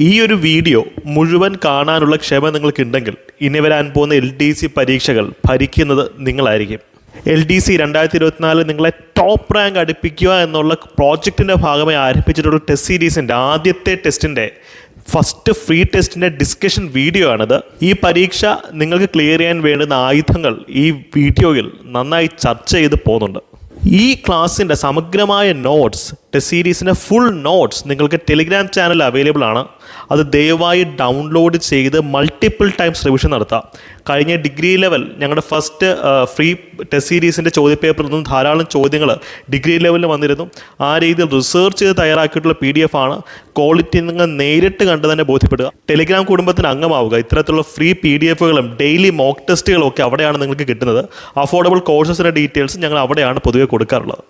ഈ ഒരു വീഡിയോ മുഴുവൻ കാണാനുള്ള ക്ഷമ നിങ്ങൾക്കുണ്ടെങ്കിൽ ഇനി വരാൻ പോകുന്ന LDC പരീക്ഷകൾ ഭരിക്കുന്നത് നിങ്ങളായിരിക്കും. LDC 2024 നിങ്ങളെ ടോപ്പ് റാങ്ക് അടുപ്പിക്കുക എന്നുള്ള പ്രോജക്റ്റിൻ്റെ ഭാഗമായി ആരംഭിച്ചിട്ടുള്ള ടെസ്റ്റ് സീരീസിൻ്റെ ആദ്യത്തെ ടെസ്റ്റിൻ്റെ ഫസ്റ്റ് ഫ്രീ ടെസ്റ്റിൻ്റെ ഡിസ്കഷൻ വീഡിയോ ആണിത്. ഈ പരീക്ഷ നിങ്ങൾക്ക് ക്ലിയർ ചെയ്യാൻ വേണ്ടുന്ന ആയുധങ്ങൾ ഈ വീഡിയോയിൽ നന്നായി ചർച്ച ചെയ്ത് പോകുന്നുണ്ട്. ഈ ക്ലാസ്സിൻ്റെ സമഗ്രമായ നോട്ട്സ്, ടെസ്റ്റ് സീരീസിൻ്റെ ഫുൾ നോട്ട്സ് നിങ്ങൾക്ക് ടെലിഗ്രാം ചാനൽ അവൈലബിൾ ആണ്. അത് ദയവായി ഡൗൺലോഡ് ചെയ്ത് മൾട്ടിപ്പിൾ ടൈംസ് റിവിഷൻ നടത്താം. കഴിഞ്ഞ ഡിഗ്രി ലെവൽ ഞങ്ങളുടെ ഫസ്റ്റ് ഫ്രീ ടെസ്റ്റ് സീരീസിൻ്റെ ചോദ്യപേപ്പറിൽ നിന്നും ധാരാളം ചോദ്യങ്ങൾ ഡിഗ്രി ലെവലിൽ വന്നിരുന്നു. ആ രീതിയിൽ റിസർച്ച് ചെയ്ത് തയ്യാറാക്കിയിട്ടുള്ള PDF ആണ്. ക്വാളിറ്റി നിങ്ങൾ നേരിട്ട് കണ്ട് തന്നെ ബോധ്യപ്പെടുക. ടെലിഗ്രാം കുടുംബത്തിന് അംഗമാവുക. ഇത്തരത്തിലുള്ള ഫ്രീ PDFകളും ഡെയിലി മോക്ക് ടെസ്റ്റുകളും ഒക്കെ അവിടെയാണ് നിങ്ങൾക്ക് കിട്ടുന്നത്. അഫോർഡബിൾ കോഴ്സസിൻ്റെ ഡീറ്റെയിൽസ് ഞങ്ങൾ അവിടെയാണ് പൊതുവെ കൊടുക്കാറുള്ളത്.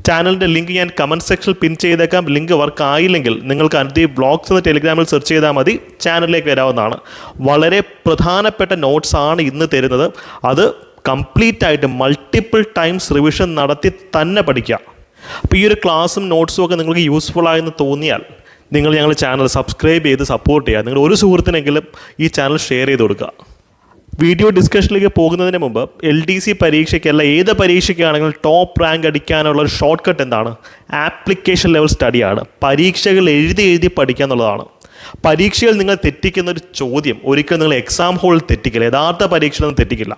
ചാനലിൻ്റെ ലിങ്ക് ഞാൻ കമൻറ്റ് സെക്ഷനിൽ പിൻ ചെയ്തേക്കാം. ലിങ്ക് വർക്ക് ആയില്ലെങ്കിൽ നിങ്ങൾക്ക് അനുദീപ് വ്ളോഗ്സ് എന്ന ടെലിഗ്രാമിൽ സെർച്ച് ചെയ്താൽ മതി, ചാനലിലേക്ക് വരാവുന്നതാണ്. വളരെ പ്രധാനപ്പെട്ട നോട്ട്സ് ആണ് ഇന്ന് തരുന്നത്. അത് കംപ്ലീറ്റ് ആയിട്ട് മൾട്ടിപ്പിൾ ടൈംസ് റിവിഷൻ നടത്തി തന്നെ പഠിക്കുക. അപ്പോൾ ഈ ഒരു ക്ലാസ്സും നോട്ട്സും ഒക്കെ നിങ്ങൾക്ക് യൂസ്ഫുൾ ആയെന്ന് തോന്നിയാൽ നിങ്ങൾ ഞങ്ങളുടെ ചാനൽ സബ്സ്ക്രൈബ് ചെയ്ത് സപ്പോർട്ട് ചെയ്യുക. നിങ്ങൾ ഒരു സുഹൃത്തിനെങ്കിലും ഈ ചാനൽ ഷെയർ ചെയ്ത് കൊടുക്കുക. വീഡിയോ ഡിസ്കഷനിലേക്ക് പോകുന്നതിന് മുമ്പ് LDC പരീക്ഷയ്ക്കല്ല ഏത് പരീക്ഷയ്ക്കാണെങ്കിലും ടോപ്പ് റാങ്ക് അടിക്കാനുള്ള ഒരു ഷോർട്ട് കട്ട് എന്താണ്? ആപ്ലിക്കേഷൻ ലെവൽ സ്റ്റഡിയാണ്. പരീക്ഷകൾ എഴുതി പഠിക്കുക എന്നുള്ളതാണ്. പരീക്ഷയിൽ നിങ്ങൾ തെറ്റിക്കുന്ന ഒരു ചോദ്യം ഒരിക്കലും നിങ്ങൾ എക്സാം ഹോളിൽ തെറ്റിക്കില്ല. യഥാർത്ഥ പരീക്ഷയിലൊന്നും തെറ്റിക്കില്ല.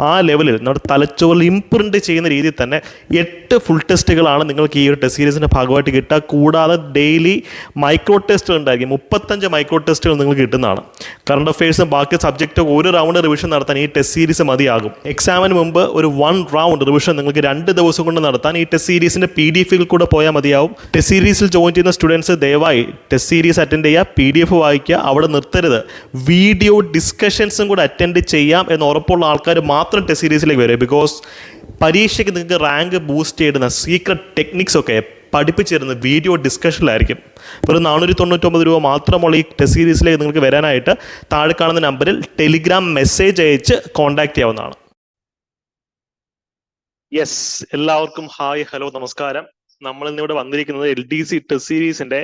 ആ ലെവലിൽ നമ്മുടെ തലച്ചോറിൽ ഇംപ്രിൻറ്റ് ചെയ്യുന്ന രീതിയിൽ തന്നെ 8 ഫുൾ ടെസ്റ്റുകളാണ് നിങ്ങൾക്ക് ഈ ഒരു ടെസ്റ്റ് സീരീസിൻ്റെ ഭാഗമായിട്ട് കിട്ടുക. കൂടാതെ ഡെയിലി മൈക്രോ ടെസ്റ്റുകൾ ഉണ്ടായിരിക്കും. 35 മൈക്രോ ടെസ്റ്റുകൾ നിങ്ങൾക്ക് കിട്ടുന്നതാണ്. കറണ്ട് അഫയേഴ്സും ബാക്കി സബ്ജക്റ്റും ഒരു റൗണ്ട് റിവിഷൻ നടത്താൻ ഈ ടെസ്റ്റ് സീരീസ് മതിയാകും. എക്സാമിന് മുമ്പ് ഒരു 1 റൗണ്ട് റിവിഷൻ നിങ്ങൾക്ക് 2 ദിവസം കൊണ്ട് നടത്താൻ ഈ ടെസ്റ്റ് സീരീസിൻ്റെ PDF കൂടെ പോയാൽ മതിയാവും. ടെസ്റ്റ് സീരീസിൽ ജോയിൻ ചെയ്യുന്ന സ്റ്റുഡൻസ് ദയവായി ടെസ്റ്റ് സീരീസ് അറ്റൻഡ് ചെയ്യുക, PDF വായിക്കുക, അവിടെ നിർത്തരുത്. വീഡിയോ ഡിസ്കഷൻസും കൂടെ അറ്റൻഡ് ചെയ്യാം എന്ന് ഉറപ്പുള്ള ആൾക്കാർ മാത്രം ടെസ്റ്റ് സീരീസിലേക്ക് വരും. ബിക്കോസ് പരീക്ഷയ്ക്ക് നിങ്ങൾക്ക് റാങ്ക് ബൂസ്റ്റ് ചെയ്യുന്ന സീക്രട്ട് ടെക്നിക്സ് ഒക്കെ പഠിപ്പിച്ചിരുന്ന വീഡിയോ ഡിസ്കഷനിലായിരിക്കും. വെറും 499 രൂപ മാത്രമുള്ള ഈ ടെസ്റ്റ് സീരീസിലേക്ക് നിങ്ങൾക്ക് വരാനായിട്ട് താഴെ കാണുന്ന നമ്പറിൽ ടെലിഗ്രാം മെസ്സേജ് അയച്ച് കോൺടാക്ട് ചെയ്യാവുന്നതാണ്. യെസ്, എല്ലാവർക്കും ഹായ്, ഹലോ, നമസ്കാരം. നമ്മൾ ഇന്നിവിടെ വന്നിരിക്കുന്നത് LDC ടെസ്റ്റ് സീരീസിന്റെ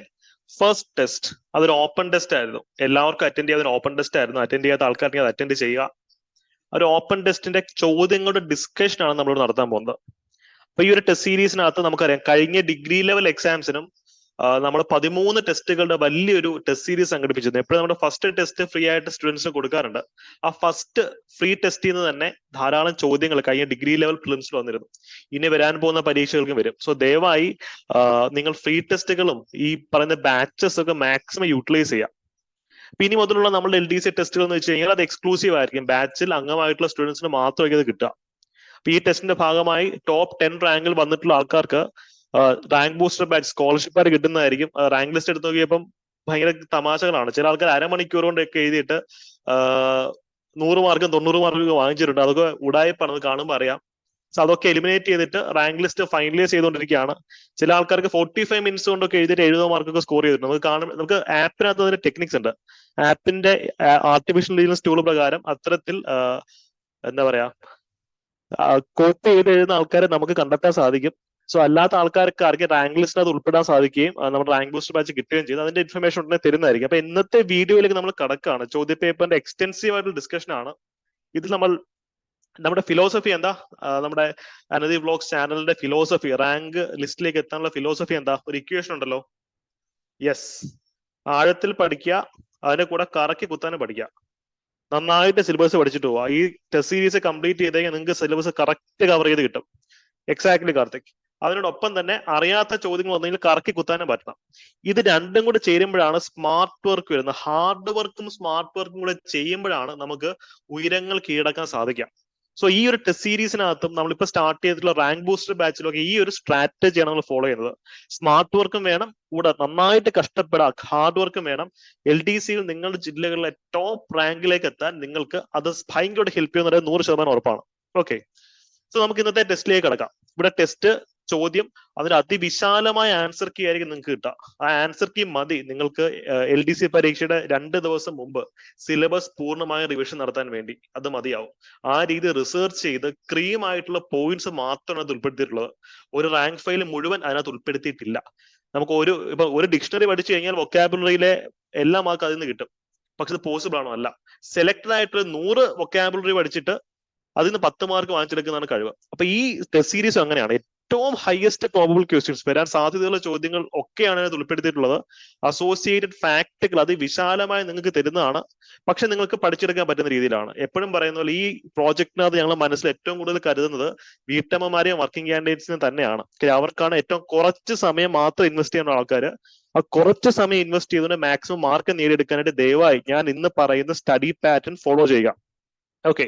ഫസ്റ്റ് ടെസ്റ്റ്. അതൊരു ഓപ്പൺ ടെസ്റ്റ് ആയിരുന്നു. എല്ലാവർക്കും അറ്റൻഡ് ചെയ്യാൻ ഓപ്പൺ ടെസ്റ്റ് ആയിരുന്നു. അറ്റൻഡ് ചെയ്യാത്ത ആൾക്കാർക്ക് അത് അറ്റൻഡ് ചെയ്യുക. ഒരു ഓപ്പൺ ടെസ്റ്റിന്റെ ചോദ്യങ്ങളുടെ ഡിസ്കഷൻ ആണ് നമ്മളിവിടെ നടത്താൻ പോകുന്നത്. അപ്പൊ ഈ ഒരു ടെസ്റ്റ് സീരീസിനകത്ത് നമുക്കറിയാം, കഴിഞ്ഞ ഡിഗ്രി ലെവൽ എക്സാംസിനും നമ്മൾ 13 ടെസ്റ്റുകളുടെ വലിയൊരു ടെസ്റ്റ് സീരീസ് സംഘടിപ്പിച്ചിരുന്നു. എപ്പോഴും നമ്മുടെ ഫസ്റ്റ് ടെസ്റ്റ് ഫ്രീ ആയിട്ട് സ്റ്റുഡൻസിന് കൊടുക്കാറുണ്ട്. ആ ഫസ്റ്റ് ഫ്രീ ടെസ്റ്റിൽ നിന്ന് തന്നെ ധാരാളം ചോദ്യങ്ങൾ കഴിഞ്ഞ ഡിഗ്രി ലെവൽ പ്രിലിംസിൽ വന്നിരുന്നു. ഇനി വരാൻ പോകുന്ന പരീക്ഷകൾക്കും വരും. സോ ദയവായി നിങ്ങൾ ഫ്രീ ടെസ്റ്റുകളും ഈ പറയുന്ന ബാച്ചസ് ഒക്കെ മാക്സിമം യൂട്ടിലൈസ് ചെയ്യാം. ഇനി മുതലുള്ള നമ്മുടെ LDC ടെസ്റ്റുകൾ എന്ന് വെച്ച് കഴിഞ്ഞാൽ അത് എക്സ്ക്ലൂസീവ് ആയിരിക്കും. ബാച്ചിൽ അംഗമായിട്ടുള്ള സ്റ്റുഡൻസിന് മാത്രമേ ഇത് കിട്ടുക. അപ്പൊ ഈ ടെസ്റ്റിന്റെ ഭാഗമായി ടോപ്പ് 10 റാങ്കിൽ വന്നിട്ടുള്ള ആൾക്കാർക്ക് റാങ്ക് ബൂസ്റ്റർ ബാച്ച് സ്കോളർഷിപ്പ് കിട്ടുന്നതായിരിക്കും. റാങ്ക് ലിസ്റ്റ് എടുത്ത് നോക്കിയപ്പം ഭയങ്കര തമാശകളാണ്. ചില ആൾക്കാർ അരമണിക്കൂർ കൊണ്ടൊക്കെ എഴുതിയിട്ട് 100 മാർക്കും 90 മാർക്കും വാങ്ങിച്ചിട്ടുണ്ട്. അതൊക്കെ ഉടായിപ്പാണ്, അത് കാണുമ്പോൾ അറിയാം. സോ അതൊക്കെ എലിമിനേറ്റ് ചെയ്തിട്ട് റാങ്ക് ലിസ്റ്റ് ഫൈനലൈസ് ചെയ്തുകൊണ്ടിരിക്കുകയാണ്. ചില ആൾക്കാർക്ക് 45 മിനിറ്റ്സ് കൊണ്ടൊക്കെ എഴുതിയിട്ട് 70 മാർക്കൊക്കെ സ്കോർ ചെയ്തിട്ടുണ്ട്. നമുക്ക് കാണും, നമുക്ക് ആപ്പിനകത്ത് അതിന്റെ ടെക്നിക്സ് ഉണ്ട്. ആപ്പിന്റെ ആർട്ടിഫിഷ്യൽ ഇന്റലിജൻസ് ടൂൾ പ്രകാരം അത്തരത്തിൽ എന്താ പറയാ കോപ്പി ചെയ്ത് എഴുതുന്ന ആൾക്കാരെ നമുക്ക് കണ്ടെത്താൻ സാധിക്കും. സോ അല്ലാത്ത ആൾക്കാർക്ക് റാങ്ക് ലിസ്റ്റ് അത് ഉൾപ്പെടാൻ സാധിക്കുകയും നമ്മുടെ റാങ്ക് ബൂസ്റ്റർ ബാച്ച് കിട്ടുകയും ചെയ്തു. അതിന്റെ ഇൻഫർമേഷൻ ഉടനെ തരുന്നതായിരിക്കും. അപ്പൊ ഇന്നത്തെ വീഡിയോയിലേക്ക് നമ്മൾ കടക്കാണ്. ചോദ്യപേപ്പറിന്റെ എക്സ്റ്റെൻസീവ് ആയിട്ടുള്ള ഡിസ്കഷൻ ആണ്. ഇതിൽ നമ്മുടെ ഫിലോസഫി എന്താ? നമ്മുടെ അനുദീപ് വ്ളോഗ്സ് ചാനലിന്റെ ഫിലോസഫി, റാങ്ക് ലിസ്റ്റിലേക്ക് എത്താനുള്ള ഫിലോസഫി എന്താ? ഒരു ഇക്വേഷൻ ഉണ്ടല്ലോ. യെസ്, ആഴത്തിൽ പഠിക്കുക, അതിന്റെ കൂടെ കറക്കി കുത്താനും പഠിക്കുക. നന്നായിട്ട് സിലബസ് പഠിച്ചിട്ട് പോവുക. ഈ ടെസ്റ്റ് സീരീസ് കംപ്ലീറ്റ് ചെയ്ത് കഴിഞ്ഞാൽ നിങ്ങൾക്ക് സിലബസ് കറക്റ്റ് കവർ ചെയ്ത് കിട്ടും. എക്സാക്ട്ലി കാർത്തിക്. അതിനോടൊപ്പം തന്നെ അറിയാത്ത ചോദ്യങ്ങൾ വന്നെങ്കിൽ കറക്കി കുത്താനും പറ്റണം. ഇത് രണ്ടും കൂടെ ചേരുമ്പോഴാണ് സ്മാർട്ട് വർക്ക് വരുന്നത്. ഹാർഡ് വർക്കും സ്മാർട്ട് വർക്കും കൂടെ ചെയ്യുമ്പോഴാണ് നമുക്ക് ഉയരങ്ങൾ കീഴടക്കാൻ സാധിക്കുക. സോ ഈ ഒരു ടെസ്റ്റ് സീരീസിനകത്തും നമ്മളിപ്പോൾ സ്റ്റാർട്ട് ചെയ്തിട്ടുള്ള റാങ്ക് ബൂസ്റ്റർ ബാച്ചിലൊക്കെ ഈ ഒരു സ്ട്രാറ്റജിയാണ് നമ്മൾ ഫോളോ ചെയ്യുന്നത്. സ്മാർട്ട് വർക്കും വേണം, കൂടെ നന്നായിട്ട് കഷ്ടപ്പെടാം, ഹാർഡ് വർക്കും വേണം. LDCയിൽ നിങ്ങളുടെ ജില്ലകളിലെ ടോപ്പ് റാങ്കിലേക്ക് എത്താൻ നിങ്ങൾക്ക് അത് ഭയങ്കരമായിട്ട് ഹെൽപ്പ് ചെയ്യുന്നത് 100% ഉറപ്പാണ്. ഓക്കെ, സോ നമുക്ക് ഇന്നത്തെ ടെസ്റ്റിലേക്ക് കിടക്കാം. ഇവിടെ ടെസ്റ്റ് ചോദ്യം, അതിന് അതിവിശാലമായ ആൻസർ കീ ആയിരിക്കും നിങ്ങൾക്ക് കിട്ടുക. ആ ആൻസർ കീ മതി നിങ്ങൾക്ക് LDC പരീക്ഷയുടെ 2 ദിവസം മുമ്പ് സിലബസ് പൂർണ്ണമായ റിവിഷൻ നടത്താൻ വേണ്ടി. അത് മതിയാവും. ആ രീതി റിസർച്ച് ചെയ്ത് ക്രീം ആയിട്ടുള്ള പോയിന്റ്സ് മാത്രമാണ് അത് ഉൾപ്പെടുത്തിയിട്ടുള്ളത്. ഒരു റാങ്ക് ഫയൽ മുഴുവൻ അതിനകത്ത് ഉൾപ്പെടുത്തിയിട്ടില്ല. നമുക്ക് ഒരു ഡിക്ഷണറി പഠിച്ചു കഴിഞ്ഞാൽ വൊക്കാബുലറിയിലെ എല്ലാ മാർക്ക് അതിൽ നിന്ന് കിട്ടും. പക്ഷെ ഇത് പോസിബിൾ ആണോ? അല്ല. സെലക്ടഡ് ആയിട്ട് 100 വൊക്കാബുലറി പഠിച്ചിട്ട് അതിൽ നിന്ന് 10 മാർക്ക് വാങ്ങിച്ചെടുക്കുന്നതാണ് കഴിവ്. അപ്പൊ ഈ ടെസ്റ്റ് സീരീസ് അങ്ങനെയാണ്. ഏറ്റവും ഹയസ്റ്റ് പ്രോബബിൾ ക്വസ്റ്റ്യൻസ് വരാൻ സാധ്യതയുള്ള ചോദ്യങ്ങൾ ഒക്കെയാണ് അതിനകത്ത് ഉൾപ്പെടുത്തിയിട്ടുള്ളത്. അസോസിയേറ്റഡ് ഫാക്ടുകൾ അത് വിശാലമായി നിങ്ങൾക്ക് തരുന്നതാണ്. പക്ഷെ നിങ്ങൾക്ക് പഠിച്ചെടുക്കാൻ പറ്റുന്ന രീതിയിലാണ്. എപ്പോഴും പറയുന്ന പോലെ ഈ പ്രോജക്റ്റിനകത്ത് ഞങ്ങൾ മനസ്സിൽ ഏറ്റവും കൂടുതൽ കരുതുന്നത് വീട്ടമ്മമാരെയും വർക്കിംഗ് കാൻഡിഡേറ്റ്സിനും തന്നെയാണ്. അവർക്കാണ് ഏറ്റവും കുറച്ച് സമയം മാത്രം ഇൻവെസ്റ്റ് ചെയ്യുന്ന ആൾക്കാർ. ആ കുറച്ച് സമയം ഇൻവെസ്റ്റ് ചെയ്തുകൊണ്ട് മാക്സിമം മാർക്ക് നേടിയെടുക്കാനായിട്ട് ദയവായി ഞാൻ ഇന്ന് പറയുന്ന സ്റ്റഡി പാറ്റേൺ ഫോളോ ചെയ്യുക. ഓക്കെ,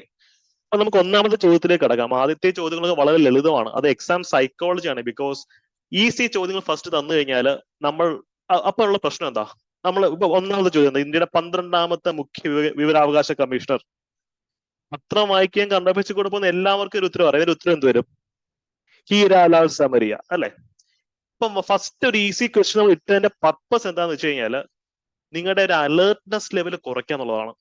അപ്പൊ നമുക്ക് ഒന്നാമത്തെ ചോദ്യത്തിലേക്ക് കടക്കാം. ആദ്യത്തെ ചോദ്യങ്ങളൊക്കെ വളരെ ലളിതമാണ്. അത് എക്സാം സൈക്കോളജിയാണ്. ബിക്കോസ് ഈസി ചോദ്യങ്ങൾ ഫസ്റ്റ് തന്നു കഴിഞ്ഞാൽ നമ്മൾ അപ്പൊ ഉള്ള പ്രശ്നം എന്താ? നമ്മൾ ഇപ്പൊ ഒന്നാമത്തെ ചോദ്യം എന്താ? ഇന്ത്യയുടെ 12ാമത്തെ മുഖ്യ വിവരാവകാശ കമ്മീഷണർ. പത്രം വായിക്കുകയും കണ്ടപേച്ച് കൊടുക്കുന്ന എല്ലാവർക്കും ഒരു ഉത്തരം അറിയാം. ഒരു ഉത്തരം എന്ത് വരും? ഹീരാലാൽ സമരിയ അല്ലെ? ഇപ്പം ഫസ്റ്റ് ഒരു ഈസി ക്വസ്റ്റ്യൻ നമ്മൾ ഇട്ടതിന്റെ പർപ്പസ് എന്താന്ന് വെച്ച് കഴിഞ്ഞാൽ നിങ്ങളുടെ ഒരു അലേർട്ട്നെസ് ലെവൽ കുറയ്ക്കുക എന്നുള്ളതാണ്.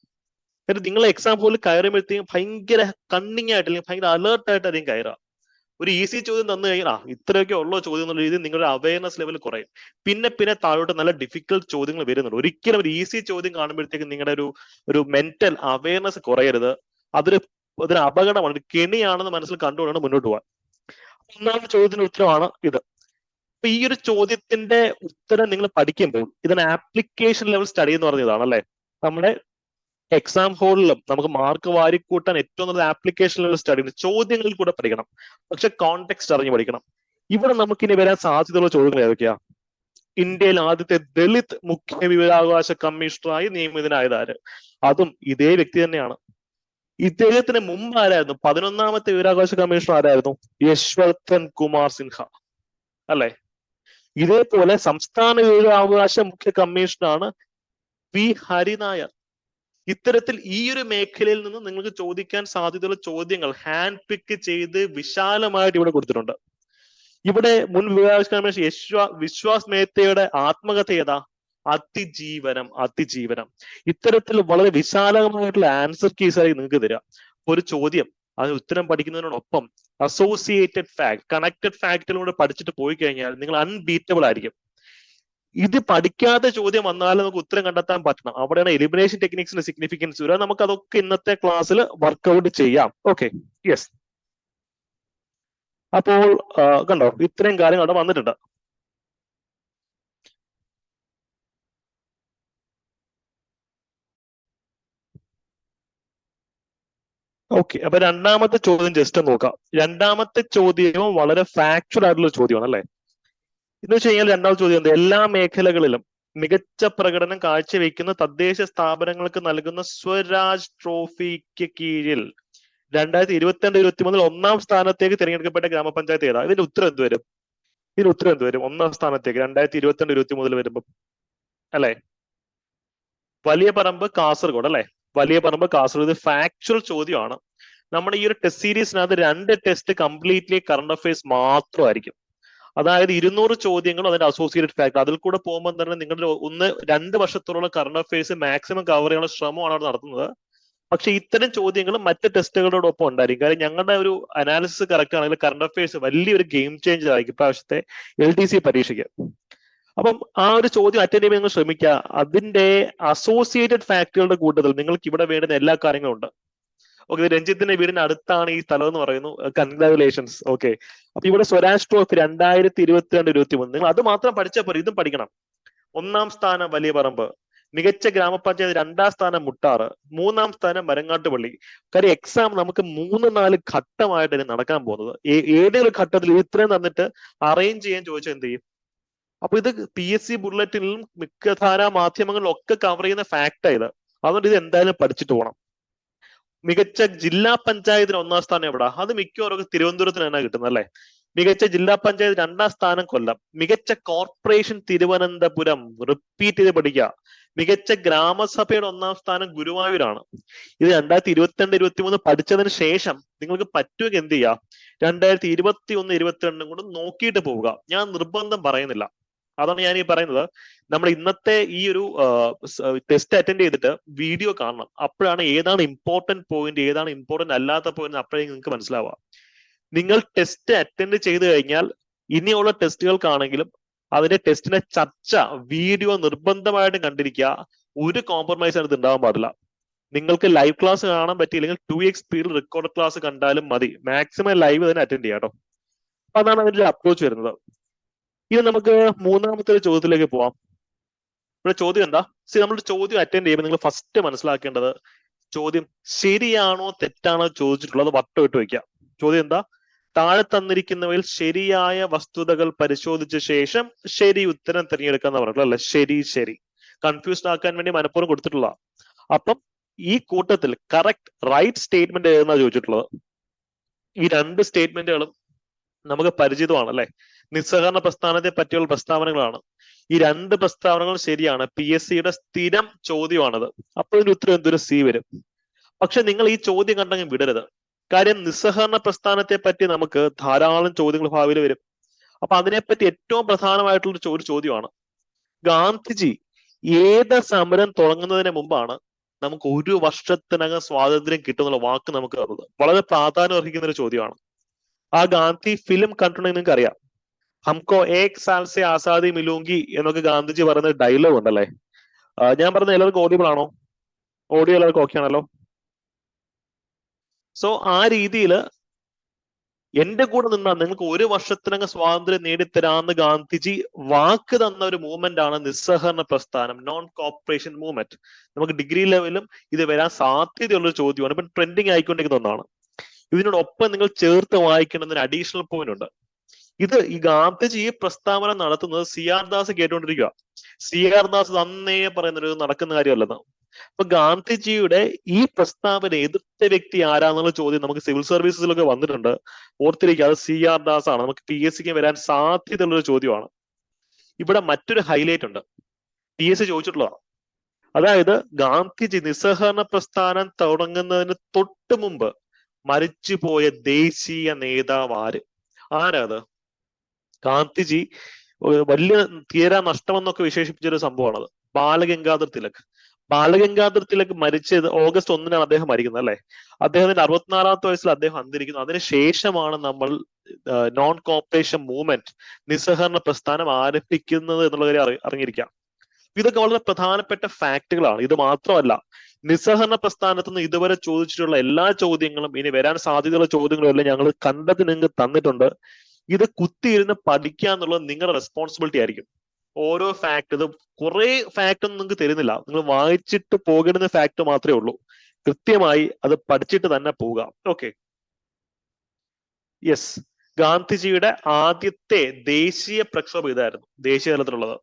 കാരണം നിങ്ങൾ എക്സാം ഹോളിൽ കയറുമ്പോഴത്തേക്കും ഭയങ്കര കണ്ണിങ് ആയിട്ട് അല്ലെങ്കിൽ ഭയങ്കര അലേർട്ടായിട്ട് ആയിരിക്കും കയറുക. ഒരു ഈസി ചോദ്യം തന്നു കഴിഞ്ഞാൽ ഇത്രയൊക്കെ ഉള്ളോ ചോദ്യം എന്നുള്ള രീതിയിൽ നിങ്ങളുടെ അവയർനെസ് ലെവൽ കുറയും. പിന്നെ താഴോട്ട് നല്ല ഡിഫിക്കൽട്ട് ചോദ്യങ്ങൾ വരുന്നുണ്ട്. ഒരിക്കലും ഒരു ഈസി ചോദ്യം കാണുമ്പോഴത്തേക്കും നിങ്ങളുടെ ഒരു മെന്റൽ അവയർനെസ് കുറയരുത്. അതൊരു അപകടമാണ്, ഒരു കെണിയാണെന്ന് മനസ്സിൽ കണ്ടുകൊണ്ടാണ് മുന്നോട്ട് പോകാൻ. ഒന്നാമത്തെ ചോദ്യത്തിന്റെ ഉത്തരമാണ് ഇത്. അപ്പൊ ഈ ഒരു ചോദ്യത്തിന്റെ ഉത്തരം നിങ്ങൾ പഠിക്കുമ്പോൾ ഇതിന് ആപ്ലിക്കേഷൻ ലെവൽ സ്റ്റഡി എന്ന് പറഞ്ഞതാണ് അല്ലെ. നമ്മുടെ എക്സാം ഹോളിലും നമുക്ക് മാർക്ക് വാരിക്കൂട്ടാൻ ഏറ്റവും നല്ല ആപ്ലിക്കേഷൻ ലെവൽ സ്റ്റഡി ചോദ്യങ്ങളിൽ കൂടെ പഠിക്കണം. പക്ഷെ കോണ്ടെക്സ്റ്റ് അറിഞ്ഞ് പഠിക്കണം. ഇവിടെ നമുക്കിനി വരാൻ സാധ്യതയുള്ള ചോദ്യങ്ങൾ ഏതൊക്കെയാ? ഇന്ത്യയിൽ ആദ്യത്തെ ദളിത് മുഖ്യ വിവരാവകാശ കമ്മീഷണറായി നിയമിതനായത് ആര്? അതും ഇതേ വ്യക്തി തന്നെയാണ്. ഇദ്ദേഹത്തിന് മുമ്പ് ആരായിരുന്നു 11ാമത്തെ വിവരാവകാശ കമ്മീഷണർ? ആരായിരുന്നു? യശ്വന്തൻ കുമാർ സിൻഹ അല്ലെ. ഇതേപോലെ സംസ്ഥാന വിവരാവകാശ മുഖ്യ കമ്മീഷണറാണ് പി ഹരിനായർ. ഇത്തരത്തിൽ ഈ ഒരു മേഖലയിൽ നിന്ന് നിങ്ങൾക്ക് ചോദിക്കാൻ സാധ്യതയുള്ള ചോദ്യങ്ങൾ ഹാൻഡ് പിക്ക് ചെയ്ത് വിശാലമായിട്ട് ഇവിടെ കൊടുത്തിട്ടുണ്ട്. ഇവിടെ മുൻ വിവരാവകാശ കമ്മീഷണർ വിശ്വാസ് മേത്തയുടെ ആത്മകഥ ഏതാ? അതിജീവനം. ഇത്തരത്തിൽ വളരെ വിശാലമായിട്ടുള്ള ആൻസർ കീസായി നിങ്ങൾക്ക് തരാം. ഒരു ചോദ്യം അതിന് ഉത്തരം പഠിക്കുന്നതിനോടൊപ്പം അസോസിയേറ്റഡ് ഫാക്ട്, കണക്റ്റഡ് ഫാക്ടിലൂടെ പഠിച്ചിട്ട് പോയി കഴിഞ്ഞാൽ നിങ്ങൾ അൺബീറ്റബിൾ ആയിരിക്കും. ഇത് പഠിക്കാത്ത ചോദ്യം വന്നാലും നമുക്ക് ഉത്തരം കണ്ടെത്താൻ പറ്റണം. അവിടെയാണ് എലിമിനേഷൻ ടെക്നിക്സിന്റെ സിഗ്നിഫിക്കൻസ് വരിക. നമുക്ക് അതൊക്കെ ഇന്നത്തെ ക്ലാസ്സിൽ വർക്ക്ഔട്ട് ചെയ്യാം. Okay, yes. അപ്പോൾ കണ്ടോ, ഇത്രയും കാര്യങ്ങൾ അവിടെ വന്നിട്ടുണ്ട്. ഓക്കെ, അപ്പൊ രണ്ടാമത്തെ ചോദ്യം ജസ്റ്റ് നോക്കാം. രണ്ടാമത്തെ ചോദ്യവും വളരെ ഫാക്ച്വൽ ആയിട്ടുള്ള ചോദ്യമാണ് അല്ലെ. എന്ന് വെച്ച് കഴിഞ്ഞാൽ രണ്ടാമത്തെ ചോദ്യം എന്താ? എല്ലാ മേഖലകളിലും മികച്ച പ്രകടനം കാഴ്ചവെക്കുന്ന തദ്ദേശ സ്ഥാപനങ്ങൾക്ക് നൽകുന്ന സ്വരാജ് ട്രോഫിക്ക് കീഴിൽ 2022-23 1ാം സ്ഥാനത്തേക്ക് തിരഞ്ഞെടുക്കപ്പെട്ട ഗ്രാമപഞ്ചായത്ത് ഏതാ? ഇതിന്റെ ഉത്തരം എന്ത് വരും? ഒന്നാം സ്ഥാനത്തേക്ക് 2022-23 വരുമ്പോ അല്ലെ? വലിയ പറമ്പ് കാസർഗോഡ് അല്ലെ. വലിയ പറമ്പ് കാസർഗോഡ്. ഇത് ഫാക്ച്വൽ ചോദ്യമാണ്. നമ്മുടെ ഈ ഒരു ടെസ്റ്റ് സീരീസിനകത്ത് 2 ടെസ്റ്റ് കംപ്ലീറ്റ്ലി കറണ്ട് അഫയേഴ്സ് മാത്രമായിരിക്കും. അതായത് 200 ചോദ്യങ്ങളും അതിന്റെ അസോസിയേറ്റഡ് ഫാക്ട്. അതിൽ കൂടെ പോകുമ്പോൾ തന്നെ നിങ്ങളുടെ 1-2 വർഷത്തോളം കറണ്ട് അഫയേഴ്സ് മാക്സിമം കവർ ചെയ്യാനുള്ള ശ്രമമാണ് അവിടെ നടത്തുന്നത്. പക്ഷെ ഇത്തരം ചോദ്യങ്ങളും മറ്റ് ടെസ്റ്റുകളോടൊപ്പം ഉണ്ടായിരിക്കും. കാര്യം ഞങ്ങളുടെ ഒരു അനാലിസിസ് കറക്റ്റ് ആണെങ്കിൽ കറണ്ട് അഫയേഴ്സ് വലിയൊരു ഗെയിം ചേഞ്ചർ ആയിരിക്കും ഇപ്രാവശ്യത്തെ LDC പരീക്ഷയ്ക്ക്. അപ്പം ആ ഒരു ചോദ്യം അറ്റൻഡ് ചെയ്യാൻ നിങ്ങൾ ശ്രമിക്കുക. അതിന്റെ അസോസിയേറ്റഡ് ഫാക്ടുകളുടെ കൂട്ടത്തിൽ നിങ്ങൾക്ക് ഇവിടെ വേണ്ടുന്ന എല്ലാ കാര്യങ്ങളും ഉണ്ട്. ഓക്കെ, രഞ്ജിത്തിന്റെ വീടിന് അടുത്താണ് ഈ സ്ഥലം എന്ന് പറയുന്നു. കൺഗ്രാജുലേഷൻസ്. ഓക്കെ, അപ്പൊ ഇവിടെ സ്വരാജ് ട്രോഫി 2022-23 നിങ്ങൾ അത് മാത്രം പഠിച്ചാൽ പോലും ഇതും പഠിക്കണം. 1ാം സ്ഥാനം വലിയ പറമ്പ്, മികച്ച ഗ്രാമപഞ്ചായത്ത് 2ാം സ്ഥാനം മുട്ടാറ്, 3ാം സ്ഥാനം മരങ്ങാട്ടുപള്ളി. കാര്യം എക്സാം നമുക്ക് 3-4 ഘട്ടമായിട്ട് നടക്കാൻ പോകുന്നത്. ഏതെങ്കിലും ഘട്ടത്തിൽ ഇത്രയും തന്നിട്ട് അറേഞ്ച് ചെയ്യാൻ ചോദിച്ചാൽ എന്ത് ചെയ്യും? അപ്പൊ ഇത് PSC ബുള്ളറ്റിനിലും മിക്കധാരാ മാധ്യമങ്ങളിലും ഒക്കെ കവർ ചെയ്യുന്ന ഫാക്റ്റാ ഇത്. അതുകൊണ്ട് ഇത് എന്തായാലും പഠിച്ചിട്ട് പോകണം. മികച്ച ജില്ലാ പഞ്ചായത്തിന് 1ാം സ്ഥാനം എവിടാ? അത് മിക്കവാറും തിരുവനന്തപുരത്തിന് തന്നെ കിട്ടുന്നത് അല്ലെ. മികച്ച ജില്ലാ പഞ്ചായത്ത് 2ാം സ്ഥാനം കൊല്ലം. മികച്ച കോർപ്പറേഷൻ തിരുവനന്തപുരം. റിപ്പീറ്റ് ചെയ്ത് പഠിക്കുക. മികച്ച ഗ്രാമസഭയുടെ 1ാം സ്ഥാനം ഗുരുവായൂരാണ്. ഇത് 2022-23 പഠിച്ചതിന് ശേഷം നിങ്ങൾക്ക് പറ്റുമെങ്കിൽ എന്ത് ചെയ്യുക? 2021-22 കൂടെ നോക്കിയിട്ട് പോവുക. ഞാൻ നിർബന്ധം പറയുന്നില്ല. അതാണ് ഞാൻ ഈ പറയുന്നത്. നമ്മൾ ഇന്നത്തെ ഈ ഒരു ടെസ്റ്റ് അറ്റൻഡ് ചെയ്തിട്ട് വീഡിയോ കാണണം. അപ്പോഴാണ് ഏതാണ് ഇമ്പോർട്ടന്റ് പോയിന്റ്, ഏതാണ് ഇമ്പോർട്ടന്റ് അല്ലാത്ത പോയിന്റ് അപ്പോഴേ നിങ്ങൾക്ക് മനസ്സിലാവുക. നിങ്ങൾ ടെസ്റ്റ് അറ്റൻഡ് ചെയ്ത് കഴിഞ്ഞാൽ ഇനിയുള്ള ടെസ്റ്റുകൾക്കാണെങ്കിലും അതിന്റെ ടെസ്റ്റിന്റെ ചർച്ച വീഡിയോ നിർബന്ധമായിട്ടും കണ്ടിരിക്കുക. ഒരു കോംപ്രമൈസ് അതിനകത്ത് ഉണ്ടാവാൻ പാടില്ല. നിങ്ങൾക്ക് ലൈവ് ക്ലാസ് കാണാൻ പറ്റിയില്ലെങ്കിൽ 2x സ്പീഡിൽ റെക്കോർഡ് ക്ലാസ് കണ്ടാലും മതി. മാക്സിമം ലൈവ് തന്നെ അറ്റൻഡ് ചെയ്യാം കേട്ടോ. അപ്പൊ അതാണ് അതിന്റെ ഒരു അപ്രോച്ച് വരുന്നത്. ഇനി നമുക്ക് മൂന്നാമത്തെ ഒരു ചോദ്യത്തിലേക്ക് പോവാം. ഇവിടെ ചോദ്യം എന്താ? നമ്മളൊരു ചോദ്യം അറ്റൻഡ് ചെയ്യുമ്പോൾ നിങ്ങൾ ഫസ്റ്റ് മനസ്സിലാക്കേണ്ടത് ചോദ്യം ശരിയാണോ തെറ്റാണോ ചോദിച്ചിട്ടുള്ളത് വട്ടം ഇട്ട് വെക്കുക. ചോദ്യം എന്താ? താഴെ തന്നിരിക്കുന്നവയിൽ ശരിയായ വസ്തുതകൾ പരിശോധിച്ച ശേഷം ശരി ഉത്തരം തിരഞ്ഞെടുക്കാന്ന് പറഞ്ഞിട്ടുള്ള അല്ലെ? ശരി ശരി കൺഫ്യൂസ്ഡ് ആക്കാൻ വേണ്ടി മനഃപൂർവ്വം കൊടുത്തിട്ടുള്ള. അപ്പം ഈ കൂട്ടത്തിൽ കറക്റ്റ് റൈറ്റ് സ്റ്റേറ്റ്മെന്റ് ഏതെന്നാ ചോദിച്ചിട്ടുള്ളത്. ഈ രണ്ട് സ്റ്റേറ്റ്മെന്റുകളും നമുക്ക് പരിചിതമാണ് അല്ലെ? നിസ്സഹകരണ പ്രസ്ഥാനത്തെ പറ്റിയുള്ള പ്രസ്താവനകളാണ്. ഈ രണ്ട് പ്രസ്താവനകൾ ശരിയാണ്. PSCയുടെ സ്ഥിരം ചോദ്യമാണത്. അപ്പോൾ ഇതിന്റെ ഉത്തരം എന്തൊരു സി വരും. പക്ഷെ നിങ്ങൾ ഈ ചോദ്യം കണ്ടെങ്കിൽ വിടരുത്. കാര്യം നിസ്സഹകരണ പ്രസ്ഥാനത്തെ പറ്റി നമുക്ക് ധാരാളം ചോദ്യങ്ങൾ ഭാവിയിൽ വരും. അപ്പൊ അതിനെപ്പറ്റി ഏറ്റവും പ്രധാനമായിട്ടുള്ള ഒരു ചോദ്യമാണ്, ഗാന്ധിജി ഏത് സമരം തുടങ്ങുന്നതിന് മുമ്പാണ് നമുക്ക് 1 വർഷത്തിനകം സ്വാതന്ത്ര്യം കിട്ടുന്നുള്ള വാക്ക് നമുക്ക് തന്നത്? വളരെ പ്രാധാന്യം അർഹിക്കുന്ന ഒരു ചോദ്യമാണ്. ആ ഗാന്ധി ഫിലിം കണ്ടിട്ടുണ്ടെങ്കിൽ നിങ്ങൾക്ക് അറിയാം, ഹംകോ ഏക് സാൽ സെ ആസാദി മിലൂങ്കി എന്നൊക്കെ ഗാന്ധിജി പറയുന്ന ഡയലോഗ് ഉണ്ടല്ലേ? ഞാൻ പറഞ്ഞ എല്ലാവർക്കും ഓഡിയബിൾ ആണോ? ഓഡിയോ എല്ലാവർക്കും ഓക്കെ ആണല്ലോ? സോ ആ രീതിയിൽ എന്റെ കൂടെ നിന്നാൽ നിങ്ങൾക്ക് 1 വർഷത്തിനകം സ്വാതന്ത്ര്യം നേടിത്തരാന്ന് ഗാന്ധിജി വാക്ക് തന്ന ഒരു മൂവ്മെന്റ് ആണ് നിസ്സഹകരണ പ്രസ്ഥാനം, നോൺ കോപ്പറേഷൻ മൂവ്മെന്റ്. നമുക്ക് ഡിഗ്രി ലെവലിലും ഇത് വരാൻ സാധ്യതയുള്ള ഒരു ചോദ്യമാണ്. ഇപ്പം ട്രെൻഡിങ് ആയിക്കൊണ്ടിരിക്കുന്ന ഒന്നാണ്. ഇതിനോടൊപ്പം നിങ്ങൾ ചേർത്ത് വായിക്കേണ്ടുന്ന ഒരു അഡീഷണൽ പോയിന്റ് ഉണ്ട്. ഈ ഗാന്ധിജി ഈ പ്രസ്താവന നടത്തുന്നത് CR ദാസ് കേട്ടുകൊണ്ടിരിക്കുക. CR ദാസ് അന്നേ പറയുന്നൊരു നടക്കുന്ന കാര്യമല്ലെന്ന്. അപ്പൊ ഗാന്ധിജിയുടെ ഈ പ്രസ്താവന എതിർത്ത വ്യക്തി ആരാന്നുള്ള ചോദ്യം നമുക്ക് സിവിൽ സർവീസസിലൊക്കെ വന്നിട്ടുണ്ട്. ഓർത്തിരിക്കുക, അത് CR ദാസ് ആണ്. നമുക്ക് PSCക്ക് വരാൻ സാധ്യതയുള്ള ഒരു ചോദ്യമാണ്. ഇവിടെ മറ്റൊരു ഹൈലൈറ്റ് ഉണ്ട്, PSC ചോദിച്ചിട്ടുള്ളതാണ്. അതായത് ഗാന്ധിജി നിസ്സഹകരണ പ്രസ്ഥാനം തുടങ്ങുന്നതിന് തൊട്ട് മുമ്പ് മരിച്ചുപോയ ദേശീയ നേതാവ് ആരാ അത്? ഗാന്ധിജി വലിയ തീരാ നഷ്ടമെന്നൊക്കെ വിശേഷിപ്പിച്ചൊരു സംഭവമാണത്. ബാലഗംഗാധർ തിലക്. ബാലഗംഗാധർ തിലക് മരിച്ചത് August 1 അദ്ദേഹം മരിക്കുന്നത് അല്ലെ? അദ്ദേഹത്തിന്റെ 64ാമത്തെ വയസ്സിൽ അദ്ദേഹം അന്തരിക്കുന്നു. അതിനുശേഷമാണ് നമ്മൾ നോൺ കോപ്പറേഷൻ മൂവ്മെന്റ്, നിസ്സഹകരണ പ്രസ്ഥാനം ആരംഭിക്കുന്നത് എന്നുള്ള കാര്യം അറിഞ്ഞിരിക്കാം. ഇതൊക്കെ വളരെ പ്രധാനപ്പെട്ട ഫാക്ടുകളാണ്. ഇത് മാത്രമല്ല, നിസ്സഹകരണ പ്രസ്ഥാനത്ത് നിന്ന് ഇതുവരെ ചോദിച്ചിട്ടുള്ള എല്ലാ ചോദ്യങ്ങളും, ഇനി വരാൻ സാധ്യതയുള്ള ചോദ്യങ്ങളും എല്ലാം ഞങ്ങൾ കണ്ടെത്തി നിങ്ങൾക്ക് തന്നിട്ടുണ്ട്. ഇത് കുത്തിയിരുന്ന് പഠിക്കുക എന്നുള്ളത് നിങ്ങളുടെ റെസ്പോൺസിബിലിറ്റി ആയിരിക്കും. ഓരോ ഫാക്ട്, ഇത് കുറെ ഫാക്ട് ഒന്നും നിങ്ങൾക്ക് തരുന്നില്ല. നിങ്ങൾ വായിച്ചിട്ട് പോകേണ്ടുന്ന ഫാക്ട് മാത്രമേ ഉള്ളൂ. കൃത്യമായി അത് പഠിച്ചിട്ട് തന്നെ പോവുക. Okay, yes. ഗാന്ധിജിയുടെ ആദ്യത്തെ ദേശീയ പ്രക്ഷോഭം ഇതായിരുന്നു, ദേശീയ തലത്തിലുള്ളത്.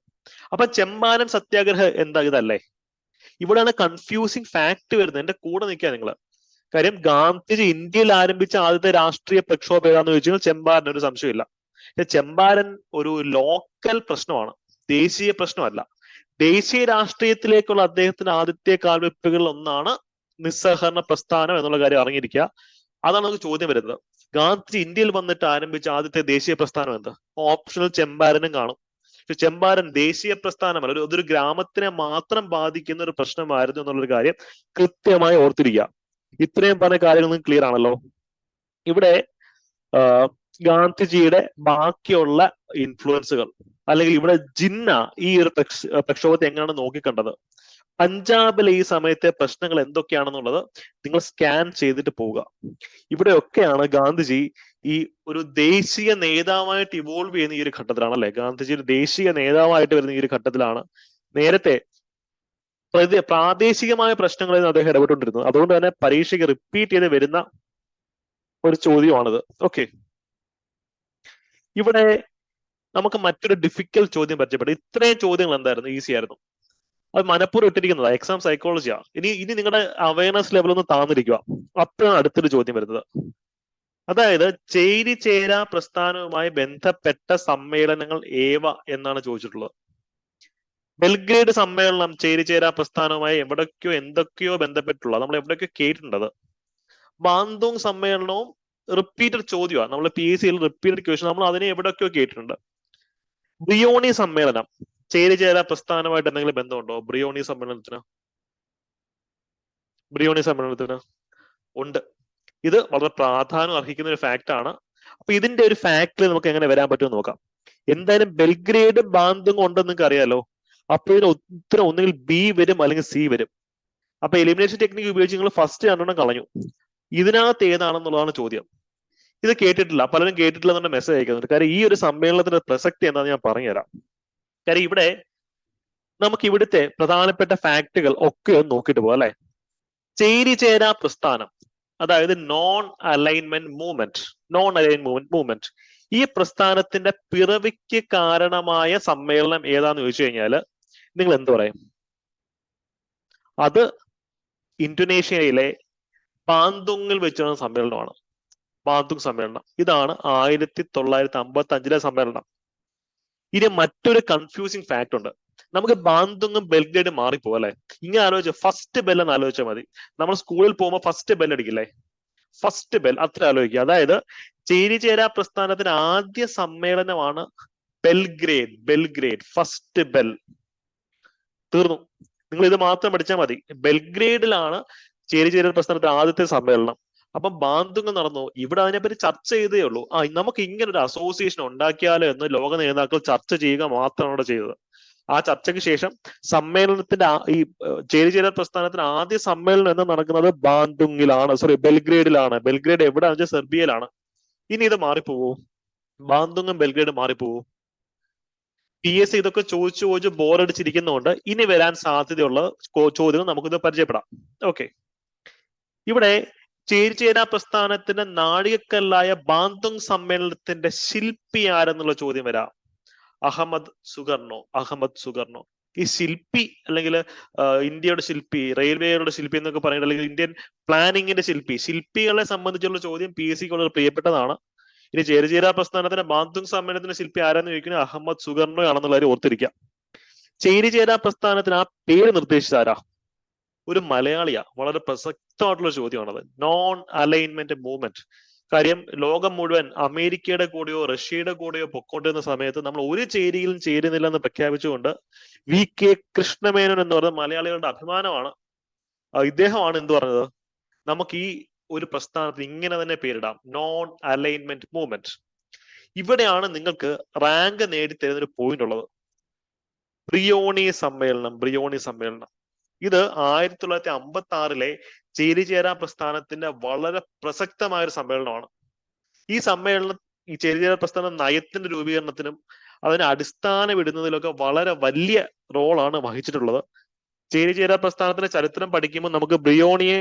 അപ്പൊ ചമ്പാരൻ സത്യാഗ്രഹം എന്താ? ഇതല്ലേ? ഇവിടെയാണ് കൺഫ്യൂസിങ് ഫാക്ട് വരുന്നത്. എന്റെ കൂടെ നിൽക്കുക നിങ്ങൾ. കാര്യം ഗാന്ധിജി ഇന്ത്യയിൽ ആരംഭിച്ച ആദ്യത്തെ രാഷ്ട്രീയ പ്രക്ഷോഭം ഏതാന്ന് ചോദിച്ചാൽ ചമ്പാരൻ, ഒരു സംശയമില്ല. ചമ്പാരൻ ഒരു ലോക്കൽ പ്രശ്നമാണ്, ദേശീയ പ്രശ്നമല്ല. ദേശീയ രാഷ്ട്രീയത്തിലേക്കുള്ള അദ്ദേഹത്തിന്റെ ആദ്യത്തെ കാൽവെപ്പുകളിൽ ഒന്നാണ് നിസ്സഹകരണ പ്രസ്ഥാനം എന്നുള്ള കാര്യം അറിഞ്ഞിരിക്കുക. അതാണ് നമുക്ക് ചോദ്യം വരുന്നത്. ഗാന്ധിജി ഇന്ത്യയിൽ വന്നിട്ട് ആരംഭിച്ച ആദ്യത്തെ ദേശീയ പ്രസ്ഥാനം എന്താ? ഓപ്ഷണൽ ചമ്പാരനും കാണും. പക്ഷെ ചമ്പാരൻ ദേശീയ പ്രസ്ഥാനമല്ല, അതൊരു ഗ്രാമത്തിനെ മാത്രം ബാധിക്കുന്ന ഒരു പ്രശ്നമായിരുന്നു എന്നുള്ളൊരു കാര്യം കൃത്യമായി ഓർത്തിരിക്കുക. ഇത്രയും പറഞ്ഞ കാര്യങ്ങൾ നിങ്ങൾക്ക് ക്ലിയർ ആണല്ലോ? ഇവിടെ ഗാന്ധിജിയുടെ ബാക്കിയുള്ള ഇൻഫ്ലുവൻസുകൾ, അല്ലെങ്കിൽ ഇവിടെ ജിന്ന ഈ ഒരു പ്രക്ഷോഭത്തെ എങ്ങനെയാണ് നോക്കിക്കണ്ടത്, പഞ്ചാബിലെ ഈ സമയത്തെ പ്രശ്നങ്ങൾ എന്തൊക്കെയാണെന്നുള്ളത് നിങ്ങൾ സ്കാൻ ചെയ്തിട്ട് പോവുക. ഇവിടെയൊക്കെയാണ് ഗാന്ധിജി ഈ ഒരു ദേശീയ നേതാവായിട്ട് ഇവോൾവ് ചെയ്യുന്ന ഈ ഒരു ഘട്ടത്തിലാണ് അല്ലെ? ഗാന്ധിജി ഒരു ദേശീയ നേതാവായിട്ട് വരുന്ന ഈ ഒരു ഘട്ടത്തിലാണ്. നേരത്തെ പ്രാദേശികമായ പ്രശ്നങ്ങളിൽ അദ്ദേഹം ഇടപെട്ടുകൊണ്ടിരുന്നത്. അതുകൊണ്ട് തന്നെ പരീക്ഷയ്ക്ക് റിപ്പീറ്റ് ചെയ്ത് വരുന്ന ഒരു ചോദ്യമാണിത്. ഓക്കെ, ഇവിടെ നമുക്ക് മറ്റൊരു ഡിഫിക്കൽട്ട് ചോദ്യം പരിചയപ്പെട്ടു. ഇത്രയും ചോദ്യങ്ങൾ എന്തായിരുന്നു? ഈസി ആയിരുന്നു. അത് മനഃപൂർവ്വം ഇട്ടിരിക്കുന്നതാ, എക്സാം സൈക്കോളജിയാ. ഇനി നിങ്ങളുടെ അവയർനെസ് ലെവൽ ഒന്ന് താന്നിരിക്കുക. അപ്പോഴാണ് അടുത്തൊരു ചോദ്യം വരുന്നത്. അതായത് ചേരിചേരാ പ്രസ്ഥാനവുമായി ബന്ധപ്പെട്ട സമ്മേളനങ്ങൾ ഏവ എന്നാണ് ചോദിച്ചിട്ടുള്ളത്. ബെൽഗ്രേഡ് സമ്മേളനം ചേരിചേരാ പ്രസ്ഥാനവുമായി എന്തൊക്കെയോ ബന്ധപ്പെട്ടുള്ള, നമ്മൾ എവിടെയൊക്കെ കേട്ടിട്ടുണ്ടത്. ബാന്തോങ് സമ്മേളനവും റിപ്പീറ്റഡ് ചോദ്യമാണ്. നമ്മൾ PSCയിൽ റിപ്പീറ്റഡ് ക്വസ്റ്റ്യൻ, നമ്മൾ അതിനെ എവിടെയൊക്കെയോ കേട്ടിട്ടുണ്ട്. ബ്രിയോണി സമ്മേളനം ചേരിചേരാ പ്രസ്ഥാനമായിട്ട് എന്തെങ്കിലും ബന്ധമുണ്ടോ? ബ്രിയോണി സമ്മേളനത്തിന് ഉണ്ട്. ഇത് വളരെ പ്രാധാന്യം അർഹിക്കുന്ന ഒരു ഫാക്ട് ആണ്. അപ്പൊ ഇതിന്റെ ഒരു ഫാക്ടിൽ നമുക്ക് എങ്ങനെ വരാൻ പറ്റുമെന്ന് നോക്കാം. എന്തായാലും ബെൽഗ്രേഡ് ബാന്തും ഉണ്ടെന്ന് നിങ്ങൾക്ക് അറിയാലോ. അപ്പൊ ഇതിന് ഉത്തരം ഒന്നുകിൽ ബി വരും അല്ലെങ്കിൽ സി വരും. അപ്പൊ എലിമിനേഷൻ ടെക്നിക്ക് ഉപയോഗിച്ച് നിങ്ങൾ ഫസ്റ്റ് രണ്ടെണ്ണം കളഞ്ഞു. ഇതിനകത്ത് ഏതാണെന്നുള്ളതാണ് ചോദ്യം. ഇത് കേട്ടിട്ടില്ല, പലരും കേട്ടിട്ടില്ല എന്നുള്ള മെസ്സേജ് അയക്കുന്നുണ്ട്. കാര്യം ഈ ഒരു സമ്മേളനത്തിന്റെ പ്രസക്തി എന്താണെന്ന് ഞാൻ പറഞ്ഞുതരാം. കാര്യം ഇവിടെ നമുക്ക് ഇവിടുത്തെ പ്രധാനപ്പെട്ട ഫാക്ടുകൾ ഒക്കെ ഒന്ന് നോക്കിയിട്ട് പോകാം അല്ലെ. ചേരിചേരാ പ്രസ്ഥാനം, അതായത് നോൺ അലൈൻമെന്റ് മൂവ്മെന്റ്, ഈ പ്രസ്ഥാനത്തിന്റെ പിറവിക്ക് കാരണമായ സമ്മേളനം ഏതാന്ന് ചോദിച്ചു കഴിഞ്ഞാല് നിങ്ങൾ എന്ത് പറയും? അത് ഇന്തോനേഷ്യയിലെ ബാന്തുങ്ങിൽ വെച്ച് നടന്ന സമ്മേളനമാണ്. ബാന്തുങ് സമ്മേളനം. ഇതാണ് 1955 സമ്മേളനം. ഇനി മറ്റൊരു കൺഫ്യൂസിങ് ഫാക്ട് ഉണ്ട്. നമുക്ക് ബാന്തുങ്ങും ബെൽഗ്രേഡും മാറിപ്പോകും അല്ലെ. ഇങ്ങനെ ആലോചിച്ച ഫസ്റ്റ് ബെൽ എന്ന് ആലോചിച്ചാൽ മതി. നമ്മൾ സ്കൂളിൽ പോകുമ്പോൾ ഫസ്റ്റ് ബെൽ അടിക്കില്ലേ, ഫസ്റ്റ് ബെൽ, അത്ര ആലോചിക്കുക. അതായത് ചേരിചേരാ പ്രസ്ഥാനത്തിന് ആദ്യ സമ്മേളനമാണ് ബെൽഗ്രേഡ്, ഫസ്റ്റ് ബെൽ. തീർന്നു. നിങ്ങൾ ഇത് മാത്രം പഠിച്ചാൽ മതി. ബെൽഗ്രേഡിലാണ് ചേരിചേരാ പ്രസ്ഥാനത്തിന്റെ ആദ്യത്തെ സമ്മേളനം. അപ്പം ബാന്തുങ് നടന്നു. ഇവിടെ അതിനെപ്പറ്റി ചർച്ച ചെയ്തേ ഉള്ളൂ. നമുക്ക് ഇങ്ങനെ ഒരു അസോസിയേഷൻ ഉണ്ടാക്കിയാലോ എന്ന് ലോക നേതാക്കൾ ചർച്ച ചെയ്യുക മാത്രമാണ് അവിടെ ചെയ്തത്. ആ ചർച്ചയ്ക്ക് ശേഷം സമ്മേളനത്തിന്റെ ഈ ചേരിചേരാ പ്രസ്ഥാനത്തിന് ആദ്യ സമ്മേളനം എന്ന് നടക്കുന്നത് ബെൽഗ്രേഡിലാണ്. ബെൽഗ്രേഡ് എവിടെയാണെന്ന് വെച്ചാൽ സെർബിയയിലാണ്. ഇനി ഇത് മാറിപ്പോവൂ? ബാന്തുങ്ങും ബെൽഗ്രേഡും മാറിപ്പോവൂ? PS ഇതൊക്കെ ചോദിച്ചു ബോറടിച്ചിരിക്കുന്നതുകൊണ്ട് ഇനി വരാൻ സാധ്യതയുള്ള ചോദ്യങ്ങൾ നമുക്കിത് പരിചയപ്പെടാം. ഓക്കെ, ഇവിടെ ചേരിചേരാ പ്രസ്ഥാനത്തിന്റെ നാഴികക്കല്ലായ ബാന്തുങ് സമ്മേളനത്തിന്റെ ശില്പി ആരെന്നുള്ള ചോദ്യം വരാം. അഹമ്മദ് സുഗർണോ. ഈ ശില്പി അല്ലെങ്കിൽ ഇന്ത്യയുടെ ശില്പി, റെയിൽവേയുടെ ശില്പി എന്നൊക്കെ പറയുന്നത്, അല്ലെങ്കിൽ ഇന്ത്യൻ പ്ലാനിങ്ങിന്റെ ശില്പികളെ സംബന്ധിച്ചുള്ള ചോദ്യം PSക്ക് വളരെ പ്രിയപ്പെട്ടതാണ്. ഇനി ചേരിചേരാ പ്രസ്ഥാനത്തിന്റെ ബാന്തുങ് സമ്മേളനത്തിന്റെ ശില്പി ആരാന്ന് ചോദിക്കുന്നത് അഹമ്മദ് സുഗർണോ ആണെന്നുള്ള കാര്യം ഓർത്തിരിക്കുക. ചേരിചേരാ പ്രസ്ഥാനത്തിന് ആ പേര് നിർദ്ദേശിച്ച ആരാ? ഒരു മലയാളിയാ. വളരെ പ്രസക്തമായിട്ടുള്ള ചോദ്യമാണത്. Non alignment movement. കാര്യം ലോകം മുഴുവൻ അമേരിക്കയുടെ കൂടെയോ റഷ്യയുടെ കൂടെയോ പൊക്കോണ്ടിരുന്ന സമയത്ത് നമ്മൾ ഒരു ചേരിയിലും ചേരുന്നില്ല എന്ന് പ്രഖ്യാപിച്ചുകൊണ്ട് VK കൃഷ്ണമേനോൻ എന്ന് പറയുന്ന മലയാളികളുടെ അഭിമാനമാണ്. ഇദ്ദേഹമാണ് എന്ത് പറഞ്ഞത്? നമുക്ക് ഈ ഒരു പ്രസ്ഥാനത്തിന് ഇങ്ങനെ തന്നെ പേരിടാം, നോൺ അലൈൻമെന്റ് മൂവ്മെന്റ്. ഇവിടെയാണ് നിങ്ങൾക്ക് റാങ്ക് നേടിത്തരുന്ന ഒരു പോയിന്റ് ഉള്ളത്. ബ്രിയോണി സമ്മേളനം. ഇത് 1956 ചേരിചേരാ പ്രസ്ഥാനത്തിന്റെ വളരെ പ്രസക്തമായ ഒരു സമ്മേളനമാണ്. ഈ സമ്മേളനം ഈ ചേരിചേരാ പ്രസ്ഥാന നയത്തിന്റെ രൂപീകരണത്തിനും അതിനെ അടിസ്ഥാനമിടുന്നതിലൊക്കെ വളരെ വലിയ റോളാണ് വഹിച്ചിട്ടുള്ളത്. ചേരിചേരാ പ്രസ്ഥാനത്തിന്റെ ചരിത്രം പഠിക്കുമ്പോൾ നമുക്ക് ബ്രിയോണിയെ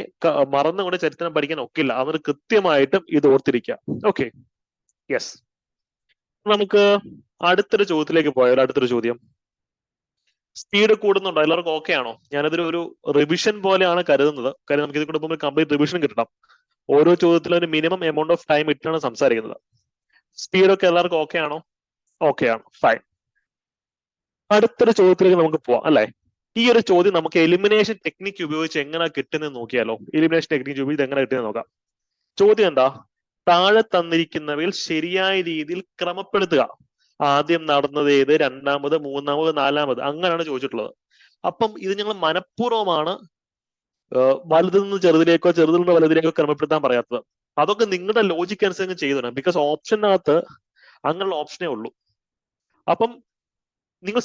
മറന്നുകൊണ്ട് ചരിത്രം പഠിക്കാൻ ഒക്കില്ല. അവർ കൃത്യമായിട്ടും ഇത് ഓർത്തിരിക്കുക. Okay, yes. നമുക്ക് അടുത്തൊരു ചോദ്യത്തിലേക്ക് പോയാൽ, അടുത്തൊരു ചോദ്യം. സ്പീഡ് കൂടുന്നുണ്ടോ? എല്ലാവർക്കും ഓക്കെ ആണോ? ഞാനതൊരു റിവിഷൻ പോലെയാണ് കരുതുന്നത്. കാര്യം നമുക്ക് ഇത് കൂടെ കംപ്ലീറ്റ് റിവിഷൻ കിട്ടണം. ഓരോ ചോദ്യത്തിലും ഒരു മിനിമം എമൗണ്ട് ഓഫ് ടൈം ഇട്ടാണ് സംസാരിക്കുന്നത്. സ്പീഡൊക്കെ എല്ലാവർക്കും ഓക്കെ ആണോ? ഓക്കെ ആണ്, ഫൈൻ. അടുത്തൊരു ചോദ്യത്തിലേക്ക് നമുക്ക് പോവാം അല്ലെ. ഈ ഒരു ചോദ്യം നമുക്ക് എലിമിനേഷൻ ടെക്നിക്ക് ഉപയോഗിച്ച് എങ്ങനെ കിട്ടുന്നത് നോക്കിയാലോ. എലിമിനേഷൻ ടെക്നിക്ക് ഉപയോഗിച്ച് എങ്ങനെ കിട്ടുന്നത് നോക്കാം. ചോദ്യം എന്താ? താഴെ തന്നിരിക്കുന്നവയിൽ ശരിയായ രീതിയിൽ ക്രമപ്പെടുത്തുക. ആദ്യം നടന്നത് ഏത്, രണ്ടാമത്, മൂന്നാമത്, നാലാമത്, അങ്ങനെയാണ് ചോദിച്ചിട്ടുള്ളത്. അപ്പം ഇത് ഞങ്ങൾ മനഃപൂർവ്വമാണ് വലുതിൽ നിന്ന് ചെറുതിലേക്കോ ചെറുതിൽ നിന്ന് വലുതിലേക്കോ ക്രമപ്പെടുത്താൻ പറയാത്തത്. അതൊക്കെ നിങ്ങളുടെ ലോജിക്ക് അനുസരിച്ച് ചെയ്തു. ബിക്കോസ് ഓപ്ഷനകത്ത് അങ്ങനെയുള്ള ഓപ്ഷനേ ഉള്ളൂ. അപ്പം നിങ്ങൾ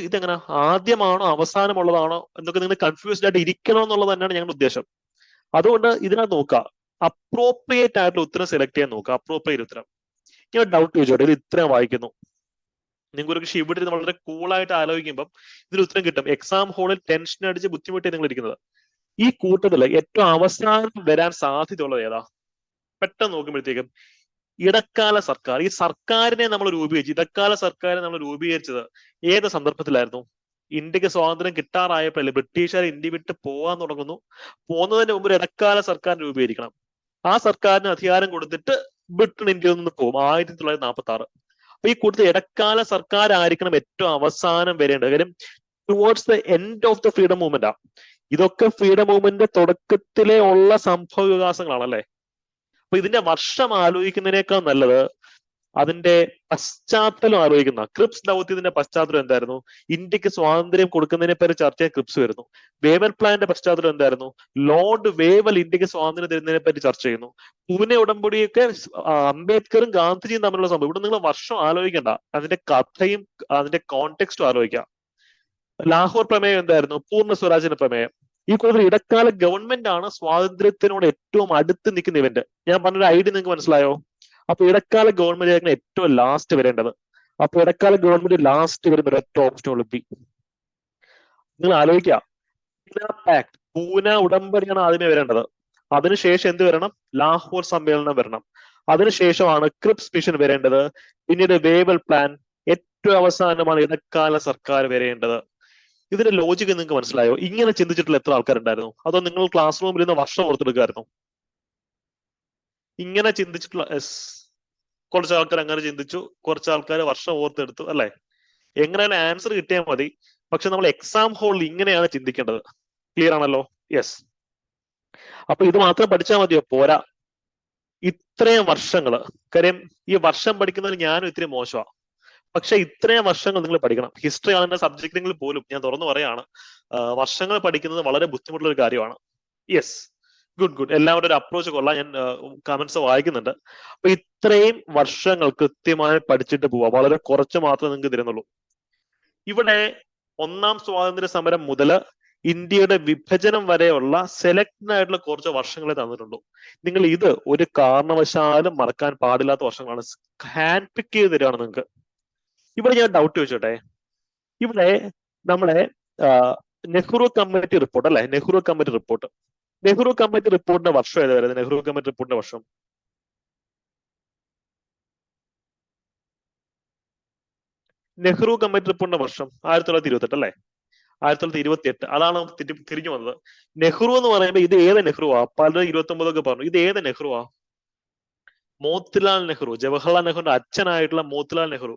ഇതെങ്ങനെ ആദ്യമാണോ അവസാനമുള്ളതാണോ എന്നൊക്കെ നിങ്ങൾ കൺഫ്യൂസ്ഡ് ആയിട്ട് ഇരിക്കണം എന്നുള്ളത് തന്നെയാണ് ഞങ്ങളുടെ ഉദ്ദേശം. അതുകൊണ്ട് ഇതിനകത്ത് നോക്കുക, അപ്രോപ്രിയേറ്റ് ആയിട്ടുള്ള ഉത്തരം സെലക്ട് ചെയ്യാൻ നോക്കുക. അപ്രോപ്രിയേറ്റ് ഉത്തരം. ഞാൻ ഡൗട്ട് ചോദിച്ചോട്ടെ, ഇത് ഇത്രയും വായിക്കുന്നു. നിങ്ങൾക്ക് ഒരു പക്ഷേ ഇവിടെ വളരെ കൂളായിട്ട് ആലോചിക്കുമ്പോൾ ഇതിന് ഉത്തരം കിട്ടും. എക്സാം ഹോളിൽ ടെൻഷൻ അടിച്ച് ബുദ്ധിമുട്ടി നിങ്ങൾ ഇരിക്കുന്നത്. ഈ കൂട്ടത്തില് ഏറ്റവും അവസാനം വരാൻ സാധ്യതയുള്ളത് ഏതാ? പെട്ടെന്ന് നോക്കുമ്പോഴത്തേക്കും ഇടക്കാല സർക്കാർ. ഈ സർക്കാരിനെ നമ്മൾ ഇടക്കാല സർക്കാരിനെ നമ്മൾ രൂപീകരിച്ചത് ഏത് സന്ദർഭത്തിലായിരുന്നു? ഇന്ത്യക്ക് സ്വാതന്ത്ര്യം കിട്ടാറായപ്പോഴല്ലേ ബ്രിട്ടീഷുകാർ ഇന്ത്യ വിട്ട് പോകാൻ തുടങ്ങുന്നു. പോകുന്നതിന് മുമ്പ് ഇടക്കാല സർക്കാർ രൂപീകരിക്കണം. ആ സർക്കാരിന് അധികാരം കൊടുത്തിട്ട് ബ്രിട്ടൻ ഇന്ത്യയിൽ നിന്ന് പോകും 1946. അപ്പൊ ഈ കൂട്ടത്തിൽ ഇടക്കാല സർക്കാർ ആയിരിക്കണം ഏറ്റവും അവസാനം വരേണ്ടത്. കാര്യം towards the end of the freedom movement ആ. ഇതൊക്കെ ഫ്രീഡം മൂവ്മെന്റിന്റെ തുടക്കത്തിലെ ഉള്ള സംഭവ വികാസങ്ങളാണല്ലേ. അപ്പൊ ഇതിന്റെ വർഷം ആലോചിക്കുന്നതിനേക്കാൾ നല്ലത് അതിന്റെ പശ്ചാത്തലം ആലോചിക്കുന്ന ക്രിപ്സ് ദൗത്യത്തിന്റെ പശ്ചാത്തലം എന്തായിരുന്നു? ഇന്ത്യക്ക് സ്വാതന്ത്ര്യം കൊടുക്കുന്നതിനെ പറ്റി ചർച്ച ചെയ്യാൻ ക്രിപ്സ് വരുന്നു. വേവൽ പ്ലാന്റെ പശ്ചാത്തലം എന്തായിരുന്നു? ലോർഡ് വേവൽ ഇന്ത്യക്ക് സ്വാതന്ത്ര്യം തരുന്നതിനെ പറ്റി ചർച്ച ചെയ്യുന്നു. പൂനെ ഉടമ്പടിയൊക്കെ അംബേദ്കറും ഗാന്ധിജിയും തമ്മിലുള്ള സംഭവം. ഇവിടെ നിങ്ങൾ വർഷം ആലോചിക്കണ്ട, അതിന്റെ കഥയും അതിന്റെ കോണ്ടെക്സ്റ്റും ആലോചിക്കാം. ലാഹോർ പ്രമേയം എന്തായിരുന്നു? പൂർണ്ണ സ്വരാജിന്റെ പ്രമേയം. ഈ കൂടുതൽ ഇടക്കാല ഗവൺമെന്റ് ആണ് സ്വാതന്ത്ര്യത്തിനോട് ഏറ്റവും അടുത്ത് നിൽക്കുന്ന ഇവന്റ്. ഞാൻ പറഞ്ഞൊരു ഐഡിയ നിങ്ങൾക്ക് മനസ്സിലായോ? അപ്പൊ ഇടക്കാല ഗവൺമെന്റ് ആയിരിക്കണം ഏറ്റവും ലാസ്റ്റ് വരേണ്ടത്. അപ്പൊ ഇടക്കാല ഗവൺമെന്റ് ലാസ്റ്റ് വരുന്ന ഒരൊറ്റ ഓപ്ഷൻ ഉള്ളു ബി. നിങ്ങൾ ആലോചിക്കുക, പാക്ട്, പൂന ഉടമ്പടിയാണ് ആദ്യമേ വരേണ്ടത്. അതിനുശേഷം എന്ത് വരണം? ലാഹോർ സമ്മേളനം വരണം. അതിനുശേഷമാണ് ക്രിപ്സ് മിഷൻ വരേണ്ടത്. പിന്നീട് വേവൽ പ്ലാൻ, ഏറ്റവും അവസാനമാണ് ഇടക്കാല സർക്കാർ വരേണ്ടത്. ഇതിന്റെ ലോജിക്ക് നിങ്ങൾക്ക് മനസ്സിലായോ? ഇങ്ങനെ ചിന്തിച്ചിട്ടുള്ള എത്ര ആൾക്കാരുണ്ടായിരുന്നു? അതോ നിങ്ങൾ ക്ലാസ് റൂമിൽ നിന്ന് വർഷം ഓർത്തെടുക്കായിരുന്നു? ഇങ്ങനെ ചിന്തിച്ചിട്ടുള്ള കുറച്ച് ആൾക്കാർ അങ്ങനെ ചിന്തിച്ചു, കുറച്ച് ആൾക്കാർ വർഷം ഓർത്തെടുത്തു, അല്ലെ? എങ്ങനെയാണ് ആൻസർ കിട്ടിയാൽ മതി. പക്ഷെ നമ്മൾ എക്സാം ഹോളിൽ ഇങ്ങനെയാണ് ചിന്തിക്കേണ്ടത്. ക്ലിയർ ആണല്ലോ? യെസ്. അപ്പൊ ഇത് മാത്രം പഠിച്ചാൽ മതിയോ? പോരാ. ഇത്രയും വർഷങ്ങള്, കാര്യം ഈ വർഷം പഠിക്കുന്നതിൽ ഞാനും ഇത്തിരി മോശമാണ്. പക്ഷെ ഇത്രയും വർഷങ്ങൾ നിങ്ങൾ പഠിക്കണം. ഹിസ്റ്ററി ആണെന്ന സബ്ജക്റ്റിൽ പോലും ഞാൻ തുറന്നു പറയാണ്, വർഷങ്ങൾ പഠിക്കുന്നത് വളരെ ബുദ്ധിമുട്ടുള്ള ഒരു കാര്യമാണ്. Yes, good. എല്ലാവരുടെ ഒരു അപ്രോച്ച് കൊള്ളാം. ഞാൻ കമന്റ്സ് വായിക്കുന്നുണ്ട്. അപ്പൊ ഇത്രയും വർഷങ്ങൾ കൃത്യമായി പഠിച്ചിട്ട് പോവാ. വളരെ കുറച്ച് മാത്രമേ നിങ്ങൾക്ക് തരുന്നുള്ളൂ. ഇവിടെ ഒന്നാം സ്വാതന്ത്ര്യ സമരം മുതൽ ഇന്ത്യയുടെ വിഭജനം വരെയുള്ള സെലക്റ്റഡ് ആയിട്ടുള്ള കുറച്ച് വർഷങ്ങളെ തന്നിട്ടുള്ളൂ. നിങ്ങൾ ഇത് ഒരു കാരണവശാലും മറക്കാൻ പാടില്ലാത്ത വർഷങ്ങളാണ്. ഹാൻഡ് പിക്ക് ചെയ്ത് തരികയാണ് നിങ്ങൾക്ക്. ഇവിടെ ഞാൻ ഡൗട്ട് ചോദിച്ചോട്ടെ. ഇവിടെ നമ്മളെ നെഹ്റു കമ്മിറ്റി റിപ്പോർട്ട്, അല്ലെ? നെഹ്റു കമ്മിറ്റി റിപ്പോർട്ടിന്റെ വർഷം ഏതാ വരുന്നത്? നെഹ്റു കമ്മിറ്റി റിപ്പോർട്ടിന്റെ വർഷം നെഹ്റു കമ്മിറ്റി റിപ്പോർട്ടിന്റെ വർഷം 1928, അല്ലെ? 1928. അതാണ് തിരിഞ്ഞു വന്നത്. നെഹ്റു എന്ന് പറയുമ്പോൾ ഇത് ഏത് നെഹ്റുവാ? പലരും 29 പറഞ്ഞു. ഇത് ഏത് നെഹ്റുവാ? മോത്തിലാൽ നെഹ്റു, ജവഹർലാൽ നെഹ്റുവിന്റെ അച്ഛനായിട്ടുള്ള മോത്തിലാൽ നെഹ്റു.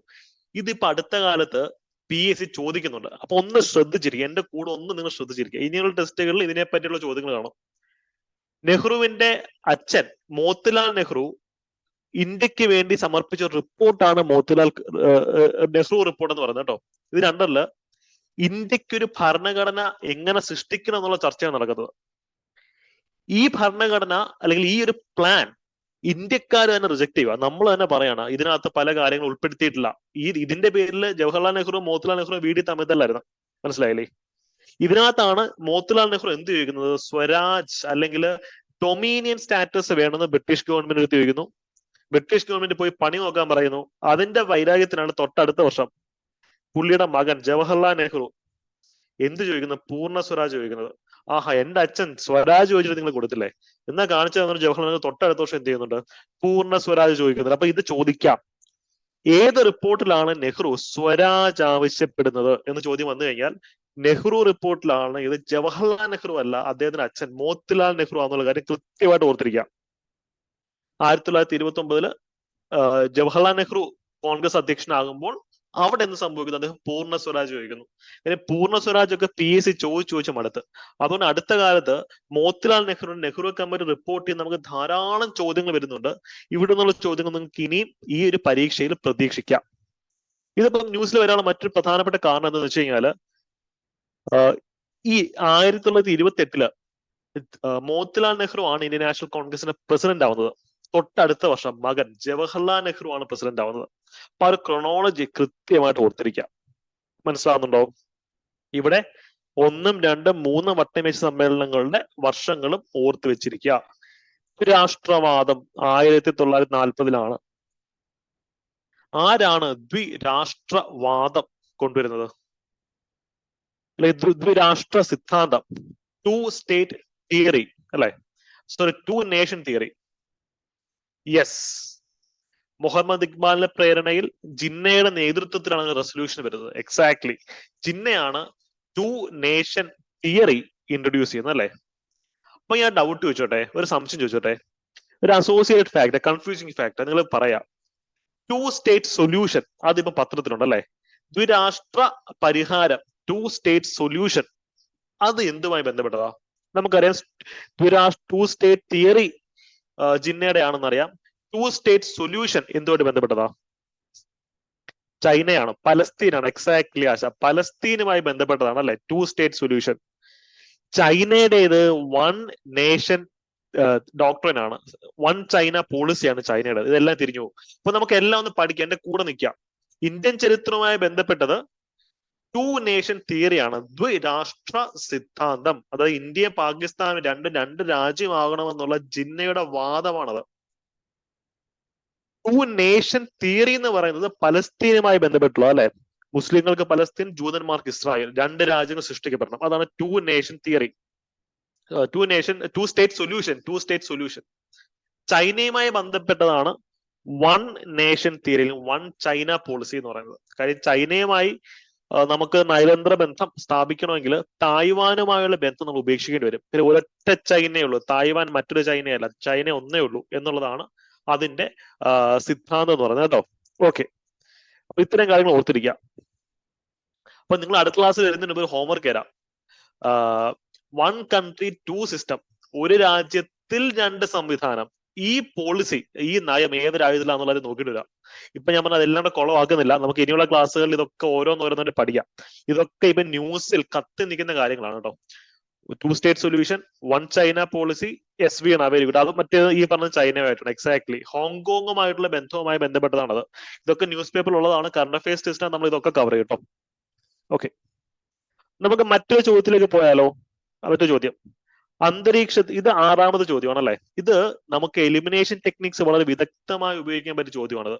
ഇതിപ്പോ അടുത്ത കാലത്ത് PSC ചോദിക്കുന്നുണ്ട്. അപ്പൊ ഒന്ന് ശ്രദ്ധിച്ചിരിക്കുക, എന്റെ കൂടെ ഒന്ന് നിങ്ങൾ ശ്രദ്ധിച്ചിരിക്കുക. ഇനിയുള്ള ടെസ്റ്റുകളിൽ ഇതിനെ പറ്റിയുള്ള ചോദ്യങ്ങൾ കാണും. നെഹ്റുവിന്റെ അച്ഛൻ മോത്തിലാൽ നെഹ്റു ഇന്ത്യക്ക് വേണ്ടി സമർപ്പിച്ച റിപ്പോർട്ടാണ് മോത്തിലാൽ നെഹ്റു റിപ്പോർട്ട് എന്ന് പറയുന്നത് കേട്ടോ. ഇതിന് അണ്ടറില് ഇന്ത്യക്കൊരു ഭരണഘടന എങ്ങനെ സൃഷ്ടിക്കണം എന്നുള്ള ചർച്ചയാണ് നടക്കുന്നത്. ഈ ഭരണഘടന അല്ലെങ്കിൽ ഈ ഒരു പ്ലാൻ ഇന്ത്യക്കാർ തന്നെ റിജക്ട് ചെയ്യുക. നമ്മൾ തന്നെ പറയണം ഇതിനകത്ത് പല കാര്യങ്ങളും ഉൾപ്പെടുത്തിയിട്ടില്ല. ഇതിന്റെ പേരിൽ ജവഹർലാൽ നെഹ്റു മോത്തിലാൽ നെഹ്റു വീടി തമ്മിലല്ലായിരുന്നു. മനസ്സിലായില്ലേ? ഇതിനകത്താണ് മോത്തിലാൽ നെഹ്റു എന്ത് ചോദിക്കുന്നത്? സ്വരാജ് അല്ലെങ്കിൽ ഡൊമീനിയൻ സ്റ്റാറ്റസ് വേണമെന്ന് ബ്രിട്ടീഷ് ഗവൺമെന്റ് ചോദിക്കുന്നു. ബ്രിട്ടീഷ് ഗവൺമെന്റ് പോയി പണി നോക്കാൻ പറയുന്നു. അതിന്റെ വൈരാഗ്യത്തിനാണ് തൊട്ടടുത്ത വർഷം പുള്ളിയുടെ മകൻ ജവഹർലാൽ നെഹ്റു എന്ത് ചോദിക്കുന്നത്? പൂർണ്ണ സ്വരാജ് ചോദിക്കുന്നത്. ആഹാ, എന്റെ അച്ഛൻ സ്വരാജ് ചോദിച്ചിട്ട് നിങ്ങൾ കൊടുത്തില്ലേ? എന്നാ കാണിച്ചു തന്നെ ജവഹർലാൽ നെഹ്റു തൊട്ടടുത്ത വർഷം എന്ത് ചെയ്യുന്നുണ്ട്? പൂർണ്ണ സ്വരാജ് ചോദിക്കുന്നുണ്ട്. അപ്പൊ ഇത് ചോദിക്കാം, ഏത് റിപ്പോർട്ടിലാണ് നെഹ്റു സ്വരാജ് ആവശ്യപ്പെടുന്നത് എന്ന് ചോദ്യം വന്നു കഴിഞ്ഞാൽ നെഹ്റു റിപ്പോർട്ടിലാണ്. ഇത് ജവഹർലാൽ നെഹ്റു അല്ല, അദ്ദേഹത്തിന്റെ അച്ഛൻ മോത്തിലാൽ നെഹ്റു ആണെന്നുള്ള കാര്യം കൃത്യമായിട്ട് ഓർത്തിരിക്കാം. 1929 ജവഹർലാൽ നെഹ്റു കോൺഗ്രസ് അധ്യക്ഷനാകുമ്പോൾ അവിടെ എന്ത് സംഭവിക്കുന്നു? അദ്ദേഹം പൂർണ്ണ സ്വരാജ് ചോദിക്കുന്നു. പിന്നെ പൂർണ്ണ സ്വരാജ് ഒക്കെ PSC ചോദിച്ചു മടുത്ത്. അതുകൊണ്ട് അടുത്ത കാലത്ത് മോത്തിലാൽ നെഹ്റു കമ്മിറ്റി റിപ്പോർട്ട് ചെയ്ത് നമുക്ക് ധാരാളം ചോദ്യങ്ങൾ വരുന്നുണ്ട്. ഇവിടെ നിന്നുള്ള ചോദ്യങ്ങൾ നിങ്ങൾക്ക് ഇനിയും ഈ ഒരു പരീക്ഷയിൽ പ്രതീക്ഷിക്കാം. ഇതിപ്പോ ന്യൂസിൽ വരാനുള്ള മറ്റൊരു പ്രധാനപ്പെട്ട കാരണം എന്താണെന്ന് വെച്ച് കഴിഞ്ഞാല് ഈ 1928 മോത്തിലാൽ നെഹ്റു ആണ് ഇന്ത്യൻ നാഷണൽ കോൺഗ്രസിന്റെ പ്രസിഡന്റ് ആവുന്നത്. തൊട്ടടുത്ത വർഷം മകൻ ജവഹർലാൽ നെഹ്റു ആണ് പ്രസിഡന്റ് ആവുന്നത്. അപ്പൊ ആ ഒരു ക്രൊണോളജി കൃത്യമായിട്ട് ഓർത്തിരിക്കാം. മനസ്സിലാവുന്നുണ്ടോ? ഇവിടെ 1, 2, 3 വട്ടമേശ സമ്മേളനങ്ങളുടെ വർഷങ്ങളും ഓർത്തു വെച്ചിരിക്കുക. രാഷ്ട്രവാദം 1940 ആരാണ് ദ്വിരാഷ്ട്രവാദം കൊണ്ടുവരുന്നത്? അല്ലെ, ദ്വിരാഷ്ട്ര സിദ്ധാന്തം, 2 സ്റ്റേറ്റ് തിയറി, അല്ലെ? Sorry, 2 nation theory. Yes, Muhammad ഇക്ബാലിന്റെ പ്രേരണയിൽ ജിന്നയുടെ നേതൃത്വത്തിലാണ് റെസൊല്യൂഷൻ വരുന്നത്. എക്സാക്ട്ലി, ജിന്നയാണ് 2 നേഷൻ തിയറി ഇൻട്രൊഡ്യൂസ് ചെയ്യുന്നത്, അല്ലെ? അപ്പൊ ഞാൻ ഡൗട്ട് ചോദിച്ചോട്ടെ, ഒരു സംശയം ചോദിച്ചോട്ടെ, ഒരു അസോസിയേറ്റ് ഫാക്ട്, കൺഫ്യൂസിങ് ഫാക്ട് നിങ്ങൾ പറയാം. 2 സ്റ്റേറ്റ് സൊല്യൂഷൻ അതിപ്പോ പത്രത്തിലുണ്ട്, അല്ലെ? ദ്വിരാഷ്ട്ര പരിഹാരം, 2 സ്റ്റേറ്റ് സൊല്യൂഷൻ, അത് എന്തുമായി ബന്ധപ്പെട്ടതാ? നമുക്കറിയാം 2 സ്റ്റേറ്റ് തിയറി ജിന്നയുടെ ആണെന്നറിയാം. 2 സ്റ്റേറ്റ് സൊല്യൂഷൻ എന്തുമായിട്ട് ബന്ധപ്പെട്ടതാ? ചൈനയാണ്, പലസ്തീനാണ്. എക്സാക്ട്ലി ആശ, പലസ്തീനുമായി ബന്ധപ്പെട്ടതാണ് അല്ലെ ടു സ്റ്റേറ്റ് സൊല്യൂഷൻ. ചൈനയുടേത് വൺ നേഷൻ ഡോക്ട്രിൻ ആണ്, വൺ ചൈന പോളിസിയാണ് ചൈനയുടെ. ഇതെല്ലാം തിരിഞ്ഞു പോകും. അപ്പൊ നമുക്ക് എല്ലാം ഒന്ന് പഠിക്കാം, എന്റെ കൂടെ നിൽക്കാം. ഇന്ത്യൻ ചരിത്രവുമായി ബന്ധപ്പെട്ടത് ടു നേഷൻ തിയറിയാണ്, ദ്വിരാഷ്ട്ര സിദ്ധാന്തം. അതായത് ഇന്ത്യയും പാകിസ്ഥാനും രണ്ട് രാജ്യമാകണമെന്നുള്ള ജിന്നയുടെ വാദമാണത്. ടു നേഷൻ തിയറി എന്ന് പറയുന്നത് പലസ്തീനുമായി ബന്ധപ്പെട്ടുള്ള അല്ലെ, മുസ്ലിങ്ങൾക്ക് പലസ്തീൻ, ജൂതന്മാർക്ക് ഇസ്രായേൽ, രണ്ട് രാജ്യങ്ങൾ സൃഷ്ടിക്കപ്പെടണം. അതാണ് two nation theory, two state solution. ചൈനയുമായി ബന്ധപ്പെട്ടതാണ് one nation theory, one China policy എന്ന് പറയുന്നത്. കാര്യം ചൈനയുമായി നമുക്ക് നയതന്ത്ര ബന്ധം സ്ഥാപിക്കണമെങ്കിൽ തായ്വാനുമായുള്ള ബന്ധം നമ്മൾ ഉപേക്ഷിക്കേണ്ടി വരും. പിന്നെ ഒരൊറ്റ ചൈനയേ ഉള്ളൂ, തായ്വാൻ മറ്റൊരു ചൈനയല്ല, ചൈന ഒന്നേ ഉള്ളൂ എന്നുള്ളതാണ് അതിന്റെ സിദ്ധാന്തം എന്ന് പറയുന്നത് കേട്ടോ. ഓക്കെ, അപ്പൊ ഇത്തരം കാര്യങ്ങൾ ഓർത്തിരിക്കുക. അപ്പൊ നിങ്ങൾ അടുത്ത ക്ലാസ് വരുന്നതിന് മുമ്പ് ഹോംവർക്ക് തരാം. വൺ കൺട്രി ടു സിസ്റ്റം, ഒരു രാജ്യത്തിൽ രണ്ട് സംവിധാനം. ഈ പോളിസി, ഈ നയം ഏത് രാജ്യത്തിലാണെന്നുള്ളത് നോക്കിയിട്ട് വരാം. ഇപ്പൊ ഞാൻ പറഞ്ഞത് എല്ലാം കൂടെ കുളമാക്കുന്നില്ല, നമുക്ക് ഇനിയുള്ള ക്ലാസ്സുകളിൽ ഇതൊക്കെ ഓരോന്നോരോന്നോട്ട് പഠിക്കാം. ഇതൊക്കെ ഇപ്പൊ ന്യൂസിൽ കത്തി നിൽക്കുന്ന കാര്യങ്ങളാണ് കേട്ടോ. Two state solution, one China policy, SV ആണ്, വെരി ഗുഡ്. അത് മറ്റേ ഈ പറഞ്ഞ ചൈനയുമായിട്ടാണ്. എക്സാക്ട്ലി ഹോങ്കോങ്ങുമായിട്ടുള്ള ബന്ധവുമായി ബന്ധപ്പെട്ടതാണത്. ഇതൊക്കെ ന്യൂസ് പേപ്പറിൽ ഉള്ളതാണ്. കറണ്ട് അഫയേഴ്സ് ടെസ്റ്റിനാണ് നമ്മൾ ഇതൊക്കെ കവർ ചെയ്യും കേട്ടോ. ഓക്കെ, നമുക്ക് മറ്റൊരു ചോദ്യത്തിലേക്ക് പോയാലോ? മറ്റൊരു ചോദ്യം, അന്തരീക്ഷത്തിൽ, ഇത് 6ാമത് ചോദ്യമാണ് അല്ലെ. ഇത് നമുക്ക് എലിമിനേഷൻ ടെക്നിക്സ് വളരെ വിദഗ്ധമായി ഉപയോഗിക്കാൻ പറ്റിയ ചോദ്യമാണത്.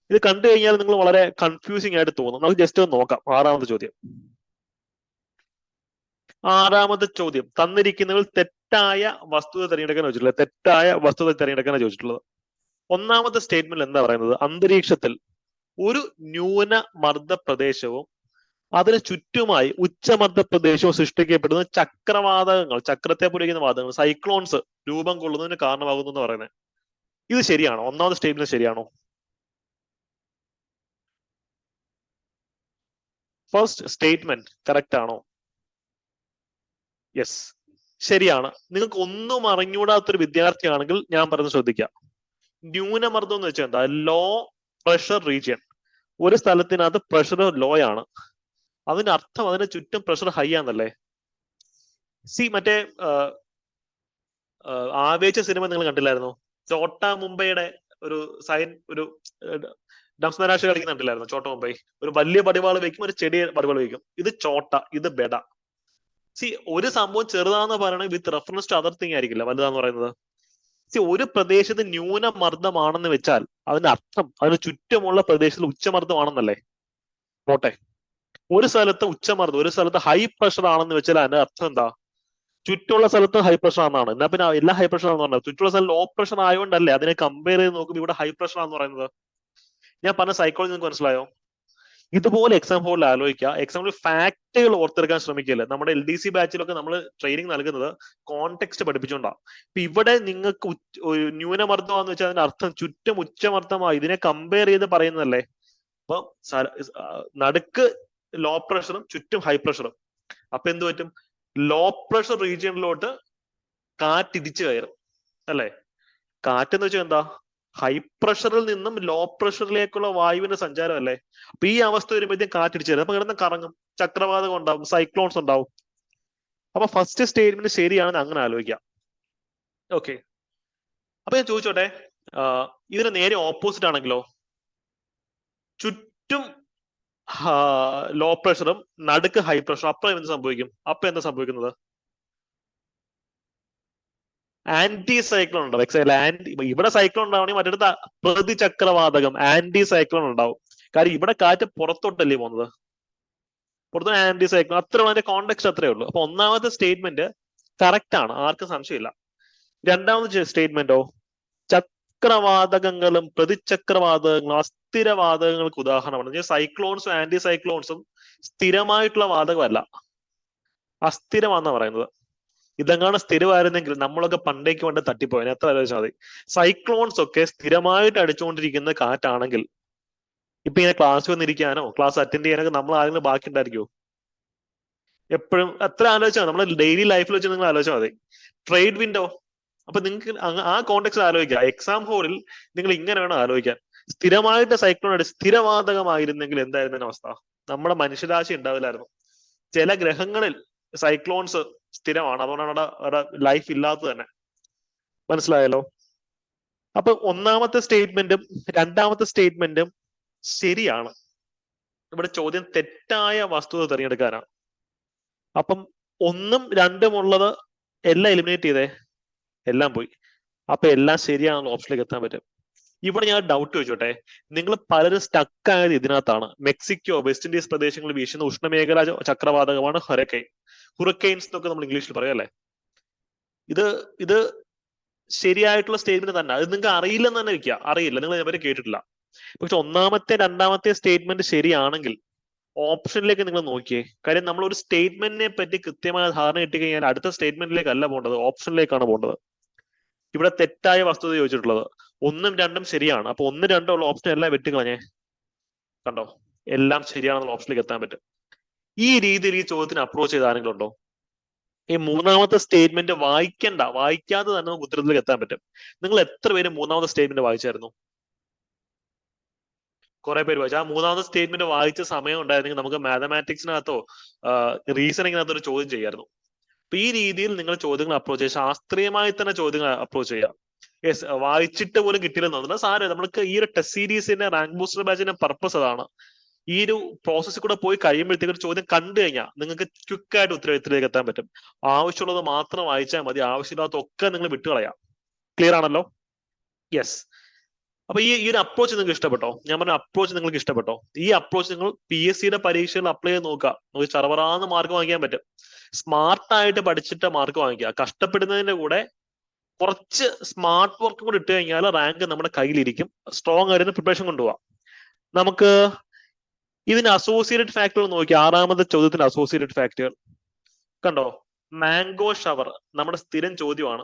ഇത് കണ്ടു കഴിഞ്ഞാൽ നിങ്ങൾ വളരെ കൺഫ്യൂസിംഗ് ആയിട്ട് തോന്നും. നമുക്ക് ജസ്റ്റ് ഒന്ന് നോക്കാം. 6ാമത് ചോദ്യം. 6ാമത് ചോദ്യം തന്നിരിക്കുന്നതിൽ തെറ്റായ വസ്തുത തിരഞ്ഞെടുക്കാൻ ചോദിച്ചിട്ടുള്ളത്. തെറ്റായ വസ്തുത തിരഞ്ഞെടുക്കാൻ ചോദിച്ചിട്ടുള്ളത്. 1ാമത്തെ സ്റ്റേറ്റ്മെന്റ് എന്താ പറയുന്നത്? അന്തരീക്ഷത്തിൽ ഒരു ന്യൂനമർദ്ദ പ്രദേശവും അതിന് ചുറ്റുമായി ഉച്ചമർദ്ദ പ്രദേശവും സൃഷ്ടിക്കപ്പെടുന്ന ചക്രവാതകങ്ങൾ, ചക്രത്തെ പൊലിക്കുന്ന വാതകങ്ങൾ, സൈക്ലോൺസ് രൂപം കൊള്ളുന്നതിന് കാരണമാകുന്നു എന്ന് പറയുന്നത്. ഇത് ശരിയാണോ? 1ാമത്തെ സ്റ്റേറ്റ്മെന്റ് ശരിയാണോ? ഫസ്റ്റ് സ്റ്റേറ്റ്മെന്റ് കറക്റ്റ് ആണോ? യെസ്, ശരിയാണ്. നിങ്ങൾക്ക് ഒന്നും അറിഞ്ഞുകൂടാത്തൊരു വിദ്യാർത്ഥിയാണെങ്കിൽ ഞാൻ പറയുന്നത് ശ്രദ്ധിക്കുക. ന്യൂനമർദ്ദം എന്ന് വെച്ചാൽ എന്താ? Low pressure region. ഒരു സ്ഥലത്തിനകത്ത് പ്രഷർ ലോ ആണ്, അതിന്റെ അർത്ഥം അതിന് ചുറ്റും പ്രഷർ ഹൈ ആണെന്നല്ലേ. മറ്റേ ആവേശ സിനിമ നിങ്ങൾ കണ്ടില്ലായിരുന്നു? ചോട്ടാ മുംബൈയുടെ ഒരു ഒരു ഡംസ്മരാശ് കളിക്കുന്ന കണ്ടില്ലായിരുന്നു? ചോട്ട മുംബൈ ഒരു വലിയ പടിവാള് വെക്കും, ഒരു ചെടിയ പടിവാള് വെക്കും. ഇത് ചോട്ട, ഇത് ബെഡ. ഒരു സംഭവം ചെറുതാന്ന് പറയണെങ്കിൽ with reference to other thing ആയിരിക്കില്ല വലുതാന്ന് പറയുന്നത്. ഒരു പ്രദേശത്ത് ന്യൂനമർദ്ദമാണെന്ന് വെച്ചാൽ അതിന്റെ അർത്ഥം അതിന് ചുറ്റുമുള്ള പ്രദേശത്തിൽ ഉച്ചമർദ്ദമാണെന്നല്ലേ. പോട്ടെ, ഒരു സ്ഥലത്ത് ഉച്ചമർദ്ദം, ഒരു സ്ഥലത്ത് ഹൈ പ്രഷർ ആണെന്ന് വെച്ചാൽ അതിന്റെ അർത്ഥം എന്താ? ചുറ്റുള്ള സ്ഥലത്ത് ഹൈ പ്രഷർ ആണെന്നാണ്. എന്നാ പിന്നെ എല്ലാ ഹൈ പ്രഷർ ആണെന്ന് പറഞ്ഞത് ചുറ്റുള്ള സ്ഥലത്ത് ലോ പ്രഷർ ആയതുകൊണ്ടല്ലേ അതിനെ കമ്പയർ ചെയ്ത് നോക്കുമ്പോൾ ഇവിടെ ഹൈ പ്രഷർ ആണെന്ന് പറയുന്നത്. ഞാൻ പറഞ്ഞ സൈക്കോളജി നിങ്ങൾക്ക് മനസ്സിലായോ? ഇതുപോലെ എക്സാം ഹോളിൽ ആലോചിക്കുക. എക്സാമ്പിൾ ഫാക്ടുകൾ ഓർത്തെടുക്കാൻ ശ്രമിക്കില്ല. നമ്മുടെ LDC ബാച്ചിലൊക്കെ നമ്മൾ ട്രെയിനിങ് നൽകുന്നത് കോണ്ടെക്സ്റ്റ് പഠിപ്പിച്ചുകൊണ്ടാണ്. ഇപ്പൊ ഇവിടെ നിങ്ങൾക്ക് ന്യൂനമർദ്ദമാന്ന് വെച്ചാൽ അതിന്റെ അർത്ഥം ചുറ്റും ഉച്ചമർദ്ദമായി, ഇതിനെ കമ്പയർ ചെയ്ത് പറയുന്നതല്ലേ. അപ്പൊ നടുക്ക് ലോ പ്രഷറും ചുറ്റും ഹൈ പ്രഷറും. അപ്പൊ എന്ത് പറ്റും? ലോ പ്രഷർ റീജിയനിലോട്ട് കാറ്റ് ഇടിച്ചു കയറും അല്ലെ. കാറ്റ് എന്ന് വെച്ചാൽ എന്താ? ഹൈ പ്രഷറിൽ നിന്നും ലോ പ്രഷറിലേക്കുള്ള വായുവിന്റെ സഞ്ചാരം അല്ലേ. അപ്പൊ ഈ അവസ്ഥ വരുമ്പോഴത്തേക്കും കാറ്റിടിച്ചു തരും, അപ്പൊ കിടന്ന് കറങ്ങും, ചക്രവാതകം ഉണ്ടാവും, സൈക്ലോൺസ് ഉണ്ടാവും. അപ്പൊ ഫസ്റ്റ് സ്റ്റേറ്റ്മെന്റ് ശരിയാണെന്ന് അങ്ങനെ ആലോചിക്കാം. ഓക്കെ, അപ്പൊ ഞാൻ ചോദിച്ചോട്ടെ, ഇതിന് നേരെ ഓപ്പോസിറ്റ് ആണെങ്കിലോ? ചുറ്റും ലോ പ്രഷറും നടുക്ക് ഹൈ പ്രഷറും, അപ്പൊ എന്ത് സംഭവിക്കും? അപ്പൊ എന്താ സംഭവിക്കുന്നത്? ആന്റി സൈക്ലോൺ ഉണ്ടാവും. ഇവിടെ സൈക്ലോൺ ഉണ്ടാവണമെങ്കിൽ മറ്റടുത്ത പ്രതിചക്രവാതകം ആന്റി സൈക്ലോൺ ഉണ്ടാവും. കാര്യം ഇവിടെ കാറ്റ് പുറത്തോട്ടല്ലേ പോകുന്നത്, പുറത്ത് ആന്റി സൈക്ലോൺ. അത്ര അതിന്റെ കോണ്ടെക്സ്റ്റ് അത്രേ ഉള്ളൂ. അപ്പൊ 1ാമത്തെ സ്റ്റേറ്റ്മെന്റ് കറക്റ്റ് ആണ്, ആർക്കും സംശയമില്ല. 2ാമത്തെ സ്റ്റേറ്റ്മെന്റോ? ചക്രവാതകങ്ങളും പ്രതിചക്രവാതകങ്ങളും അസ്ഥിരവാതകങ്ങൾക്ക് ഉദാഹരണമാണ്. സൈക്ലോൺസും ആന്റി സൈക്ലോൺസും സ്ഥിരമായിട്ടുള്ള വാതകമല്ല, അസ്ഥിരമാണെന്നാ പറയുന്നത്. ഇതെങ്ങാണ് സ്ഥിരമായിരുന്നെങ്കിൽ നമ്മളൊക്കെ പണ്ടേക്ക് വേണ്ട തട്ടിപ്പോയി. എത്ര ആലോചിച്ചാൽ മതി. സൈക്ലോൺസ് ഒക്കെ സ്ഥിരമായിട്ട് അടിച്ചുകൊണ്ടിരിക്കുന്ന കാറ്റാണെങ്കിൽ ഇപ്പൊ ഇങ്ങനെ ക്ലാസ് വന്നിരിക്കാനോ ക്ലാസ് അറ്റൻഡ് ചെയ്യാനൊക്കെ നമ്മൾ ആരെങ്കിലും ബാക്കി ഉണ്ടായിരിക്കുമോ? എപ്പോഴും എത്ര ആലോചിച്ചാൽ നമ്മുടെ ഡെയിലി ലൈഫിൽ വെച്ച് നിങ്ങൾ ആലോചിച്ചാൽ മതി. Trade window. അപ്പൊ നിങ്ങൾക്ക് ആ കോണ്ടെക്സ്റ്റ് ആലോചിക്കുക. എക്സാം ഹോളിൽ നിങ്ങൾ ഇങ്ങനെ വേണം ആലോചിക്കാൻ. സ്ഥിരമായിട്ട് സൈക്ലോൺ സ്ഥിരവാതകമായിരുന്നെങ്കിൽ എന്തായിരുന്നു അവസ്ഥ? നമ്മുടെ മനുഷ്യരാശി ഉണ്ടാവില്ലായിരുന്നു. ചില ഗ്രഹങ്ങളിൽ സൈക്ലോൺസ് സ്ഥിരമാണ്, അതുകൊണ്ടാണ് അവിടെ ലൈഫ് ഇല്ലാത്തത് തന്നെ. മനസ്സിലായല്ലോ? അപ്പൊ ഒന്നാമത്തെ സ്റ്റേറ്റ്മെന്റും രണ്ടാമത്തെ സ്റ്റേറ്റ്മെന്റും ശരിയാണ്. ഇവിടെ ചോദ്യം തെറ്റായ വസ്തുത തിരഞ്ഞെടുക്കാനാണ്. അപ്പം 1ഉം 2ഉം ഉള്ളത് എല്ലാം എലിമിനേറ്റ് ചെയ്തേ, എല്ലാം പോയി. അപ്പൊ എല്ലാം ശരിയാണെന്ന് ഓപ്ഷനിലേക്ക് എത്താൻ പറ്റും. ഇവിടെ ഞാൻ ഡൗട്ട് ചോദിച്ചോട്ടെ, നിങ്ങൾ പലരും സ്റ്റക്ക് ആയത് ഇതിനകത്താണ്. മെക്സിക്കോ, വെസ്റ്റ് ഇൻഡീസ് പ്രദേശങ്ങളിൽ വീശുന്ന ഉഷ്ണമേഖലാ ചക്രവാതകമാണ് ഹുറക്കൈൻ. ഹുറക്കൈൻസ് എന്നൊക്കെ നമ്മൾ ഇംഗ്ലീഷിൽ പറയും അല്ലെ? ഇത് ശരിയായിട്ടുള്ള സ്റ്റേറ്റ്മെന്റ് തന്നെ. അത് നിങ്ങൾക്ക് അറിയില്ലെന്ന് തന്നെ വെക്കുക, അറിയില്ല, നിങ്ങൾ ഇവരെ കേട്ടിട്ടില്ല. പക്ഷെ ഒന്നാമത്തെ രണ്ടാമത്തെ സ്റ്റേറ്റ്മെന്റ് ശരിയാണെങ്കിൽ ഓപ്ഷനിലേക്ക് നിങ്ങൾ നോക്കിയേ. കാര്യം നമ്മൾ ഒരു സ്റ്റേറ്റ്മെന്റിനെ പറ്റി കൃത്യമായ ധാരണ കിട്ടി കഴിഞ്ഞാൽ അടുത്ത സ്റ്റേറ്റ്മെന്റിലേക്ക് അല്ല പോകേണ്ടത്, ഓപ്ഷനിലേക്കാണ് പോകേണ്ടത്. ഇവിടെ തെറ്റായ വസ്തുത ചോദിച്ചിട്ടുള്ളത് 1ഉം 2ഉം ശരിയാണ്. അപ്പൊ 1, 2 ഉള്ള ഓപ്ഷൻ എല്ലാം വെട്ടിക്കളഞ്ഞേ. കണ്ടോ, എല്ലാം ശരിയാണെന്നുള്ള ഓപ്ഷനിലേക്ക് എത്താൻ പറ്റും. ഈ രീതിയിൽ ഈ ചോദ്യത്തിന് അപ്രോച്ച് ചെയ്ത ആരെങ്കിലും ഉണ്ടോ? ഈ മൂന്നാമത്തെ സ്റ്റേറ്റ്മെന്റ് വായിക്കാതെ തന്നെ നമുക്ക് ഉത്തരത്തിലേക്ക് എത്താൻ പറ്റും. നിങ്ങൾ എത്ര പേര് മൂന്നാമത്തെ സ്റ്റേറ്റ്മെന്റ് വായിച്ചായിരുന്നു? കുറെ പേര് വായിച്ചു. ആ മൂന്നാമത്തെ സ്റ്റേറ്റ്മെന്റ് വായിച്ച സമയം ഉണ്ടായിരുന്നെങ്കിൽ നമുക്ക് മാത്തമാറ്റിക്സിനകത്തോ റീസണിങ്ങിനകത്തോ ഒരു ചോദ്യം ചെയ്യായിരുന്നു. അപ്പൊ ഈ രീതിയിൽ നിങ്ങൾ ചോദ്യങ്ങൾ അപ്രോച്ച് ചെയ്യുക, ശാസ്ത്രീയമായി തന്നെ ചോദ്യങ്ങൾ അപ്രോച്ച് ചെയ്യുക. യെസ്, വായിച്ചിട്ട് പോലും കിട്ടിയില്ലെന്ന് സാരം. നമ്മൾക്ക് ഈ ഒരു ടെസ്റ്റ് സീരീസിന്റെ റാങ്ക് ബൂസ്റ്റർ ബാച്ചിന്റെ പർപ്പസ് അതാണ്. ഈ ഒരു പ്രോസസ്സിൽ കൂടെ പോയി കഴിയുമ്പോഴത്തേക്ക് ഒരു ചോദ്യം കണ്ടു കഴിഞ്ഞാൽ നിങ്ങൾക്ക് ക്വിക്കായിട്ട് ഉത്തരത്തിലേക്ക് എത്താൻ പറ്റും. ആവശ്യമുള്ളത് മാത്രം വായിച്ചാൽ മതി, ആവശ്യമില്ലാത്തൊക്കെ നിങ്ങൾ വിട്ടുകളയാം. ക്ലിയർ ആണല്ലോ? യെസ്. അപ്പൊ ഈ ഒരു അപ്രോച്ച് നിങ്ങൾക്ക് ഇഷ്ടപ്പെട്ടോ? ഞാൻ പറഞ്ഞ അപ്രോച്ച് നിങ്ങൾക്ക് ഇഷ്ടപ്പെട്ടോ? ഈ അപ്രോച്ച് നിങ്ങൾ PSCയുടെ പരീക്ഷകൾ അപ്ലൈ ചെയ്ത് നോക്കുക. നമുക്ക് ചറവറാന്ന് മാർക്ക് വാങ്ങിക്കാൻ പറ്റും. സ്മാർട്ടായിട്ട് പഠിച്ചിട്ട് മാർക്ക് വാങ്ങിക്കുക. കഷ്ടപ്പെടുന്നതിന്റെ കൂടെ കുറച്ച് സ്മാർട്ട് വർക്കും കൂടെ ഇട്ട് കഴിഞ്ഞാൽ റാങ്ക് നമ്മുടെ കയ്യിലിരിക്കും. സ്ട്രോങ് ആയിട്ട് പ്രിപ്പറേഷൻ കൊണ്ടുപോവാം. നമുക്ക് ഇതിന്റെ അസോസിയേറ്റഡ് ഫാക്ടറുകൾ നോക്കി. 6ാമത്തെ ചോദ്യത്തിന്റെ അസോസിയേറ്റഡ് ഫാക്ടറുകൾ കണ്ടോ? മാംഗോ ഷവർ നമ്മുടെ സ്ഥിരം ചോദ്യമാണ്.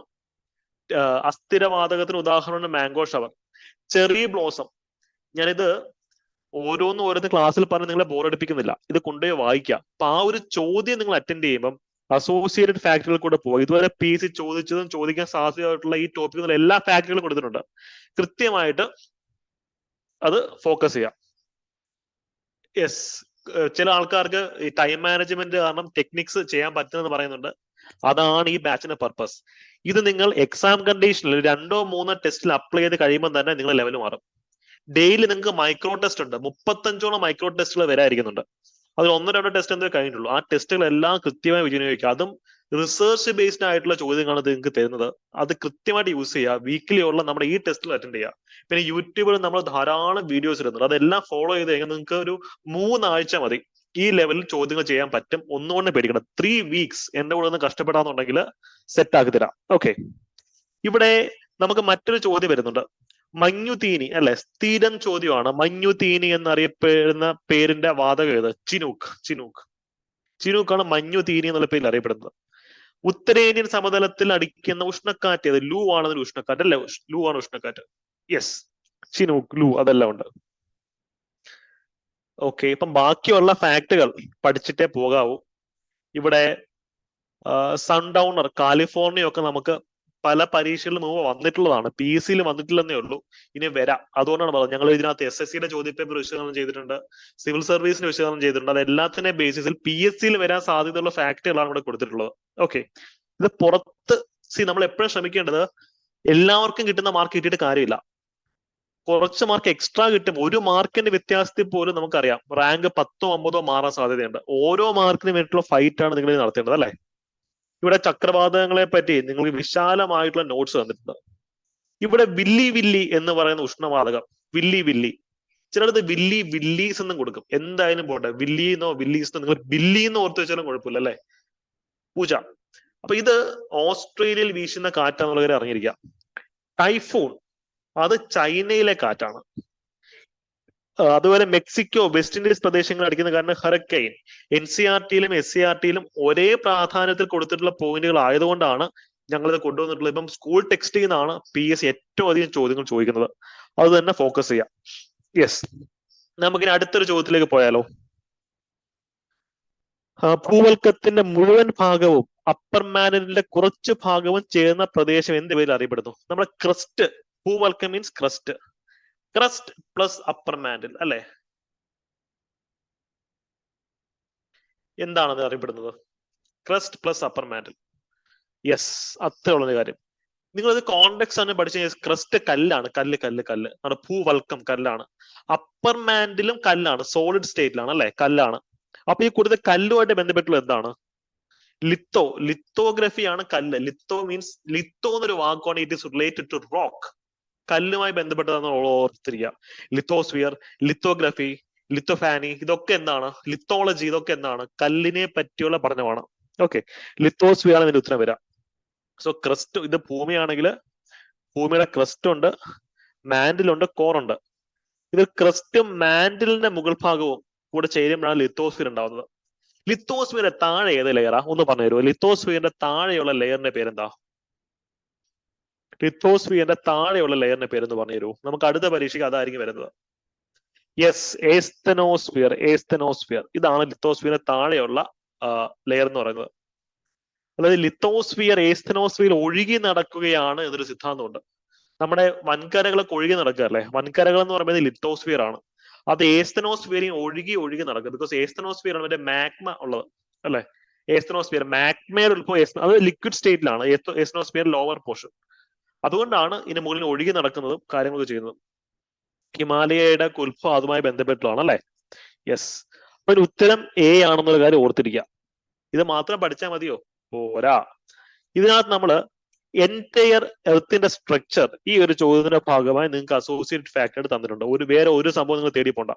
അസ്ഥിരവാതകത്തിന് ഉദാഹരണമാണ് മാംഗോ ഷവർ. ചെറി ബ്ലോസം, ഞാനിത് ഓരോന്ന് ക്ലാസ്സിൽ പറഞ്ഞ് നിങ്ങളെ ബോറടിപ്പിക്കുന്നില്ല, ഇത് കൊണ്ടുപോയി വായിക്കാം. അപ്പൊ ആ ഒരു ചോദ്യം നിങ്ങൾ അറ്റൻഡ് ചെയ്യുമ്പം അസോസിയേറ്റഡ് ഫാക്ടറുകൾ കൂടെ പോകും. ഇതുവരെ PSC ചോദിച്ചതും ചോദിക്കാൻ സാധ്യതയായിട്ടുള്ള ഈ ടോപ്പിക്കിൽ എല്ലാ ഫാക്ടറുകളും കൊടുത്തിട്ടുണ്ട്. കൃത്യമായിട്ട് അത് ഫോക്കസ് ചെയ്യാം. യെസ്, ചില ആൾക്കാർക്ക് ഈ ടൈം മാനേജ്മെന്റ് കാരണം ടെക്നിക്സ് ചെയ്യാൻ പറ്റുമെന്ന് പറയുന്നുണ്ട്. അതാണ് ഈ ബാച്ചിന്റെ പർപ്പസ്. ഇത് നിങ്ങൾ എക്സാം കണ്ടീഷനിൽ 2ഓ 3ഓ ടെസ്റ്റിൽ അപ്ലൈ ചെയ്ത് കഴിയുമ്പോൾ തന്നെ നിങ്ങളുടെ ലെവൽ മാറും. ഡെയിലി നിങ്ങൾക്ക് മൈക്രോ ടെസ്റ്റ് ഉണ്ട്. 35ഓളം മൈക്രോ ടെസ്റ്റുകൾ വരായിരിക്കുന്നുണ്ട്. അതിൽ 1-2 ടെസ്റ്റ് എന്തേ കഴിഞ്ഞിട്ടുള്ളൂ. ആ ടെസ്റ്റുകളെല്ലാം കൃത്യമായി വിനിയോഗിക്കുക. അതും റിസർച്ച് ബേസ്ഡ് ആയിട്ടുള്ള ചോദ്യങ്ങളാണ് ഇത് നിങ്ങൾക്ക് തരുന്നത്. അത് കൃത്യമായിട്ട് യൂസ് ചെയ്യുക. വീക്കിലി ഉള്ള നമ്മുടെ ഈ ടെസ്റ്റിൽ അറ്റൻഡ് ചെയ്യുക. പിന്നെ യൂട്യൂബിൽ നമ്മൾ ധാരാളം വീഡിയോസ് ഇടുന്നുണ്ട്. അതെല്ലാം ഫോളോ ചെയ്ത് കഴിഞ്ഞാൽ നിങ്ങൾക്ക് ഒരു 3 ആഴ്ച മതി ഈ ലെവലിൽ ചോദ്യങ്ങൾ ചെയ്യാൻ പറ്റും. ഒന്നുകൊണ്ട് പേടിക്കണം. 3 വീക്സ് എന്റെ കൂടെ ഒന്ന് കഷ്ടപ്പെടാന്നുണ്ടെങ്കിൽ സെറ്റ് ആക്കി തരാം. ഓക്കെ, ഇവിടെ നമുക്ക് മറ്റൊരു ചോദ്യം വരുന്നുണ്ട്. മഞ്ഞുതീനി അല്ലെ, സ്ഥിരം ചോദ്യമാണ്. മഞ്ഞുതീനി എന്നറിയപ്പെടുന്ന പേരിന്റെ വാതകം ഏത്? ചിനൂക്കാണ് മഞ്ഞുതീനി എന്നുള്ള പേരിൽ അറിയപ്പെടുന്നത്. ഉത്തരേന്ത്യൻ സമതലത്തിൽ അടിക്കുന്ന ഉഷ്ണക്കാറ്റ് ഏത്? ലൂ ആണ് അതിൽ ഉഷ്ണക്കാറ്റ് അല്ലെ? ലൂ ആണ് ഉഷ്ണക്കാറ്റ്. യെസ്, ചിനൂക്ക്, ലൂ അതെല്ലാം ഉണ്ട്. ഓക്കെ, ഇപ്പം ബാക്കിയുള്ള ഫാക്ടുകൾ പഠിച്ചിട്ടേ പോകാവൂ. ഇവിടെ സൺഡൗണർ, കാലിഫോർണിയ ഒക്കെ നമുക്ക് പല പരീക്ഷകളിലും മുമ്പ് വന്നിട്ടുള്ളതാണ്. PSCയിൽ വന്നിട്ടില്ലെന്നേ ഉള്ളൂ, ഇനി വരാം. അതുകൊണ്ടാണ് പറഞ്ഞത്. ഞങ്ങൾ ഇതിനകത്ത് SSCയുടെ ചോദ്യപേപ്പർ വിശകലനം ചെയ്തിട്ടുണ്ട്, സിവിൽ സർവീസിന്റെ വിശകലനം ചെയ്തിട്ടുണ്ട്. അത് എല്ലാത്തിന്റെ ബേസിസിൽ PSCയിൽ വരാൻ സാധ്യതയുള്ള ഫാക്ടുകളാണ് ഇവിടെ കൊടുത്തിട്ടുള്ളത്. ഓക്കെ, ഇത് പുറത്ത് നമ്മൾ എപ്പോഴും ശ്രമിക്കേണ്ടത് എല്ലാവർക്കും കിട്ടുന്ന മാർക്ക് കിട്ടിയിട്ട് കാര്യമില്ല. കുറച്ച് മാർക്ക് എക്സ്ട്രാ കിട്ടും. 1 മാർക്കിന്റെ വ്യത്യാസത്തിൽ പോലും നമുക്കറിയാം റാങ്ക് 10ഓ 50ഓ മാറാൻ സാധ്യതയുണ്ട്. ഓരോ മാർക്കിന് വേണ്ടിയിട്ടുള്ള ഫൈറ്റ് ആണ് നിങ്ങൾ നടത്തേണ്ടത് അല്ലെ? ഇവിടെ ചക്രവാതകങ്ങളെ പറ്റി നിങ്ങൾക്ക് വിശാലമായിട്ടുള്ള നോട്ട്സ് തന്നിട്ടുണ്ട്. ഇവിടെ വില്ലി എന്ന് പറയുന്ന ഉഷ്ണവാതകം, വില്ലി ചിലടത്ത് വില്ലീസ് എന്നും കൊടുക്കും. എന്തായാലും പോട്ടെ, വില്ലീന്നോ വില്ലീസ് നിങ്ങൾ ബില്ലിന്ന് ഓർത്ത് വെച്ചാലും കുഴപ്പമില്ല അല്ലെ? പൂജ. അപ്പൊ ഇത് ഓസ്ട്രേലിയയിൽ വീശുന്ന കാറ്റാന്നുള്ളവരെ അറിഞ്ഞിരിക്കുക. ടൈഫൂൺ അത് ചൈനയിലെ കാറ്റാണ്. അതുപോലെ മെക്സിക്കോ, വെസ്റ്റ് ഇൻഡീസ് പ്രദേശങ്ങളിൽ അടിക്കുന്ന കാരണം ഹറിക്കെയിൻ. NCERTയിലും SCERTയിലും ഒരേ പ്രാധാന്യത്തിൽ കൊടുത്തിട്ടുള്ള പോയിന്റുകൾ ആയതുകൊണ്ടാണ് ഞങ്ങളിത് കൊണ്ടുവന്നിട്ടുള്ളത്. ഇപ്പം സ്കൂൾ ടെക്സ്റ്റിൽ നിന്നാണ് PSC ഏറ്റവും അധികം ചോദ്യങ്ങൾ ചോദിക്കുന്നത്. അത് തന്നെ ഫോക്കസ് ചെയ്യാം. യെസ്, നമുക്കിനി അടുത്തൊരു ചോദ്യത്തിലേക്ക് പോയാലോ? ഭൂവൽക്കത്തിന്റെ മുഴുവൻ ഭാഗവും അപ്പർ മാന്റലിന്റെ കുറച്ച് ഭാഗവും ചേർന്ന പ്രദേശം എന്ത് പേരിൽ അറിയപ്പെടുന്നു? നമ്മുടെ ക്രസ്റ്റ്. ഭൂവൽക്കം means crust. Crust plus upper mantle അല്ലെ? എന്താണത് അറിയപ്പെടുന്നത്? Crust plus upper mantle. Yes, അത്രേ ഉള്ളൊരു കാര്യം. നിങ്ങളത് കോണ്ടെക്സ്റ്റ് ആണ് പഠിച്ചു. ക്രസ്റ്റ് കല്ലാണ്, കല്ല് കല്ല് കല്ല്, നമ്മുടെ ഭൂവൽക്കം കല്ലാണ്. അപ്പർ മാൻഡിലും കല്ലാണ്, സോളിഡ് സ്റ്റേറ്റിലാണ് അല്ലെ, കല്ലാണ്. അപ്പൊ ഈ കൂടുതൽ കല്ലുമായിട്ട് ബന്ധപ്പെട്ടുള്ള എന്താണ്? ലിത്തോ, ലിത്തോഗ്രഫി ആണ് കല്ല്. ലിത്തോ മീൻസ്, ലിത്തോ എന്നൊരു വാക്കാണ്, it is related to rock. കല്ലുമായി ബന്ധപ്പെട്ടതെന്ന് ഓർത്തിരിക്കുക. ലിത്തോസ്ഫിയർ, ലിത്തോഗ്രഫി, ലിത്തോഫാനി, ഇതൊക്കെ എന്താണ്? ലിത്തോളജി, ഇതൊക്കെ എന്താണ്? കല്ലിനെ പറ്റിയുള്ള പഠനമാണ്. ഓക്കെ, ലിത്തോസ്ഫിയർ ആണ് ഇതിന്റെ ഉത്തരം വരാം. സോ ക്രസ്റ്റ്, ഇത് ഭൂമിയാണെങ്കിൽ ഭൂമിയുടെ ക്രസ്റ്റ് ഉണ്ട്, മാൻഡിലുണ്ട്, കോറുണ്ട്. ഇത് ക്രസ്റ്റും മാൻഡിലിന്റെ മുകൾ ഭാഗവും കൂടെ ചേരുമ്പോഴാണ് ലിത്തോസ്ഫിയർ ഉണ്ടാവുന്നത്. ലിത്തോസ്ഫിയറിന്റെ താഴെ ഏത് ലെയറാ ഒന്ന് പറഞ്ഞു തരുമോ? ലിത്തോസ്ഫിയറിന്റെ താഴെയുള്ള ലെയറിന്റെ പേരെന്താ? ലിത്തോസ്ഫിയറിന്റെ താഴെയുള്ള ലെയറിന്റെ പേരെന്ന് പറഞ്ഞു തരുമോ? നമുക്ക് അടുത്ത പരീക്ഷയ്ക്ക് അതായിരിക്കും വരുന്നത്. യെസ്, ഏസ്തനോസ്ഫിയർ, ഏസ്തനോസ്ഫിയർ. ഇതാണ് ലിത്തോസ്ഫിയറിന്റെ താഴെയുള്ള ലെയർ എന്ന് പറയുന്നത്. അതായത് ലിത്തോസ്ഫിയർ ഏസ്തനോസ്ഫിയർ ഒഴുകി നടക്കുകയാണ് എന്നൊരു സിദ്ധാന്തമുണ്ട്. നമ്മുടെ വൻകരകളൊക്കെ ഒഴുകി നടക്കുകയല്ലേ, വൻകരകൾ എന്ന് പറയുന്നത് ലിത്തോസ്ഫിയർ ആണ്. അത് ഏസ്തനോസ്ഫിയറിൽ ഒഴുകി ഒഴുകി നടക്കും. ബിക്കോസ് ഏസ്തനോസ്ഫിയർ ആണ് മറ്റേ മാഗ്മ ഉള്ളത് അല്ലെ. ഏസ്തനോസ്ഫിയർ മാഗ്മയുടെ ഉത്ഭവം, അത് ലിക്വിഡ് സ്റ്റേറ്റിലാണ് ഏസ്തനോസ്ഫിയർ ലോവർ പോർഷൻ. അതുകൊണ്ടാണ് ഇതിന് മുകളിൽ ഒഴുകി നടക്കുന്നതും കാര്യങ്ങളൊക്കെ ചെയ്യുന്നതും. ഹിമാലയയുടെ ഉത്ഭവം അതുമായി ബന്ധപ്പെട്ടുള്ളതാണ് അല്ലെ. യെസ്, അപ്പൊ ഒരു ഉത്തരം എ ആണെന്നുള്ള കാര്യം ഓർത്തിരിക്കുക. ഇത് മാത്രം പഠിച്ചാൽ മതിയോ? പോരാ. ഇതിനകത്ത് നമ്മള് എൻറ്റയർ എർത്തിന്റെ സ്ട്രക്ചർ ഈ ഒരു ചോദ്യത്തിന്റെ ഭാഗമായി നിങ്ങൾക്ക് അസോസിയേറ്റ് ഫാക്ടർ തന്നിട്ടുണ്ട്. വേറെ ഒരു സംഭവം നിങ്ങൾ തേടി പോണ്ട.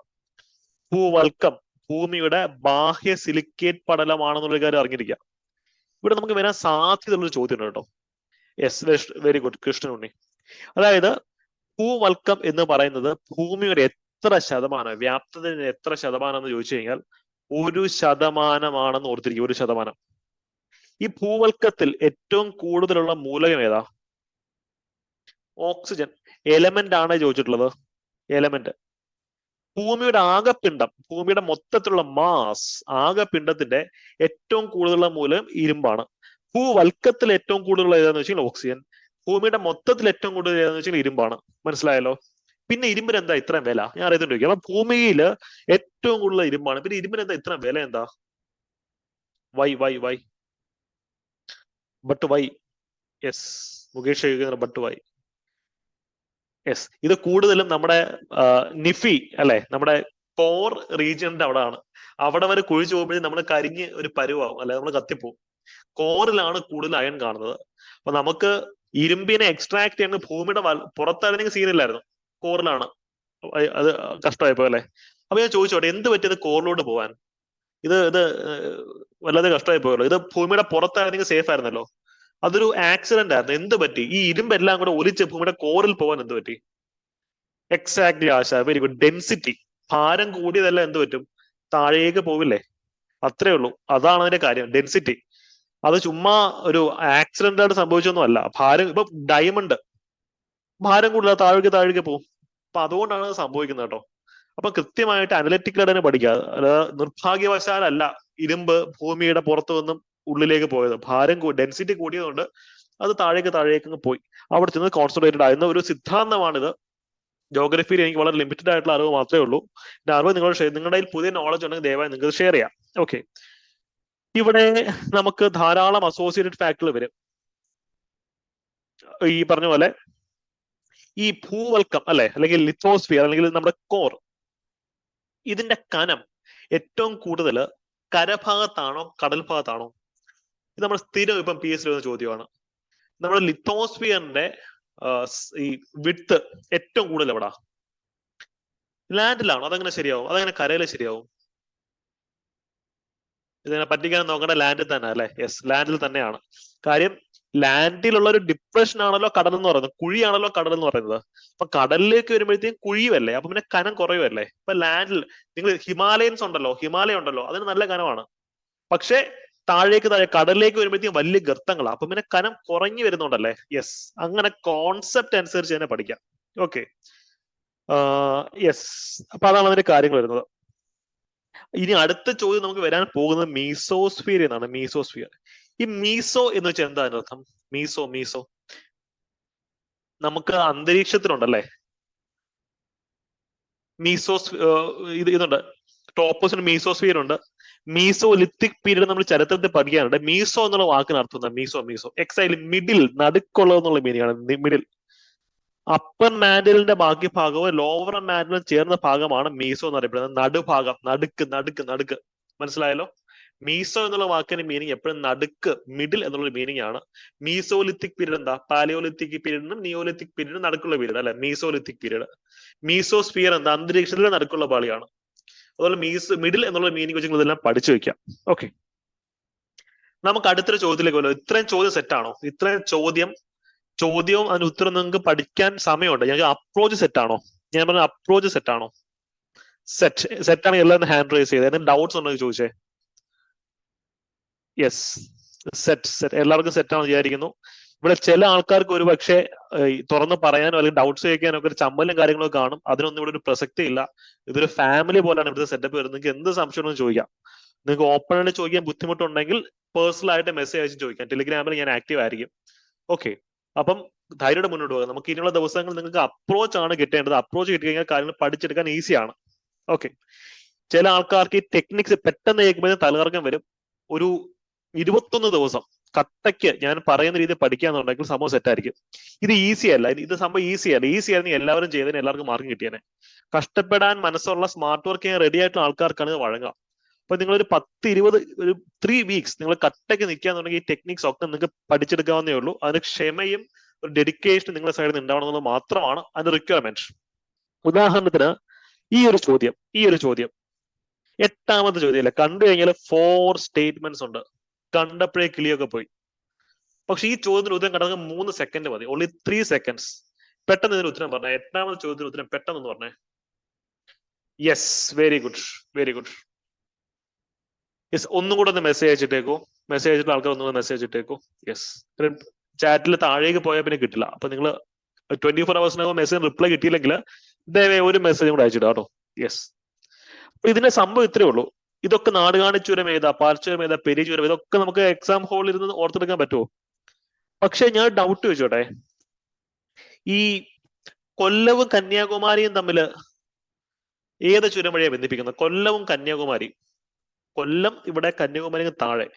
ഭൂവൽക്കം ഭൂമിയുടെ ബാഹ്യ സിലിക്കേറ്റ് പടലമാണെന്നുള്ള കാര്യം അറിഞ്ഞിരിക്കുക. ഇവിടെ നമുക്ക് വരാൻ സാധ്യതയുള്ളൊരു ചോദ്യം ഉണ്ട് കേട്ടോ. Yes, very good Krishnanunni. അതായത് ഭൂവൽക്കം എന്ന് പറയുന്നത് ഭൂമിയുടെ എത്ര ശതമാനം, വ്യാപ്തത്തിന് എത്ര ശതമാനം എന്ന് ചോദിച്ചു കഴിഞ്ഞാൽ 1% ഓർത്തിരിക്കും. 1%. ഈ ഭൂവൽക്കത്തിൽ ഏറ്റവും കൂടുതലുള്ള മൂലകം ഏതാ? ഓക്സിജൻ. എലമെന്റ് ആണ് ചോദിച്ചിട്ടുള്ളത്, എലമെന്റ്. ഭൂമിയുടെ ആകെപ്പിണ്ഡം, ഭൂമിയുടെ മൊത്തത്തിലുള്ള മാസ്, ആകെപ്പിണ്ഡത്തിന്റെ ഏറ്റവും കൂടുതലുള്ള മൂലകം ഇരുമ്പാണ്. ഭൂവൽക്കത്തിൽ ഏറ്റവും കൂടുതലുള്ള ഏതാന്ന് വെച്ചാൽ ഓക്സിജൻ. ഭൂമിയുടെ മൊത്തത്തിൽ ഏറ്റവും കൂടുതൽ ഏതാന്ന് വെച്ചാൽ ഇരുമ്പാണ്. മനസ്സിലായല്ലോ? പിന്നെ ഇരുമ്പിന് എന്താ ഇത്രയും വില? ഞാൻ അറിയത്തോണ്ടിരിക്കും. അപ്പൊ ഭൂമിയിൽ ഏറ്റവും കൂടുതൽ ഇരുമ്പാണ്, പിന്നെ ഇരുമ്പിന് എന്താ ഇത്രയും വില? എന്താ? Why but why? Yes, Mukesh but why? Yes, ഇത് കൂടുതലും നമ്മുടെ നിഫി അല്ലെ, നമ്മുടെ കോർ റീജിയന്റെ അവിടെ ആണ്. അവിടെ വരെ കുഴിച്ചു പോകുമ്പോഴേ നമ്മൾ കരിഞ്ഞ് ഒരു പരുവാകും, അല്ലെ നമ്മൾ കത്തിപ്പോവും. കോറിലാണ് കൂടുതൽ അയൺ കാണുന്നത്. അപ്പൊ നമുക്ക് ഇരുമ്പിനെ എക്സ്ട്രാക്ട് ചെയ്യാൻ ഭൂമിയുടെ പുറത്തായിരുന്നെങ്കിൽ സീനില്ലായിരുന്നു, കോറിലാണ്. അത് കഷ്ടമായിപ്പോ അല്ലെ. അപ്പൊ ഞാൻ ചോദിച്ചോട്ടെ, എന്ത് പറ്റിയത് കോറിലോട്ട് പോവാൻ? ഇത് വല്ലാതെ കഷ്ടമായി പോയല്ലോ. ഇത് ഭൂമിയുടെ പുറത്തായിരുന്നെങ്കിൽ സേഫ് ആയിരുന്നല്ലോ. അതൊരു ആക്സിഡന്റ് ആയിരുന്നു. എന്ത് പറ്റി? ഈ ഇരുമ്പെല്ലാം കൂടെ ഒലിച്ച് ഭൂമിയുടെ കോറിൽ പോകാൻ എന്ത് പറ്റി? എക്സാക്ട്ലി ആശ, വെരി ഗുഡ്. ഡെൻസിറ്റി, ഭാരം കൂടിയതെല്ലാം എന്ത് പറ്റും? താഴേക്ക് പോവില്ലേ? അത്രേ ഉള്ളൂ. അതാണ് അതിന്റെ കാര്യം, ഡെൻസിറ്റി. അത് ചുമ്മാ ഒരു ആക്സിഡന്റ് ആയിട്ട് സംഭവിച്ചൊന്നും അല്ല. ഇപ്പൊ ഡയമണ്ട് ഭാരം കൂടുതൽ താഴേക്ക് പോകും. അപ്പൊ അതുകൊണ്ടാണ് അത് സംഭവിക്കുന്നത് കേട്ടോ. അപ്പൊ കൃത്യമായിട്ട് അനലറ്റിക്കലായിട്ട് തന്നെ പഠിക്കുക. നിർഭാഗ്യവശാലല്ല ഇരുമ്പ് ഭൂമിയുടെ പുറത്തു നിന്നും ഉള്ളിലേക്ക് പോയത്. ഭാരം ഡെൻസിറ്റി കൂടിയതുകൊണ്ട് അത് താഴേക്ക് പോയി. അവിടെ ചെന്ന് കോൺസെൻട്രേറ്റഡ് ആയിരുന്ന ഒരു സിദ്ധാന്തമാണിത്. ജോഗ്രഫിയിൽ എനിക്ക് വളരെ ലിമിറ്റഡ് ആയിട്ടുള്ള അറിവ് മാത്രമേ ഉള്ളൂ. എന്റെ അറിവ് നിങ്ങളുടെ പുതിയ നോളജ് ഉണ്ടെങ്കിൽ ദയവായി നിങ്ങൾക്ക് ഷെയർ ചെയ്യാം. ഓക്കെ, ഇവിടെ നമുക്ക് ധാരാളം അസോസിയേറ്റഡ് ഫാക്ടറുകൾ വരും. ഈ പറഞ്ഞ പോലെ ഈ ഭൂവൽക്കം അല്ലെ, അല്ലെങ്കിൽ ലിത്തോസ്ഫിയർ, അല്ലെങ്കിൽ നമ്മുടെ കോർ, ഇതിന്റെ കനം ഏറ്റവും കൂടുതൽ കരഭാഗത്താണോ കടൽ ഭാഗത്താണോ? ഇത് നമ്മൾ സ്ഥിരം ഇപ്പം PSC വരുന്ന ചോദ്യമാണ്. നമ്മുടെ ലിത്തോസ്ഫിയറിന്റെ ഈ വിഡ്ത്ത് ഏറ്റവും കൂടുതൽ എവിടാ? ലാൻഡിലാണോ? അതെങ്ങനെ ശരിയാവും? അതെങ്ങനെ കരയിൽ ശരിയാവും? ഇതിനെ പറ്റിക്കാൻ നോക്കേണ്ട ലാൻഡിൽ തന്നെ അല്ലെ. യെസ്, ലാൻഡിൽ തന്നെയാണ്. കാര്യം ലാൻഡിലുള്ള ഒരു ഡിപ്രഷൻ ആണല്ലോ കടൽ എന്ന് പറയുന്നത്, കുഴിയാണല്ലോ കടൽ എന്ന് പറയുന്നത്. അപ്പൊ കടലിലേക്ക് വരുമ്പോഴത്തേക്കും കുഴിയുമല്ലേ, അപ്പൊ പിന്നെ കനം കുറയുമല്ലേ. ഇപ്പൊ ലാൻഡിൽ നിങ്ങൾ ഹിമാലയൻസ് ഉണ്ടല്ലോ, ഹിമാലയം ഉണ്ടല്ലോ, അതിന് നല്ല കനമാണ്. പക്ഷെ താഴെ കടലിലേക്ക് വരുമ്പോഴത്തേക്കും വലിയ ഗർത്തങ്ങളാണ്, അപ്പൊ പിന്നെ കനം കുറഞ്ഞു വരുന്നുണ്ടല്ലേ. യെസ്, അങ്ങനെ കോൺസെപ്റ്റ് അനുസരിച്ച് തന്നെ പഠിക്കാം. Okay, yes. അപ്പൊ അതാണ് അതിന്റെ കാര്യങ്ങൾ വരുന്നത്. ഇനി അടുത്ത ചോദ്യം നമുക്ക് വരാൻ പോകുന്നത് മീസോസ്ഫിയർ എന്നാണ്. മീസോസ്ഫിയർ, ഈ മീസോ എന്ന് വെച്ചാൽ എന്താ അർത്ഥം? മീസോ നമുക്ക് അന്തരീക്ഷത്തിലുണ്ടല്ലേ. മീസോസ് ഇതുണ്ട്, ഓപ്പോസിറ്റ് മീസോസ്ഫിയർ ഉണ്ട്. മീസോലിത്തിക് പീരീഡ് നമ്മൾ ചരിത്രത്തിൽ പഠിക്കാനുണ്ട്. മീസോ എന്നുള്ള വാക്കിന് അർത്ഥം മീസോ എക്സൈൽ മിഡിൽ, നടുക്കുള്ളത് എന്നുള്ള മീനിങ് ആണ്. മിഡിൽ, അപ്പർ മാൻഡിലിന്റെ ബാക്കി ഭാഗവും ലോവർ മാൻഡിലും ചേർന്ന ഭാഗമാണ് മീസോ എന്ന് അറിയപ്പെടുന്നത്. നടുഭാഗം, നടുക്ക്. മനസ്സിലായല്ലോ? മീസോ എന്നുള്ള വാക്കിന്റെ മീനിങ് എപ്പോഴും നടുക്ക്, മിഡിൽ എന്നുള്ള മീനിങ് ആണ്. മീസോലിത്തിക് പീരീഡ് എന്താ? പാലിയോലിത്തിക് പീരീഡിനും നിയോലിത്തിക് പീരീഡിനും നടുക്കുള്ള പീരീഡ് അല്ലെ മീസോലിത്തിക് പീരീഡ്. മീസോസ്ഫിയർ എന്താ? അന്തരീക്ഷത്തിലെ നടുക്കുള്ള പാളിയാണ്. അതുപോലെ മിഡിൽ എന്നുള്ള മീനിങ് വെച്ച് ഇതെല്ലാം പഠിച്ചു വെക്കാം. ഓക്കെ, നമുക്ക് അടുത്തൊരു ചോദ്യത്തിലേക്ക് പോലോ. ഇത്രയും ചോദ്യം സെറ്റാണോ? ഇത്രയും ചോദ്യവും അതിന് ഉത്തരം നിങ്ങൾക്ക് പഠിക്കാൻ സമയമുണ്ട്. ഞങ്ങൾക്ക് അപ്രോച്ച് സെറ്റാണോ? ഞാൻ പറഞ്ഞ അപ്രോച്ച് സെറ്റാണോ? സെറ്റാണെങ്കിൽ എല്ലാവരും ഹാൻഡ് റൈസ് ചെയ്ത്. എന്തെങ്കിലും ഡൗട്ട്സ് ഉണ്ടോ ചോദിച്ചേ? യെസ്, സെറ്റ് എല്ലാവർക്കും സെറ്റാണെന്ന് വിചാരിക്കുന്നു. ഇവിടെ ചില ആൾക്കാർക്ക് ഒരു പക്ഷേ തുറന്ന് പറയാനോ അല്ലെങ്കിൽ ഡൗട്ട്സ് ചോദിക്കാനോ ഒക്കെ ഒരു ചമ്മലും കാര്യങ്ങളൊക്കെ കാണും. അതിനൊന്നും ഇവിടെ ഒരു പ്രസക്തി ഇല്ല. ഇതൊരു ഫാമിലി പോലെയാണ് ഇവിടുത്തെ സെറ്റപ്പ് വരുന്നത്. നിങ്ങൾക്ക് എന്ത് സംശയമാണെന്ന് ചോദിക്കാം. നിങ്ങൾക്ക് ഓപ്പൺ ആയിട്ട് ചോദിക്കാൻ ബുദ്ധിമുട്ടുണ്ടെങ്കിൽ പേഴ്സണൽ ആയിട്ട് മെസ്സേജ് അയച്ച് ചോദിക്കാം. ടെലിഗ്രാമിൽ ഞാൻ ആക്റ്റീവ് ആയിരിക്കും. ഓക്കെ, അപ്പം ധൈര്യമായിട്ട് മുന്നോട്ട് പോകാം. നമുക്ക് ഇനിയുള്ള ദിവസങ്ങൾ നിങ്ങൾക്ക് അപ്രോച്ച് ആണ് കിട്ടേണ്ടത്. അപ്രോച്ച് കിട്ടി കഴിഞ്ഞാൽ കാര്യങ്ങൾ പഠിച്ചെടുക്കാൻ ഈസിയാണ്. ഓക്കെ, ചില ആൾക്കാർക്ക് ഈ ടെക്നിക്സ് പെട്ടെന്ന് കേൾക്കുമ്പോൾ തലകറക്കം വരും. ഒരു 21 ദിവസം കട്ടയ്ക്ക് ഞാൻ പറയുന്ന രീതിയിൽ പഠിക്കാന്നുണ്ടെങ്കിൽ സംഭവം സെറ്റായിരിക്കും. ഇത് ഈസി അല്ല, ഇത് സംഭവം ഈസി ആയിരുന്നു എല്ലാവരും ചെയ്തതിന് എല്ലാവർക്കും മാർക്ക് കിട്ടിയേനെ. കഷ്ടപ്പെടാൻ മനസ്സുള്ള സ്മാർട്ട് വർക്ക് ചെയ്യാൻ റെഡി ആയിട്ടുള്ള ആൾക്കാർക്കാണ് ഇത് വഴങ്ങുക. അപ്പൊ നിങ്ങൾ ഒരു 10-20 ഒരു 3 വീക്സ് നിങ്ങൾ കട്ടയ്ക്ക് നിൽക്കാന്നുണ്ടെങ്കിൽ ഈ ടെക്നിക്സ് ഒക്കെ നിങ്ങൾക്ക് പഠിച്ചെടുക്കാവുന്നേ ഉള്ളൂ. അതിന് ക്ഷമയും ഒരു ഡെഡിക്കേഷനും നിങ്ങളുടെ സൈഡിൽ നിന്ന് ഉണ്ടാവണം എന്നുള്ളത് മാത്രമാണ് അതിന്റെ റിക്വയർമെന്റ്. ഉദാഹരണത്തിന് ഈ ഒരു ചോദ്യം 8ാമത്തെ ചോദ്യമല്ല, കണ്ടു കഴിഞ്ഞാൽ 4 സ്റ്റേറ്റ്മെന്റ്സ് ഉണ്ട്. കണ്ടപ്പോഴേ കിളിയൊക്കെ പോയി. പക്ഷെ ഈ ചോദ്യത്തിന് ഉത്തരം കണ്ടെത്താൻ 3 സെക്കൻഡ് മതി. Only 3 seconds. പെട്ടെന്ന് ഇതിന് ഉത്തരം പറഞ്ഞേ. 8ാമത്തെ ചോദ്യത്തിന് ഉത്തരം പെട്ടെന്ന് പറഞ്ഞേ. Yes, very good. യെസ്, ഒന്നും കൂടെ ഒന്ന് മെസ്സേജ് അയച്ചിട്ടേക്കോ. മെസ്സേജ് അയച്ചിട്ട് ആൾക്കാർ ഒന്നും മെസ്സേജ് ഇട്ടേക്കോ. യെസ്, ചാറ്റിൽ താഴേക്ക് പോയാൽ പിന്നെ കിട്ടില്ല. അപ്പൊ നിങ്ങൾ 24 hours മെസ്സേജ് റിപ്ലൈ കിട്ടിയില്ലെങ്കിൽ ദയവേ ഒരു മെസ്സേജും കൂടെ അയച്ചിട്ട് കേട്ടോ. യെസ്, അപ്പൊ ഇതിന്റെ സംഭവം ഇത്രേ ഉള്ളൂ. ഇതൊക്കെ നാടുകാണി ചുരം ഏതാ, പാൽച്ചുരം ഏതാ, പെരി ചുരം, ഇതൊക്കെ നമുക്ക് എക്സാം ഹോളിൽ ഇരുന്ന് ഓർത്തെടുക്കാൻ പറ്റുമോ? പക്ഷെ ഞാൻ ഡൗട്ട് ചോദിച്ചോട്ടെ, ഈ കൊല്ലവും കന്യാകുമാരിയും തമ്മിൽ ഏത് ചുരം വഴിയാണ് ബന്ധിപ്പിക്കുന്നത്? കൊല്ലവും കന്യാകുമാരി. കൊല്ലം ഇവിടെ, കന്യാകുമാരി താഴെ.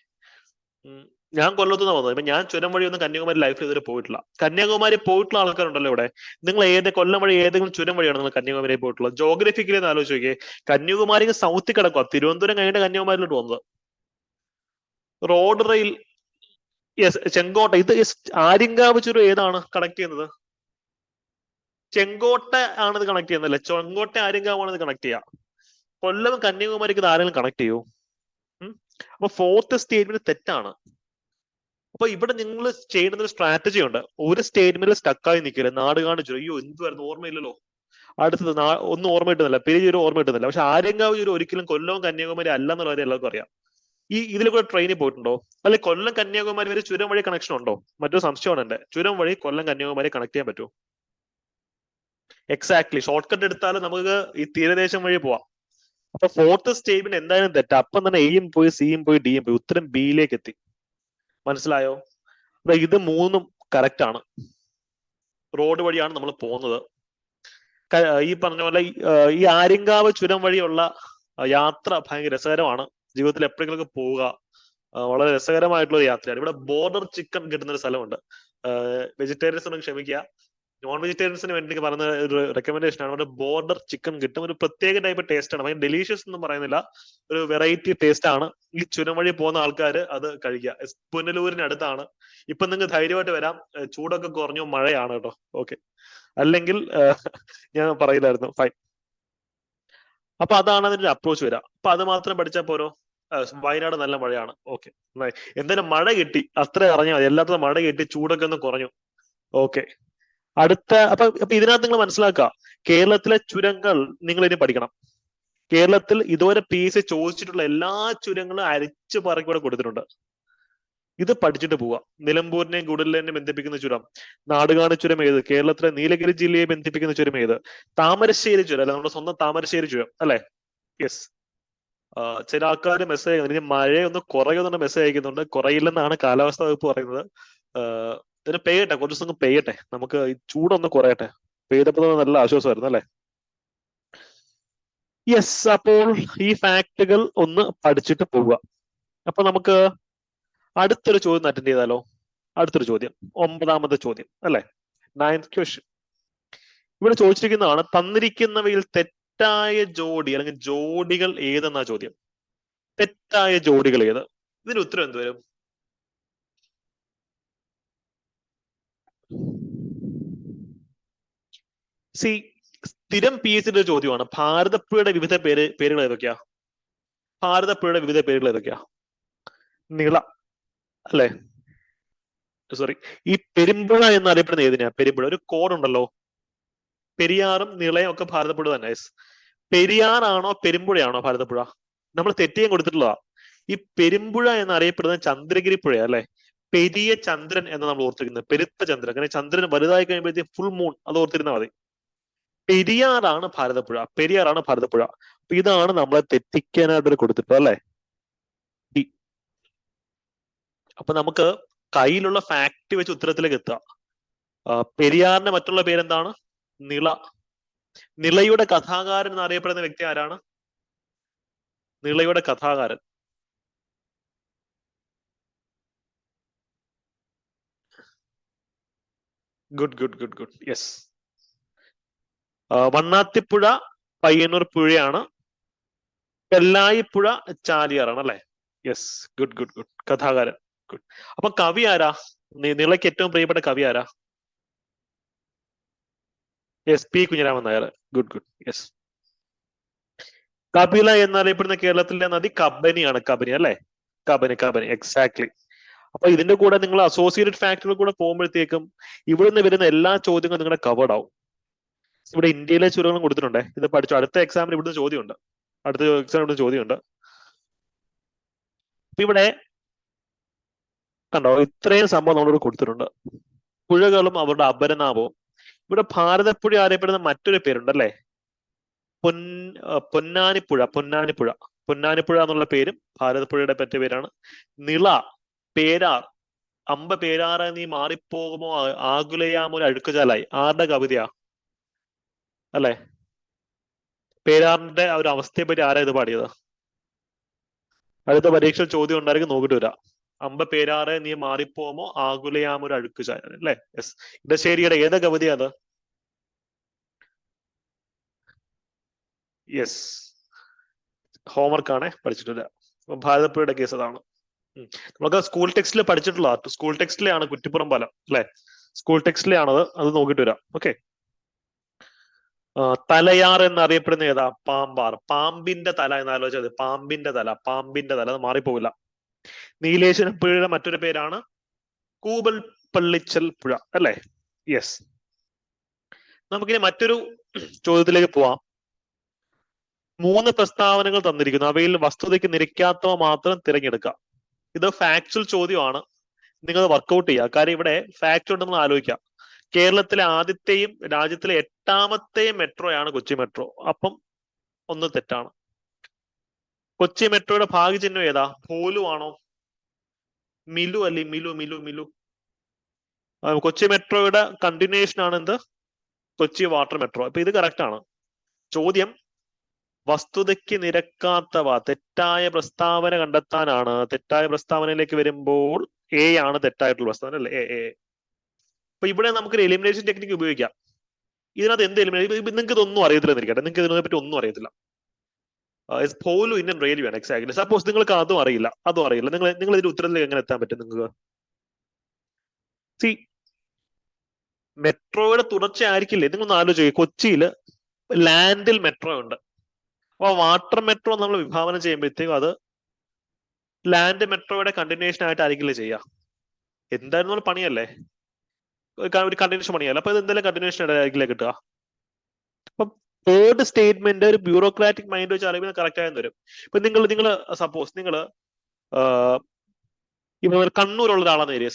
ഞാൻ കൊല്ലത്തുനിന്ന് വന്നത്. ഇപ്പൊ ഞാൻ ചുരം വഴിയൊന്നും കന്യാകുമാരി ലൈഫിൽ ഇതുവരെ പോയിട്ടില്ല. കന്യാകുമാരി പോയിട്ടുള്ള ആൾക്കാരുണ്ടല്ലോ ഇവിടെ. നിങ്ങൾ കൊല്ലം വഴി ഏതെങ്കിലും ചുരം വഴിയാണ് നിങ്ങൾ കന്യാകുമാരി പോയിട്ടുള്ളത്? ജോഗ്രഫിക്കലി ഒന്ന് ആലോചിച്ച് നോക്കിയേ. കന്യാകുമാരി സൗത്തിൽ കിടക്കുക, തിരുവനന്തപുരം കഴിഞ്ഞിട്ട് കന്യാകുമാരിയിലോട്ട് പോകുന്നത്. റോഡ് റെയിൽ, യെസ്, ചെങ്കോട്ട. ഇത് ആര്യങ്കാവ് ചുരം ഏതാണ് കണക്ട് ചെയ്യുന്നത്? ചെങ്കോട്ട ആണ് ഇത് കണക്ട് ചെയ്യുന്നല്ലേ? ചെങ്കോട്ട ആര്യങ്കാവാണ് ഇത് കണക്ട് ചെയ്യുക. കൊല്ലം കന്യാകുമാരിക്ക് ഇത് ആരെങ്കിലും കണക്ട് ചെയ്യൂ? അപ്പൊ 4th സ്റ്റേറ്റ്മെന്റ് തെറ്റാണ്. അപ്പൊ ഇവിടെ നിങ്ങൾ ചെയ്യുന്ന ഒരു സ്ട്രാറ്റജി ഉണ്ട്. ഒരു സ്റ്റേറ്റ്മെന്റിൽ സ്റ്റക്കായി നിൽക്കില്ല. നാടുകാണി ചുരം, അയ്യോ എന്തുവായിരുന്നു ഓർമ്മയില്ലല്ലോ. അടുത്തത് ഒന്നും ഓർമ്മ കിട്ടുന്നില്ല, പെരിചുരം ഓർമ്മ കിട്ടുന്നില്ല. പക്ഷെ ആര്യങ്കാവ് ചുരം ഒരിക്കലും കൊല്ലവും കന്യാകുമാരി അല്ല എന്നുള്ള കാര്യം എല്ലാവർക്കും അറിയാം. ഇതിൽ കൂടെ ട്രെയിനിൽ പോയിട്ടുണ്ടോ? അല്ലെ കൊല്ലം കന്യാകുമാരി വരെ ചുരം വഴി കണക്ഷൻ ഉണ്ടോ? മറ്റൊരു സംശയമാണ് എന്റെ. ചുരം വഴി കൊല്ലം കന്യാകുമാരി കണക്ട് ചെയ്യാൻ പറ്റുമോ? എക്സാക്ട്ലി, ഷോർട്ട് കട്ട് എടുത്താലും നമുക്ക് ഈ തീരദേശം വഴി പോവാം. അപ്പൊ 4th സ്റ്റേറ്റ്മെന്റ് എന്തായാലും തെറ്റാ. അപ്പം തന്നെ എയും പോയി, സിയും പോയി, ഡിയും പോയി, ഉത്തരം ബിയിലേക്ക് എത്തി. മനസ്സിലായോ? ഇത് 3ഉം കറക്റ്റ് ആണ്. റോഡ് വഴിയാണ് നമ്മൾ പോകുന്നത്. ഈ പറഞ്ഞ പോലെ ഈ ആര്യങ്കാവ് ചുരം വഴിയുള്ള യാത്ര ഭയങ്കര രസകരമാണ്. ജീവിതത്തിൽ എപ്പോഴെങ്കിലും പോവുക. വളരെ രസകരമായിട്ടുള്ള ഒരു യാത്രയാണ്. ഇവിടെ ബോർഡർ ചിക്കൻ കിട്ടുന്ന ഒരു സ്ഥലമുണ്ട്. വെജിറ്റേറിയൻസിനൊക്കെ ക്ഷമിക്കുക, നോൺ വെജിറ്റേറിയൻസിന് വേണ്ടി പറയുന്ന ഒരു റെക്കമെൻഡേഷൻ ആണ്. അവിടെ ബോർഡർ ചിക്കൻ കിട്ടും. ഒരു പ്രത്യേക ടൈപ്പ് ടേസ്റ്റ് ആണ്. ഭയങ്കര ഡെലീഷ്യസ് ഒന്നും പറയുന്നില്ല, ഒരു വെറൈറ്റി ടേസ്റ്റ് ആണ്. ഈ ചുരം വഴി പോകുന്ന ആൾക്കാർ അത് കഴിക്കുക. പുനലൂരിന് അടുത്താണ്. ഇപ്പൊ നിങ്ങൾക്ക് ധൈര്യമായിട്ട് വരാം. ചൂടൊക്കെ കുറഞ്ഞു, മഴയാണ് കേട്ടോ. ഓക്കെ, അല്ലെങ്കിൽ ഞാൻ പറയില്ലായിരുന്നു. ഫൈൻ. അപ്പൊ അതാണ് അതിന്റെ അപ്രോച്ച് വരിക. അപ്പൊ അത് മാത്രം പഠിച്ചാൽ പോരോ? വയനാട് നല്ല മഴയാണ്. ഓക്കെ, എന്തായാലും മഴ കിട്ടി, അത്ര അറിഞ്ഞാൽ മതി. എല്ലാത്തിനും മഴ കിട്ടി, ചൂടൊക്കെ ഒന്ന് കുറഞ്ഞു. ഓക്കെ, അപ്പൊ ഇതിനകത്ത് നിങ്ങൾ മനസ്സിലാക്കുക, കേരളത്തിലെ ചുരങ്ങൾ നിങ്ങൾ ഇനി പഠിക്കണം. കേരളത്തിൽ ഇതുവരെ PSC ചോദിച്ചിട്ടുള്ള എല്ലാ ചുരങ്ങളും അരിച്ചു പറക്കി ഇവിടെ കൊടുത്തിട്ടുണ്ട്. ഇത് പഠിച്ചിട്ട് പോവുക. നിലമ്പൂരിനെയും ഗുഡലിനെയും ബന്ധിപ്പിക്കുന്ന ചുരം, നാടുകാണി ചുരം ഏത്? കേരളത്തിലെ നീലഗിരി ജില്ലയെ ബന്ധിപ്പിക്കുന്ന ചുരം ഏത്? താമരശ്ശേരി ചുരം അല്ലെ, നമ്മുടെ സ്വന്തം താമരശ്ശേരി ചുരം അല്ലെ? യെസ്. ചില ആൾക്കാർ മെസ്സേജ് അയക്കുന്നുണ്ട്, ഇനി മഴയൊന്ന് കുറയുമെന്നുള്ള മെസ്സേജ് അയക്കുന്നുണ്ട്. കുറയില്ലെന്നാണ് കാലാവസ്ഥ വകുപ്പ് പറയുന്നത്. ഇതിന് പെയ്യട്ടെ, കുറച്ച് ദിവസം പെയ്യട്ടെ, നമുക്ക് ഈ ചൂടൊന്ന് കുറയട്ടെ. പെയ്തപ്പോൾ നല്ല ആശ്വാസമായിരുന്നു അല്ലെ? യെസ്, അപ്പോൾ ഈ ഫാക്ടുകൾ ഒന്ന് പഠിച്ചിട്ട് പോവുക. അപ്പൊ നമുക്ക് അടുത്തൊരു ചോദ്യം അറ്റൻഡ് ചെയ്താലോ? അടുത്തൊരു ചോദ്യം, 9ാമത്തെ ചോദ്യം അല്ലെ, 9th ക്വസ്റ്റ്യൻ. ഇവിടെ ചോദിച്ചിരിക്കുന്നതാണ്, തന്നിരിക്കുന്നവയിൽ തെറ്റായ ജോഡി അല്ലെങ്കിൽ ജോഡികൾ ഏതെന്നാ ചോദ്യം. തെറ്റായ ജോഡികൾ ഏത്? ഇതിന് ഉത്തരം എന്ത് വരും? സി, സ്ഥിരം PSCയുടെ ചോദ്യമാണ്. ഭാരതപ്പുഴയുടെ വിവിധ പേരുകൾ ഏതൊക്കെയാ? ഭാരതപ്പുഴയുടെ വിവിധ പേരുകൾ ഏതൊക്കെയാ? നിള അല്ലെ, സോറി, ഈ പെരുമ്പുഴ എന്നറിയപ്പെടുന്ന ഏതിനാ? പെരുമ്പുഴ ഒരു കോഡ് ഉണ്ടല്ലോ, പെരിയാറും നിളയും ഒക്കെ ഭാരതപ്പുഴ തന്നെ. പെരിയാറാണോ പെരുമ്പുഴയാണോ ഭാരതപ്പുഴ? നമ്മൾ തെറ്റിയും കൊടുത്തിട്ടുള്ളതാ. ഈ പെരുമ്പുഴ എന്നറിയപ്പെടുന്ന ചന്ദ്രഗിരി പുഴ അല്ലെ, പെരിയ ചന്ദ്രൻ എന്ന് നമ്മൾ ഓർത്തിരിക്കുന്നത്, പെരുത്ത ചന്ദ്രൻ. അങ്ങനെ ചന്ദ്രൻ വലുതായി കഴിയുമ്പോഴത്തേക്ക് ഫുൾ മൂൺ, അത് ഓർത്തിരുന്നാൽ മതി. പെരിയാറാണ് ഭാരതപ്പുഴ, പെരിയാറാണ് ഭാരതപ്പുഴ. അപ്പൊ ഇതാണ് നമ്മളെ തെറ്റിക്കാനായിട്ട് കൊടുത്തിട്ടുള്ളത് അല്ലെ. അപ്പൊ നമുക്ക് കയ്യിലുള്ള ഫാക്ട് വെച്ച് ഉത്തരത്തിലേക്ക് എത്തുക. പെരിയാറിന്റെ മറ്റുള്ള പേരെന്താണ്? നിള. നിളയുടെ കഥാകാരൻ എന്നറിയപ്പെടുന്ന വ്യക്തി ആരാണ്? നിളയുടെ കഥാകാരൻ. Good good good good, yes. Vannathippuzha Payyanur പുഴയാണ്. കല്ലായിപ്പുഴ ചാലിയാറാണ് അല്ലെ. യെസ്, ഗുഡ് ഗുഡ് ഗുഡ്, കഥാകാരൻ. ഗുഡ്. അപ്പൊ കവി ആരാ? നിളയ്ക്ക് ഏറ്റവും പ്രിയപ്പെട്ട കവി ആരാ? Yes, P Kunhiraman Nair. Good good, yes. Kapila എന്നറിയപ്പെടുന്ന കേരളത്തിലെ നദി കബനിയാണ്. കബനി അല്ലെ, കബനി കബനി, എക്സാക്ട്ലി. അപ്പൊ ഇതിന്റെ കൂടെ നിങ്ങൾ അസോസിയേറ്റഡ് ഫാക്ടറികൾ കൂടെ പോകുമ്പോഴത്തേക്കും ഇവിടുന്ന് വരുന്ന എല്ലാ ചോദ്യങ്ങളും നിങ്ങളുടെ കവേർഡ് ആവും. ഇവിടെ ഇന്ത്യയിലെ ചുരങ്ങളും കൊടുത്തിട്ടുണ്ടേ, ഇത് പഠിച്ചു. അടുത്ത എക്സാമിന് ഇവിടുന്ന് ചോദ്യമുണ്ട്, അടുത്ത എക്സാമിന് ഇവിടുന്ന് ചോദ്യമുണ്ട്. അപ്പൊ ഇവിടെ കണ്ടോ, ഇത്രയും സംഭവം നമ്മളോട് കൊടുത്തിട്ടുണ്ട്. പുഴകളും അവരുടെ അപരനാമവും. ഇവിടെ ഭാരതപ്പുഴ അറിയപ്പെടുന്ന മറ്റൊരു പേരുണ്ട് അല്ലെ, പൊന്നാനിപ്പുഴ. പൊന്നാനിപ്പുഴ, പൊന്നാനിപ്പുഴ എന്നുള്ള പേരും ഭാരതപ്പുഴയുടെ പറ്റ പേരാണ്. നിള, പേരാർ, അമ്പ പേരാറ് നീ മാറിപ്പോകുമോ ആകുലയാമൊരു അഴുക്കുചാലായി, ആരുടെ കവിതയാ? അല്ലെ, പേരാറിന്റെ ആ ഒരു അവസ്ഥയെ പറ്റി ആരാ ഇത് പാടിയത്? അടുത്ത പരീക്ഷ ചോദ്യം ഉണ്ടായിരിക്കും, നോക്കിട്ട് വരാം. അമ്പ പേരാറ് നീ മാറിപ്പോമോ ആകുലയാമൊരു അഴുക്കുചാൽ അല്ലെ. യെസ്, ഇടശ്ശേരിയുടെ ഏത് കവിതയാ അത്? യെസ്, ഹോംവർക്ക് ആണേ, പഠിച്ചിട്ടില്ല. ഭാരതപ്പുഴയുടെ കേസ് അതാണ്. നമുക്ക് സ്കൂൾ ടെക്സ്റ്റിൽ പഠിച്ചിട്ടുള്ള, സ്കൂൾ ടെക്സ്റ്റിലെയാണ് കുറ്റിപ്പുറം പാലം അല്ലെ, സ്കൂൾ ടെക്സ്റ്റിലാണത്, അത് നോക്കിട്ട് വരാം. ഓക്കെ. തലയാർ എന്നറിയപ്പെടുന്ന ഏതാ? പാമ്പാർ. പാമ്പിന്റെ തല എന്ന് ആലോചിച്ചത്, പാമ്പിന്റെ തല, പാമ്പിന്റെ തല, അത് മാറിപ്പോകില്ല. നീലേശ്വരം പുഴയുടെ മറ്റൊരു പേരാണ് കൂബൽ പള്ളിച്ചൽ പുഴ അല്ലെ. യെസ്. നമുക്കിനി മറ്റൊരു ചോദ്യത്തിലേക്ക് പോവാം. 3 പ്രസ്താവനകൾ തന്നിരിക്കുന്നു, അവയിൽ വസ്തുതയ്ക്ക് നിരക്കാത്തവ മാത്രം തിരഞ്ഞെടുക്കുക. ഇത് ഫാക്ച്വൽ ചോദ്യമാണ്, നിങ്ങൾ വർക്കൗട്ട് ചെയ്യുക. കാര്യം ഇവിടെ ഫാക്ട് ഉണ്ടെന്ന് ആലോചിക്കാം. കേരളത്തിലെ ആദ്യത്തെയും രാജ്യത്തിലെ 8ാമത്തെയും മെട്രോയാണ് കൊച്ചി മെട്രോ. അപ്പം ഒന്ന് തെറ്റാണ്. കൊച്ചി മെട്രോയുടെ ഭാഗ്യചിഹ്നം ഏതാ? പോലു ആണോ? മിലു അല്ലേ, മിലു മിലു മിലു. കൊച്ചി മെട്രോയുടെ കണ്ടിന്യൂഷൻ ആണ് എന്ത്? Kochi water metro. അപ്പൊ ഇത് കറക്റ്റ് ആണ്. ചോദ്യം വസ്തുതയ്ക്ക് നിരക്കാത്തവ, തെറ്റായ പ്രസ്താവന കണ്ടെത്താനാണ്. തെറ്റായ പ്രസ്താവനയിലേക്ക് വരുമ്പോൾ A ആണ് തെറ്റായിട്ടുള്ള പ്രസ്താവന അല്ലേ, എ. അപ്പൊ ഇവിടെ നമുക്കൊരു എലിമിനേഷൻ ടെക്നിക്ക് ഉപയോഗിക്കാം. ഇതിനകത്ത് എന്ത് എലിമിനേഷൻ? നിങ്ങൾക്ക് ഇതൊന്നും അറിയത്തില്ലെന്നിരിക്കട്ടെ, നിങ്ങൾക്ക് ഇതിനെ പറ്റി ഒന്നും അറിയത്തില്ല. പോലു ഇന്ത്യൻ റെയിൽവേ ആണ്, എക്സാക്ട്ലി. സപ്പോസ് നിങ്ങൾക്ക് അതും അറിയില്ല, നിങ്ങൾ ഇതിന്റെ ഉത്തരത്തിലേക്ക് എങ്ങനെ എത്താൻ പറ്റും നിങ്ങൾക്ക്? സി, മെട്രോയുടെ തുടർച്ചയായിരിക്കില്ലേ? നിങ്ങളൊന്ന് ആലോചിക്കുക. കൊച്ചിയിൽ ലാൻഡിൽ മെട്രോ ഉണ്ട്. അപ്പൊ വാട്ടർ മെട്രോ നമ്മൾ വിഭാവനം ചെയ്യുമ്പോഴത്തേക്കും അത് ലാൻഡ് മെട്രോയുടെ കണ്ടിന്യൂഷൻ ആയിട്ടായിരിക്കില്ലേ ചെയ്യുക? എന്തായിരുന്നാലും പണിയല്ലേ, ഒരു കണ്ടിന്യൂഷൻ പണിയല്ല. അപ്പൊ ഇത് എന്തായാലും കണ്ടിന്യൂഷൻ ആയിരിക്കില്ലേ കിട്ടുക? അപ്പൊ തേർഡ് സ്റ്റേറ്റ്മെന്റ് ഒരു ബ്യൂറോക്രാറ്റിക് മൈൻഡ് വെച്ച് അറിയുന്നത് കറക്റ്റ് ആയെന്ന് വരും. ഇപ്പൊ നിങ്ങൾ സപ്പോസ് നിങ്ങൾ ഇപ്പൊ കണ്ണൂരുള്ള ഒരാളാന്ന് ഏരിയ,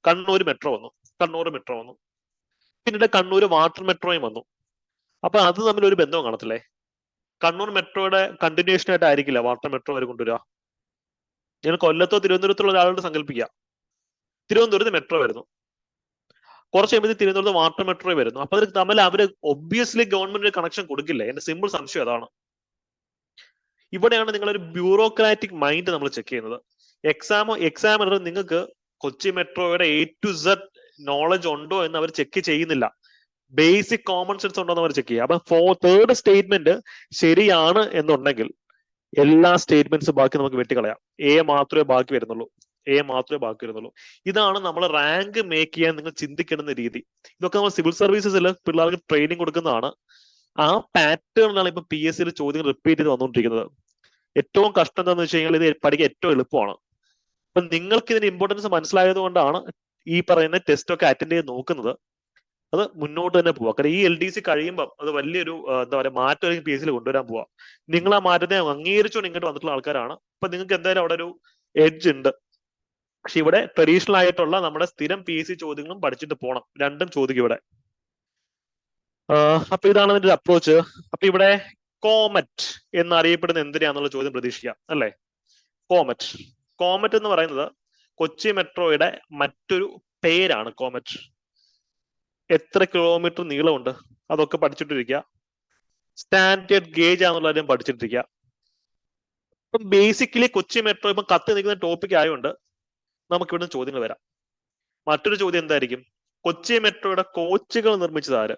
കണ്ണൂർ മെട്രോ വന്നു, പിന്നീട് കണ്ണൂർ വാട്ടർ മെട്രോയും വന്നു. അപ്പൊ അത് തമ്മിൽ ഒരു ബന്ധവും കാണത്തില്ലേ? കണ്ണൂർ മെട്രോയുടെ കണ്ടിന്യൂഷൻ ആയിട്ടായിരിക്കില്ല വാട്ടർ മെട്രോ വരെ കൊണ്ടുവരിക. നിങ്ങൾ കൊല്ലത്തോ തിരുവനന്തപുരത്തുള്ള ഒരാളോട് സങ്കല്പിക്കുക, തിരുവനന്തപുരത്ത് മെട്രോ വരുന്നു, കുറച്ച് കഴിയുമ്പോൾ തിരുവനന്തപുരത്ത് വാട്ടർ മെട്രോ വരുന്നു. അപ്പൊ അതിന് തമ്മിൽ അവര് ഒബ്വിയസ്ലി ഗവൺമെന്റ് കണക്ഷൻ കൊടുക്കില്ല. എന്റെ സിമ്പിൾ സംശയം അതാണ്. ഇവിടെയാണ് നിങ്ങളൊരു ബ്യൂറോക്രാറ്റിക് മൈൻഡ് നമ്മൾ ചെക്ക് ചെയ്യുന്നത്. എക്സാമിനർ നിങ്ങൾക്ക് കൊച്ചി മെട്രോയുടെ A to Z നോളജ് ഉണ്ടോ എന്ന് അവർ ചെക്ക് ചെയ്യുന്നില്ല. ബേസിക് കോമൺ സെൻസ് ഉണ്ടോ എന്ന് അവർ ചെക്ക് ചെയ്യുക. അപ്പൊ തേർഡ് സ്റ്റേറ്റ്മെന്റ് ശരിയാണ് എന്നുണ്ടെങ്കിൽ എല്ലാ സ്റ്റേറ്റ്മെന്റ്സും ബാക്കി നമുക്ക് വെട്ടിക്കളയാം. എ മാത്രമേ ബാക്കി വരുന്നുള്ളൂ. ഇതാണ് നമ്മൾ റാങ്ക് മേക്ക് ചെയ്യാൻ നിങ്ങൾ ചിന്തിക്കേണ്ടുന്ന രീതി. ഇതൊക്കെ നമ്മൾ സിവിൽ സർവീസസിൽ പിള്ളേർക്ക് ട്രെയിനിങ് കൊടുക്കുന്നതാണ്. ആ പാറ്റേണിലാണ് ഇപ്പൊ PSC ചോദ്യങ്ങൾ റിപ്പീറ്റ് ചെയ്ത് വന്നുകൊണ്ടിരിക്കുന്നത്. ഏറ്റവും കഷ്ടം എന്താണെന്ന് വെച്ച് കഴിഞ്ഞാൽ ഇത് പഠിക്കാൻ ഏറ്റവും എളുപ്പമാണ്. അപ്പൊ നിങ്ങൾക്ക് ഇതിന്റെ ഇമ്പോർട്ടൻസ് മനസ്സിലായത് കൊണ്ടാണ് ഈ പറയുന്ന ടെസ്റ്റ് ഒക്കെ അറ്റൻഡ് ചെയ്ത് നോക്കുന്നത്. അത് മുന്നോട്ട് തന്നെ പോവാ. കാരണം ഈ LDC കഴിയുമ്പോൾ അത് വലിയൊരു എന്താ പറയുക മാറ്റം PSC കൊണ്ടുവരാൻ പോവാ. നിങ്ങൾ ആ മാറ്റത്തെ അംഗീകരിച്ചുകൊണ്ട് ഇങ്ങോട്ട് വന്നിട്ടുള്ള ആൾക്കാരാണ്. അപ്പൊ നിങ്ങൾക്ക് എന്തായാലും അവിടെ ഒരു എഡ്ജ് ഉണ്ട്. പക്ഷെ ഇവിടെ ട്രഡീഷണൽ ആയിട്ടുള്ള നമ്മുടെ സ്ഥിരം PSC ചോദ്യങ്ങളും പഠിച്ചിട്ട് പോകണം. രണ്ടും ചോദിക്കും ഇവിടെ. അപ്പൊ ഇതാണ് അതിന്റെ അപ്രോച്ച്. അപ്പൊ ഇവിടെ കോമറ്റ് എന്നറിയപ്പെടുന്ന എന്തിനാന്നുള്ള ചോദ്യം പ്രതീക്ഷിക്കാം അല്ലെ. കോമറ്റ് എന്ന് പറയുന്നത് കൊച്ചി മെട്രോയുടെ മറ്റൊരു പേരാണ്. കോമറ്റ് എത്ര കിലോമീറ്റർ നീളമുണ്ട് അതൊക്കെ പഠിച്ചിട്ടിരിക്കുക. സ്റ്റാൻഡേർഡ് ഗേജ് ആണെന്നുള്ള കാര്യം പഠിച്ചിട്ടിരിക്കുക. ഇപ്പം ബേസിക്കലി കൊച്ചി മെട്രോ ഇപ്പം കത്തി നിൽക്കുന്ന ടോപ്പിക് ആയതുകൊണ്ട് നമുക്ക് ഇവിടുന്ന് ചോദ്യങ്ങൾ വരാം. മറ്റൊരു ചോദ്യം എന്തായിരിക്കും? കൊച്ചി മെട്രോയുടെ കോച്ചുകൾ നിർമ്മിച്ചത് ആര്?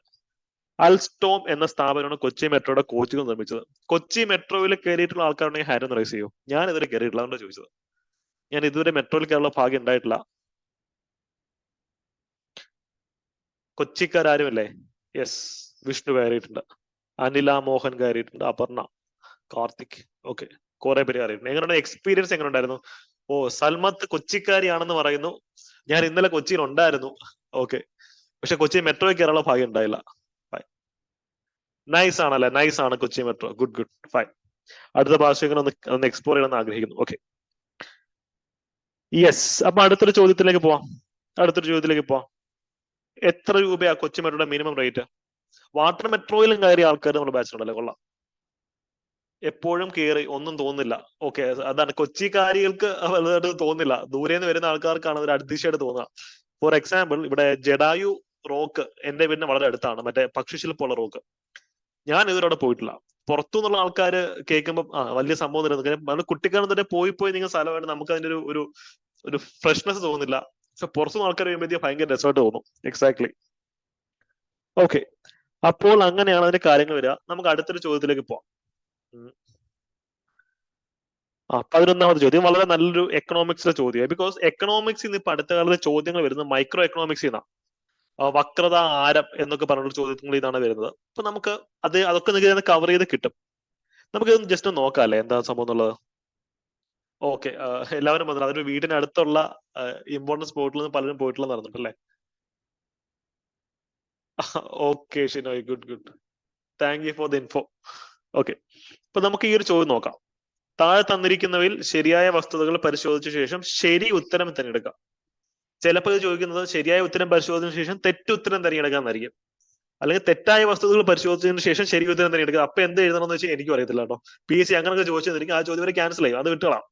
അൽസ്റ്റോം എന്ന സ്ഥാപനമാണ് കൊച്ചി മെട്രോയുടെ കോച്ചുകൾ നിർമ്മിച്ചത്. കൊച്ചി മെട്രോയിൽ കയറിയിട്ടുള്ള ആൾക്കാരുണ്ടെങ്കിൽ ഹാരൻ റൈസ് ചെയ്യൂ. ഞാൻ ഇതുവരെ കയറിയിട്ടില്ല, അതുകൊണ്ട് ചോദിച്ചത്. ഞാൻ ഇതുവരെ മെട്രോയിൽ കയറാനുള്ള ഭാഗ്യം ഉണ്ടായിട്ടില്ല. കൊച്ചിക്കാരുമല്ലേ? യെസ്, വിഷ്ണു കയറിയിട്ടുണ്ട്, അനില മോഹൻ കയറിയിട്ടുണ്ട്, അപർണ, കാർത്തിക്, ഓക്കെ, കുറെ പേര് കയറിയിട്ടുണ്ട്. എങ്ങനെയാണ് എക്സ്പീരിയൻസ്? എങ്ങനെ ഉണ്ടായിരുന്നു? ഓ, സൽമത്ത് കൊച്ചിക്കാരിയാണെന്ന് പറയുന്നു. ഞാൻ ഇന്നലെ കൊച്ചിയിൽ ഉണ്ടായിരുന്നു. ഓക്കെ, പക്ഷെ കൊച്ചി മെട്രോയിൽ കയറാനുള്ള ഭാഗ്യം ഉണ്ടായില്ല. നൈസ് ആണല്ലേ? നൈസ് ആണ് കൊച്ചി മെട്രോ. Good, fine. അടുത്ത ഭാഷകൾ ഒന്ന് എക്സ്പ്ലോർ ചെയ്യണമെന്ന് ആഗ്രഹിക്കുന്നു. Okay, yes. അപ്പൊ അടുത്തൊരു ചോദ്യത്തിലേക്ക് പോവാം. എത്ര രൂപയാ കൊച്ചി മെട്രോയുടെ മിനിമം റേറ്റ്? വാട്ടർ മെട്രോയിലും കയറിയ ആൾക്കാർ നമ്മുടെ ബാച്ചിലുണ്ടല്ലേ? കൊള്ളാം. എപ്പോഴും കയറി ഒന്നും തോന്നില്ല. ഓക്കെ, അതാണ് കൊച്ചിക്കാരികൾക്ക് വലുതായിട്ട് തോന്നില്ല. ദൂരെ നിന്ന് വരുന്ന ആൾക്കാർക്കാണ് ഒരു അതിശയമായിട്ട് തോന്നുക. ഫോർ എക്സാമ്പിൾ, ഇവിടെ ജഡായു റോക്ക് എന്റെ വീടിന് വളരെ അടുത്താണ്, മറ്റേ പക്ഷിശില്പമുള്ള റോക്ക്. ഞാൻ ഇതുവരെ പോയിട്ടില്ല. പുറത്തുനിന്നുള്ള ആൾക്കാര് കേൾക്കുമ്പോൾ വലിയ സംഭവം തരുന്നത് കുട്ടിക്കാലം തന്നെ പോയി നിങ്ങൾ സ്ഥലമായിട്ട് നമുക്ക് അതിന്റെ ഒരു ഫ്രഷ്നെസ് തോന്നുന്നില്ല. പക്ഷെ പുറത്തുനിന്ന് ആൾക്കാർ കഴിയുമ്പോഴത്തേക്ക് ഭയങ്കര രസമായിട്ട് തോന്നും. എക്സാക്ട്ലി. ഓക്കെ, അപ്പോൾ അങ്ങനെയാണ് അതിന്റെ കാര്യങ്ങൾ വരിക. നമുക്ക് അടുത്തൊരു ചോദ്യത്തിലേക്ക് പോവാം. 11ാമത് ചോദ്യം വളരെ നല്ലൊരു എക്കണോമിക്സിലെ ചോദ്യമാണ്. ബിക്കോസ് എക്കണോമിക്സ് ഇന്ന് ഇപ്പൊ അടുത്ത കാലത്ത് ചോദ്യങ്ങൾ വരുന്നത് മൈക്രോ എക്കണോമിക്സിൽ നിന്നാണ്. വക്രത, ആരം എന്നൊക്കെ പറഞ്ഞുള്ള ചോദ്യങ്ങൾ ഇതാണ് വരുന്നത്. അപ്പൊ നമുക്ക് അതൊക്കെ നിങ്ങൾക്ക് കവർ ചെയ്ത് കിട്ടും. നമുക്ക് ഇതൊന്ന് ജസ്റ്റ് നോക്കാം അല്ലേ, എന്താ സംഭവം എന്നുള്ളത്. ഓക്കെ, എല്ലാവരും വന്നത് അതൊരു വീടിനടുത്തുള്ള ഇമ്പോർട്ടൻറ്റ് സ്പോട്ടിൽ നിന്ന് പലരും പോയിട്ടുള്ള നടന്നിട്ടല്ലേ? Okay Shinoy, good. Thank you for the info. Okay, അപ്പൊ നമുക്ക് ഈ ഒരു ചോദ്യം നോക്കാം. താഴെ തന്നിരിക്കുന്നവയിൽ ശരിയായ വസ്തുതകൾ പരിശോധിച്ച ശേഷം ശരി ഉത്തരം തിരഞ്ഞെടുക്കാം. ചിലപ്പോൾ ഇത് ചോദിക്കുന്നത് ശരിയായ ഉത്തരം പരിശോധിച്ചതിന് ശേഷം തെറ്റുത്തരം തിരഞ്ഞെടുക്കാന്നായിരിക്കും. അല്ലെങ്കിൽ തെറ്റായ വസ്തുതകൾ പരിശോധിച്ചതിന് ശേഷം ശരി ഉത്തരം തിരഞ്ഞെടുക്കുക. അപ്പൊ എന്ത് എഴുതണമെന്ന് വെച്ചാൽ എനിക്കും അറിയത്തില്ല കേട്ടോ. PSC അങ്ങനെയൊക്കെ ചോദിച്ചിരിക്കും, ആ ചോദ്യം വരെ ക്യാൻസൽ ചെയ്യും, അത് വിട്ടുകളാം.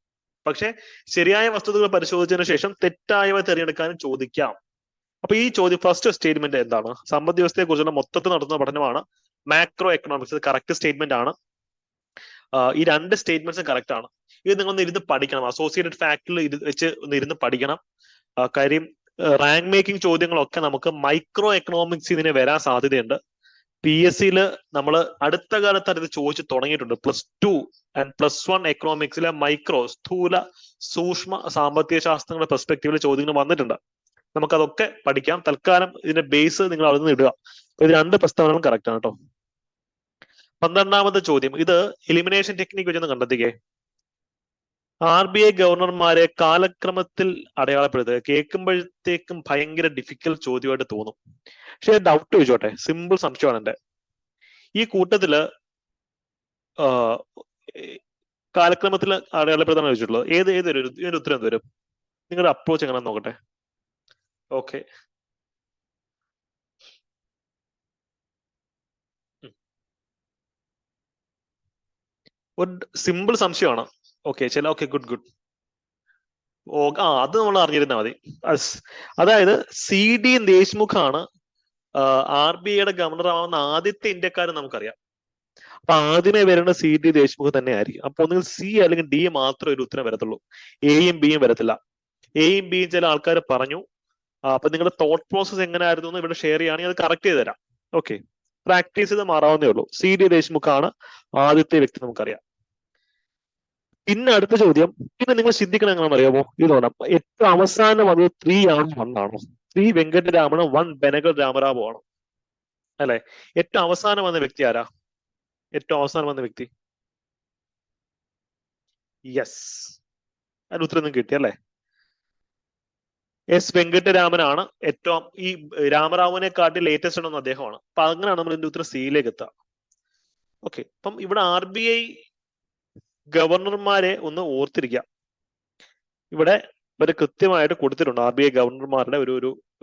പക്ഷെ ശരിയായ വസ്തുതകൾ പരിശോധിച്ചതിന് ശേഷം തെറ്റായവ തിരഞ്ഞെടുക്കാനും ചോദിക്കാം. അപ്പൊ ഈ ചോദ്യം ഫസ്റ്റ് സ്റ്റേറ്റ്മെന്റ് എന്താണ്? സമ്പദ് വ്യവസ്ഥയെ കുറിച്ചുള്ള മൊത്തത്തിൽ നടത്തുന്ന പഠനമാണ് മാക്രോ എക്കണോമിക്സ്. കറക്റ്റ് സ്റ്റേറ്റ്മെന്റ് ആണ്. ഈ രണ്ട് സ്റ്റേറ്റ്മെന്റ്സും കറക്റ്റ് ആണ്. ഇത് നിങ്ങളൊന്ന് ഇരുന്ന് പഠിക്കണം. അസോസിയേറ്റഡ് ഫാക്ടിൽ വെച്ച് ഒന്ന് ഇരുന്ന് പഠിക്കണം. കാര്യം റാങ്ക് മേക്കിംഗ് ചോദ്യങ്ങളൊക്കെ നമുക്ക് മൈക്രോ എക്കണോമിക്സ് ഇതിന് വരാൻ സാധ്യതയുണ്ട്. PSCയിൽ നമ്മൾ അടുത്ത കാലത്ത് അത് ചോദിച്ചു തുടങ്ങിയിട്ടുണ്ട്. +2 ആൻഡ് +1 എക്കണോമിക്സിലെ മൈക്രോ, സ്ഥൂല, സൂക്ഷ്മ സാമ്പത്തിക ശാസ്ത്രങ്ങളുടെ പെർസ്പെക്റ്റീവിൽ ചോദ്യങ്ങൾ വന്നിട്ടുണ്ട്. നമുക്കതൊക്കെ പഠിക്കാം. തൽക്കാലം ഇതിന്റെ ബേസ് നിങ്ങൾ അവിടെ നിന്ന് ഇടുക. ഇത് രണ്ട് പ്രസ്താവനകളും കറക്റ്റ് ആണ് കേട്ടോ. 12ാമത്തെ ചോദ്യം, ഇത് എലിമിനേഷൻ ടെക്നിക്ക് വെച്ചൊന്ന് കണ്ടെത്തിക്കേ. RBI ഗവർണർമാരെ കാലക്രമത്തിൽ അടയാളപ്പെടുത്തുക. കേൾക്കുമ്പോഴത്തേക്കും ഭയങ്കര ഡിഫിക്കൽട്ട് ചോദ്യമായിട്ട് തോന്നും. പക്ഷെ ഡൗട്ട് ചോദിച്ചോട്ടെ, സിമ്പിൾ സംശയമാണ് എന്റെ. ഈ കൂട്ടത്തില് കാലക്രമത്തിൽ അടയാളപ്പെടുത്താൻ ചോദിച്ചിട്ടുള്ളത് ഏത് വരും? ഇതിന്റെ ഉത്തരം എന്ത് വരും? നിങ്ങളുടെ അപ്രോച്ച് എങ്ങനെ നോക്കട്ടെ. ഓക്കെ, ഒരു സിമ്പിൾ സംശയമാണ്. Okay, good. അത് നമ്മൾ അറിഞ്ഞിരുന്നാൽ മതി. അതായത് CD ദേശ്മുഖ് ആണ് RBIയുടെ ഗവർണർ ആവുന്ന ആദ്യത്തെ ഇന്ത്യക്കാരൻ നമുക്കറിയാം. അപ്പൊ ആദ്യമേ വരേണ്ട CD ദേശ്മുഖ് തന്നെ ആയിരിക്കും. അപ്പൊ ഒന്നുകിൽ C അല്ലെങ്കിൽ D മാത്രമേ ഒരു ഉത്തരം വരത്തുള്ളൂ. Aയും Bയും വരത്തില്ല. Aയും Bയും ചില ആൾക്കാർ പറഞ്ഞു. അപ്പൊ നിങ്ങളുടെ തോട്ട് പ്രോസസ് എങ്ങനെയായിരുന്നു എന്ന് ഇവിടെ ഷെയർ ചെയ്യുകയാണെങ്കിൽ അത് കറക്റ്റ് ചെയ്ത് തരാം. ഓക്കെ, പ്രാക്ടീസ് ചെയ്ത് മാറാവുന്നേ ഉള്ളൂ. CD ദേശ്മുഖാണ് ആദ്യത്തെ വ്യക്തി, നമുക്കറിയാം. പിന്നെ അടുത്ത ചോദ്യം, പിന്നെ നിങ്ങൾ ചിന്തിക്കണം എങ്ങനെയാണെന്ന് അറിയാമോ? ഇതോണം ഏറ്റവും അവസാനം അത് 3 ആണോ 1 ആണോ? 3 വെങ്കട്ടരാമണോ 1 ബെനഗൽ രാമറാവു ആണോ? അല്ലെ? ഏറ്റവും അവസാനം വന്ന വ്യക്തി ആരാ? ഏറ്റവും അവസാനം വന്ന വ്യക്തി? യെസ്, അതിന് ഉത്തരം കിട്ടി അല്ലെ? എസ് വെങ്കട്ടരാമനാണ് ഏറ്റവും, ഈ രാമറാവുവിനെ കാട്ടി ലേറ്റസ്റ്റ് ആണെന്ന് അദ്ദേഹമാണ്. അപ്പൊ അങ്ങനെയാണ് നമ്മൾ ഇതിന്റെ ഉത്തരം സിയിലേക്ക് എത്തുക. ഓക്കെ, അപ്പം ഇവിടെ RBI ഗവർണർമാരെ ഒന്ന് ഓർത്തിരിക്കുക. ഇവിടെ ഇവര് കൃത്യമായിട്ട് കൊടുത്തിട്ടുണ്ട്. RBI ഗവർണർമാരുടെ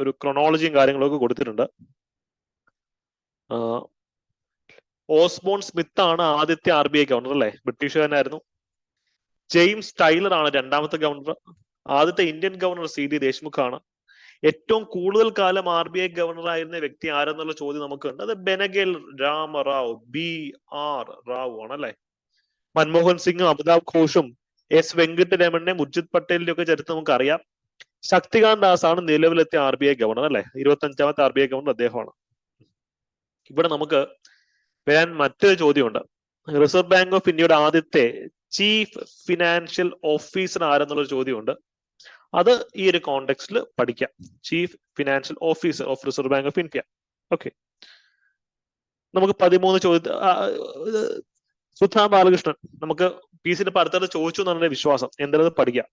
ഒരു ക്രോണോളജിയും കാര്യങ്ങളൊക്കെ കൊടുത്തിട്ടുണ്ട്. ഓസ്ബോൺ സ്മിത്ത് ആണ് ആദ്യത്തെ RBI ഗവർണർ അല്ലെ? ബ്രിട്ടീഷുകാരനായിരുന്നു. ജെയിംസ് ടൈലർ ആണ് രണ്ടാമത്തെ ഗവർണർ. ആദ്യത്തെ ഇന്ത്യൻ ഗവർണർ CD ദേശ്മുഖ് ആണ്. ഏറ്റവും കൂടുതൽ കാലം RBI ഗവർണർ ആയിരുന്ന വ്യക്തി ആരെന്നുള്ള ചോദ്യം നമുക്കുണ്ട്. അത് ബെനഗൽ രാമറാവു, BR റാവു ആണ് അല്ലെ? മൻമോഹൻ സിംഗും അമിതാഭ് ഘോഷും എസ് വെങ്കട്ടരമണനെയും ഉർജിത് പട്ടേലിന്റെ ഒക്കെ ചരിത്രം നമുക്ക് അറിയാം. ശക്തികാന്ത് ദാസ് ആണ് നിലവിലെത്തിയ RBI ഗവർണർ അല്ലെ? 25ാമത്തെ RBI ഗവർണർ അദ്ദേഹമാണ്. ഇവിടെ നമുക്ക് വരാൻ മറ്റൊരു ചോദ്യമുണ്ട്. റിസർവ് ബാങ്ക് ഓഫ് ഇന്ത്യയുടെ ആദ്യത്തെ ചീഫ് ഫിനാൻഷ്യൽ ഓഫീസർ ആരെന്നുള്ള ചോദ്യമുണ്ട്. അത് ഈ ഒരു കോണ്ടെക്സ്റ്റിൽ പഠിക്കാം. Chief financial officer of reserve bank of India. Okay, നമുക്ക് 13 ചോദ്യം. സുധാ ബാലകൃഷ്ണൻ നമുക്ക് PC അടുത്തത് ചോദിച്ചു എന്നാണ് വിശ്വാസം. എന്തായാലും പഠിക്കാം.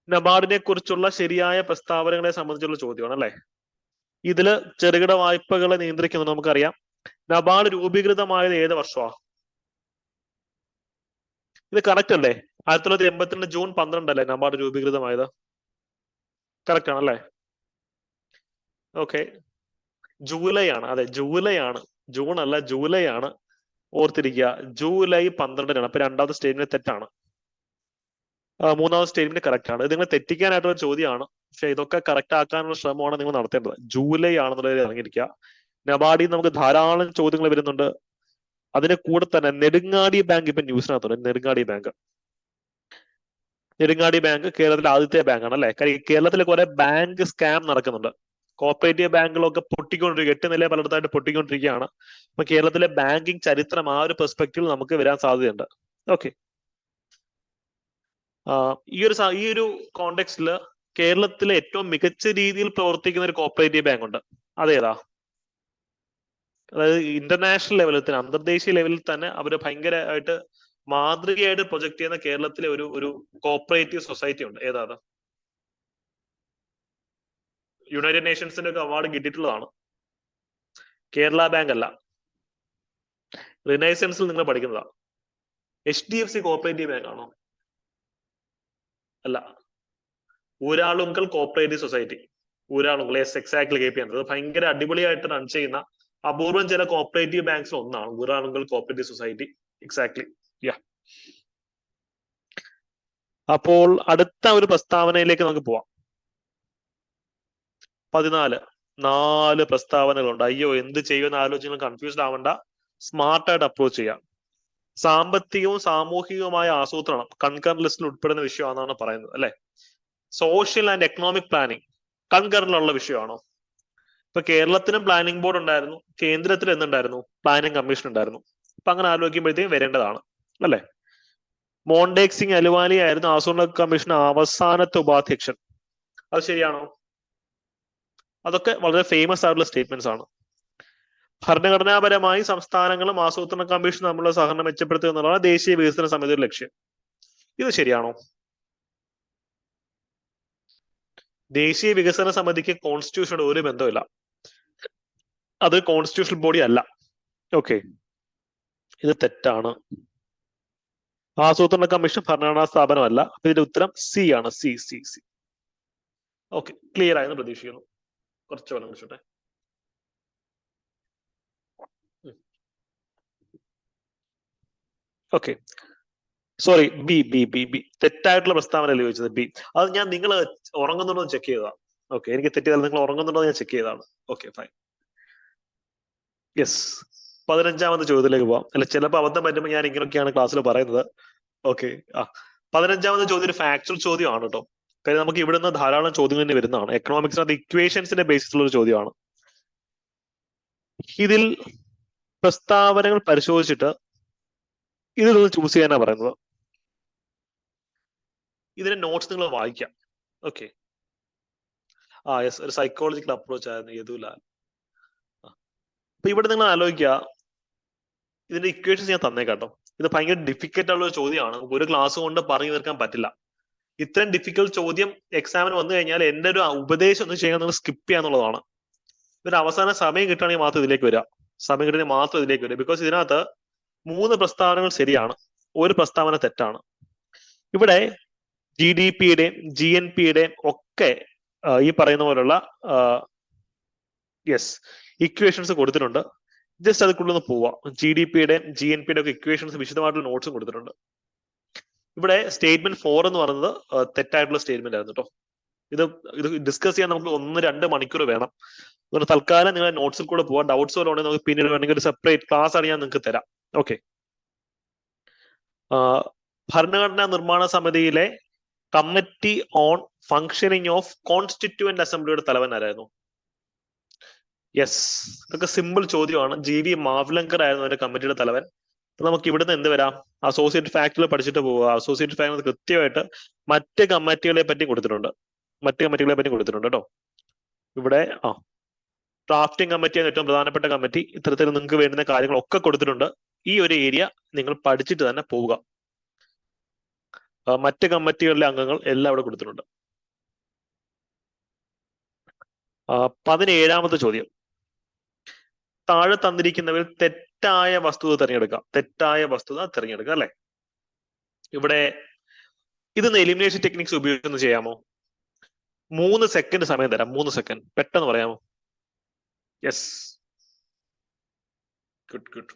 നബാർഡിനെ കുറിച്ചുള്ള ശരിയായ പ്രസ്താവനകളെ സംബന്ധിച്ചുള്ള ചോദ്യമാണ് അല്ലെ? ഇതില് ചെറുകിട വായ്പകളെ നിയന്ത്രിക്കുന്നത് നമുക്കറിയാം. നബാർഡ് രൂപീകൃതമായത് ഏത് വർഷമാണ്? ഇത് കറക്റ്റ് അല്ലേ? 1982 ജൂൺ 12 അല്ലേ നബാർഡ് രൂപീകൃതമായത്? കറക്റ്റ് ആണല്ലേ? ഓക്കെ, ജൂലൈ ആണ്. അതെ, ജൂലൈ ആണ്, ജൂൺ അല്ല, ജൂലൈ ആണ്. ഓർത്തിരിക്കുക, ജൂലൈ 12-നാണ്. അപ്പൊ രണ്ടാമത്തെ സ്റ്റേറ്റ്മെന്റ് തെറ്റാണ്. മൂന്നാമത്തെ സ്റ്റേറ്റ്മെന്റ് കറക്റ്റ് ആണ്. ഇത് നിങ്ങൾ തെറ്റിക്കാനായിട്ടുള്ള ചോദ്യമാണ്. പക്ഷെ ഇതൊക്കെ കറക്റ്റ് ആക്കാനുള്ള ശ്രമമാണ് നിങ്ങൾ നടത്തേണ്ടത്. ജൂലൈ ആണെന്നുള്ളത് ഇറങ്ങിയിരിക്കുക. നബാർഡിൽ നമുക്ക് ധാരാളം ചോദ്യങ്ങൾ വരുന്നുണ്ട്. അതിന് കൂടെ തന്നെ നെടുങ്ങാടി ബാങ്ക് ഇപ്പൊ ന്യൂസിനകത്തുണ്ട്. നെടുങ്ങാടി ബാങ്ക് കേരളത്തിലെ ആദ്യത്തെ ബാങ്കാണ് അല്ലെ? കേരളത്തിൽ കുറെ ബാങ്ക് സ്കാം നടക്കുന്നുണ്ട്. കോപ്പറേറ്റീവ് ബാങ്കുകളൊക്കെ പൊട്ടിക്കൊണ്ടിരിക്കുക, 8 നില പലയിടത്തായിട്ട് പൊട്ടിക്കൊണ്ടിരിക്കുകയാണ്. അപ്പൊ കേരളത്തിലെ ബാങ്കിങ് ചരിത്രം ആ ഒരു പെർസ്പെക്റ്റീവ് നമുക്ക് വരാൻ സാധ്യതയുണ്ട്. ഓക്കെ, ഈ ഒരു കോണ്ടെക്സ്റ്റിൽ കേരളത്തിലെ ഏറ്റവും മികച്ച രീതിയിൽ പ്രവർത്തിക്കുന്ന ഒരു കോപ്പറേറ്റീവ് ബാങ്ക് ഉണ്ട്. അതേതാ? അതായത് ഇന്റർനാഷണൽ ലെവലിൽ തന്നെ, അന്തർദേശീയ ലെവലിൽ തന്നെ അവര് ഭയങ്കരമായിട്ട് മാതൃകയായിട്ട് പ്രൊജക്ട് ചെയ്യുന്ന കേരളത്തിലെ ഒരു കോപ്പറേറ്റീവ് സൊസൈറ്റി ഉണ്ട്. ഏതാ? യുണൈറ്റഡ് നേഷൻസിന്റെ ഒക്കെ അവാർഡ് കിട്ടിയിട്ടുള്ളതാണ്. കേരള ബാങ്ക് അല്ല, റിനൈസൻസിൽ നിങ്ങൾ പഠിക്കുന്നതാ. HDFC കോപ്പറേറ്റീവ് ബാങ്ക് ആണോ? അല്ല, Uralungal cooperative society. Uralungal, yes, exactly KP. അത് ഭയങ്കര അടിപൊളിയായിട്ട് റൺ ചെയ്യുന്ന അപൂർവം ചില കോപ്പറേറ്റീവ് ബാങ്ക്സ് ഒന്നാണ് ഊരാളുങ്കൽ കോപ്പറേറ്റീവ് സൊസൈറ്റി. എക്സാക്ട്ലി, യാ. അപ്പോൾ അടുത്ത ഒരു പ്രസ്താവനയിലേക്ക് നമുക്ക് പോവാം. 14 4 പ്രസ്താവനകളുണ്ട്. അയ്യോ, എന്ത് ചെയ്യുമെന്ന് ആലോചിച്ച് കൺഫ്യൂസ്ഡ് ആവണ്ട, സ്മാർട്ടായിട്ട് അപ്രോച്ച് ചെയ്യാം. സാമ്പത്തികവും സാമൂഹികവുമായ ആസൂത്രണം കൺകറന്റ് ലിസ്റ്റിൽ ഉൾപ്പെടുന്ന വിഷയമാണെന്നാണ് പറയുന്നത് അല്ലെ? സോഷ്യൽ ആൻഡ് എക്കണോമിക് പ്ലാനിങ് കൺകറന്റിലുള്ള വിഷയമാണോ? ഇപ്പൊ കേരളത്തിനും പ്ലാനിംഗ് ബോർഡ് ഉണ്ടായിരുന്നു, കേന്ദ്രത്തിൽ എന്തുണ്ടായിരുന്നു? പ്ലാനിംഗ് കമ്മീഷൻ ഉണ്ടായിരുന്നു. അപ്പൊ അങ്ങനെ ആലോചിക്കുമ്പോഴത്തേക്കും വരേണ്ടതാണ് അല്ലെ? മോണ്ടേക് സിംഗ് അലുവാലി ആയിരുന്നു ആസൂത്രണ കമ്മീഷൻ അവസാനത്തെ ഉപാധ്യക്ഷൻ. അത് ശരിയാണോ? അതൊക്കെ വളരെ ഫേമസ് ആയിട്ടുള്ള സ്റ്റേറ്റ്മെന്റ്സ് ആണ്. ഭരണഘടനാപരമായി സംസ്ഥാനങ്ങളും ആസൂത്രണ കമ്മീഷനും തമ്മിലുള്ള സഹകരണം മെച്ചപ്പെടുത്തുക എന്നുള്ളതാണ് ദേശീയ വികസന സമിതിയുടെ ലക്ഷ്യം. ഇത് ശരിയാണോ? ദേശീയ വികസന സമിതിക്ക് കോൺസ്റ്റിറ്റ്യൂഷനോട് ഒരു ബന്ധമില്ല. അത് കോൺസ്റ്റിറ്റ്യൂഷണൽ ബോഡി അല്ല. ഓക്കെ, ഇത് തെറ്റാണ്. ആസൂത്രണ കമ്മീഷൻ ഭരണഘടനാ സ്ഥാപനമല്ല. ഇതിന്റെ ഉത്തരം C ആണ്. C. ഓക്കെ, ക്ലിയർ ആയെന്ന് പ്രതീക്ഷിക്കുന്നു. കുറച്ച് വെള്ളം കുടിച്ചോട്ടെ. ഓക്കെ, സോറി, ബി തെറ്റായിട്ടുള്ള പ്രസ്താവനയല്ലേ ചോദിച്ചത്? ബി. അത് ഞാൻ നിങ്ങൾ ഉറങ്ങുന്നുണ്ടോ ചെക്ക് ചെയ്തതാ. ഓക്കെ, എനിക്ക് തെറ്റിയതല്ല, നിങ്ങൾ ഉറങ്ങുന്നുണ്ടോ ഞാൻ ചെക്ക് ചെയ്തതാണ്. Okay, fine. യെസ്, 15ാമത്തെ ചോദ്യത്തിലേക്ക് പോവാം. അല്ല, ചിലപ്പോൾ അബദ്ധം പറ്റുമ്പോൾ ഞാൻ ഇങ്ങനെയൊക്കെയാണ് ക്ലാസ്സിൽ പറയുന്നത്. ഓക്കെ. 15ാമത്തെ ചോദ്യം ഒരു ഫാക്ച്വൽ ചോദ്യമാണ് കേട്ടോ. കാര്യം നമുക്ക് ഇവിടെ നിന്ന് ധാരാളം ചോദ്യങ്ങൾ തന്നെ വരുന്നതാണ്. എക്കണോമിക്സിനകത്ത് ഇക്വേഷൻസിന്റെ ബേസിസിലുള്ള ഒരു ചോദ്യമാണ്. ഇതിൽ പ്രസ്താവനകൾ പരിശോധിച്ചിട്ട് ഇതിലൊന്ന് ചൂസ് ചെയ്യാനാണ് പറയുന്നത്. ഇതിന്റെ നോട്ട്സ് നിങ്ങൾ വായിക്കാം. ഓക്കെ. യെസ്, ഒരു സൈക്കോളജിക്കൽ അപ്രോച്ച് ആയിരുന്നു യദുലാൽ. അപ്പൊ ഇവിടെ നിങ്ങൾ ആലോചിക്കുക, ഇതിന്റെ ഇക്വേഷൻസ് ഞാൻ തന്നേക്കാട്ടോ. ഇത് ഭയങ്കര ഡിഫിക്കൽട്ട് ആയിട്ടുള്ള ഒരു ചോദ്യമാണ്. ഒരു ക്ലാസ് കൊണ്ട് പറഞ്ഞു തീർക്കാൻ പറ്റില്ല. ഇത്രയും ഡിഫിക്കൽട്ട് ചോദ്യം എക്സാമിന് വന്നു കഴിഞ്ഞാൽ എന്റെ ഒരു ഉപദേശം ഒന്ന് ചെയ്യാൻ നിങ്ങൾ സ്കിപ്പ് ചെയ്യാന്നുള്ളതാണ്. ഇതിന് അവസാനം സമയം കിട്ടുകയാണെങ്കിൽ മാത്രം ഇതിലേക്ക് വരിക. സമയം കിട്ടുകയാണെങ്കിൽ മാത്രം ഇതിലേക്ക് വരിക. ബിക്കോസ് ഇതിനകത്ത് 3 പ്രസ്താവനകൾ ശരിയാണ്, ഒരു പ്രസ്താവന തെറ്റാണ്. ഇവിടെ GDP-യുടെയും GNP-യുടെയും ഒക്കെ ഈ പറയുന്ന പോലുള്ള ഇക്വേഷൻസ് കൊടുത്തിട്ടുണ്ട്. ജസ്റ്റ് അതിക്കുള്ളിൽ നിന്ന് പോവാം. GDP-യുടെയും GNP-യുടെ ഒക്കെ ഇക്വേഷൻസ് വിശദമായിട്ടുള്ള നോട്ട്സും കൊടുത്തിട്ടുണ്ട്. ഇവിടെ സ്റ്റേറ്റ്മെന്റ് 4 എന്ന് പറയുന്നത് തെറ്റായിട്ടുള്ള സ്റ്റേറ്റ്മെന്റ് ആയിരുന്നു കേട്ടോ. ഇത് ഡിസ്കസ് ചെയ്യാൻ നമുക്ക് 1-2 മണിക്കൂർ വേണം. അതുകൊണ്ട് തൽക്കാലം നിങ്ങളുടെ നോട്ട്സിൽ കൂടെ പോവാം. ഡൗട്ട്സ് പോലെ ഉണ്ടെങ്കിൽ നമുക്ക് പിന്നീട് വേണമെങ്കിൽ ഒരു സെപ്പറേറ്റ് ക്ലാസ് ആണ് ഞാൻ നിങ്ങൾക്ക് തരാം. ഓക്കെ. ഭരണഘടനാ നിർമ്മാണ സമിതിയിലെ committee on functioning of constituent അസംബ്ലിയുടെ തലവൻ ആരായിരുന്നു? യെസ്, ഇതൊക്കെ സിമ്പിൾ ചോദ്യമാണ്. GV മാവ്ലങ്കർ ആയിരുന്നു അതിന്റെ കമ്മിറ്റിയുടെ തലവൻ. അപ്പൊ നമുക്ക് ഇവിടുന്ന് എന്ത് വരാം? അസോസിയേറ്റ് ഫാക്ടിൽ പഠിച്ചിട്ട് പോവുക. അസോസിയേറ്റ് ഫാക്ട് കൃത്യമായിട്ട് മറ്റ് കമ്മിറ്റികളെ പറ്റി കൊടുത്തിട്ടുണ്ട്. കേട്ടോ. ഇവിടെ ഡ്രാഫ്റ്റിംഗ് കമ്മിറ്റിയാണ് ഏറ്റവും പ്രധാനപ്പെട്ട കമ്മിറ്റി. ഇത്തരത്തിൽ നിങ്ങൾക്ക് വേണ്ടുന്ന കാര്യങ്ങളൊക്കെ കൊടുത്തിട്ടുണ്ട്. ഈ ഒരു ഏരിയ നിങ്ങൾ പഠിച്ചിട്ട് തന്നെ പോവുക. മറ്റ് കമ്മിറ്റികളിലെ അംഗങ്ങൾ എല്ലാം ഇവിടെ കൊടുത്തിട്ടുണ്ട്. 17ാമത്തെ ചോദ്യം. താഴെ തന്നിരിക്കുന്നവയിൽ തെറ്റായ വസ്തുത തിരഞ്ഞെടുക്കുക. അല്ലെ, ഇവിടെ ഇതൊന്ന് എലിമിനേഷൻ ടെക്നിക്സ് ഉപയോഗിച്ചൊന്ന് ചെയ്യാമോ? 3 സെക്കൻഡ് സമയം തരാം. 3 സെക്കൻഡ് പെട്ടെന്ന് പറയാമോ? Yes, good.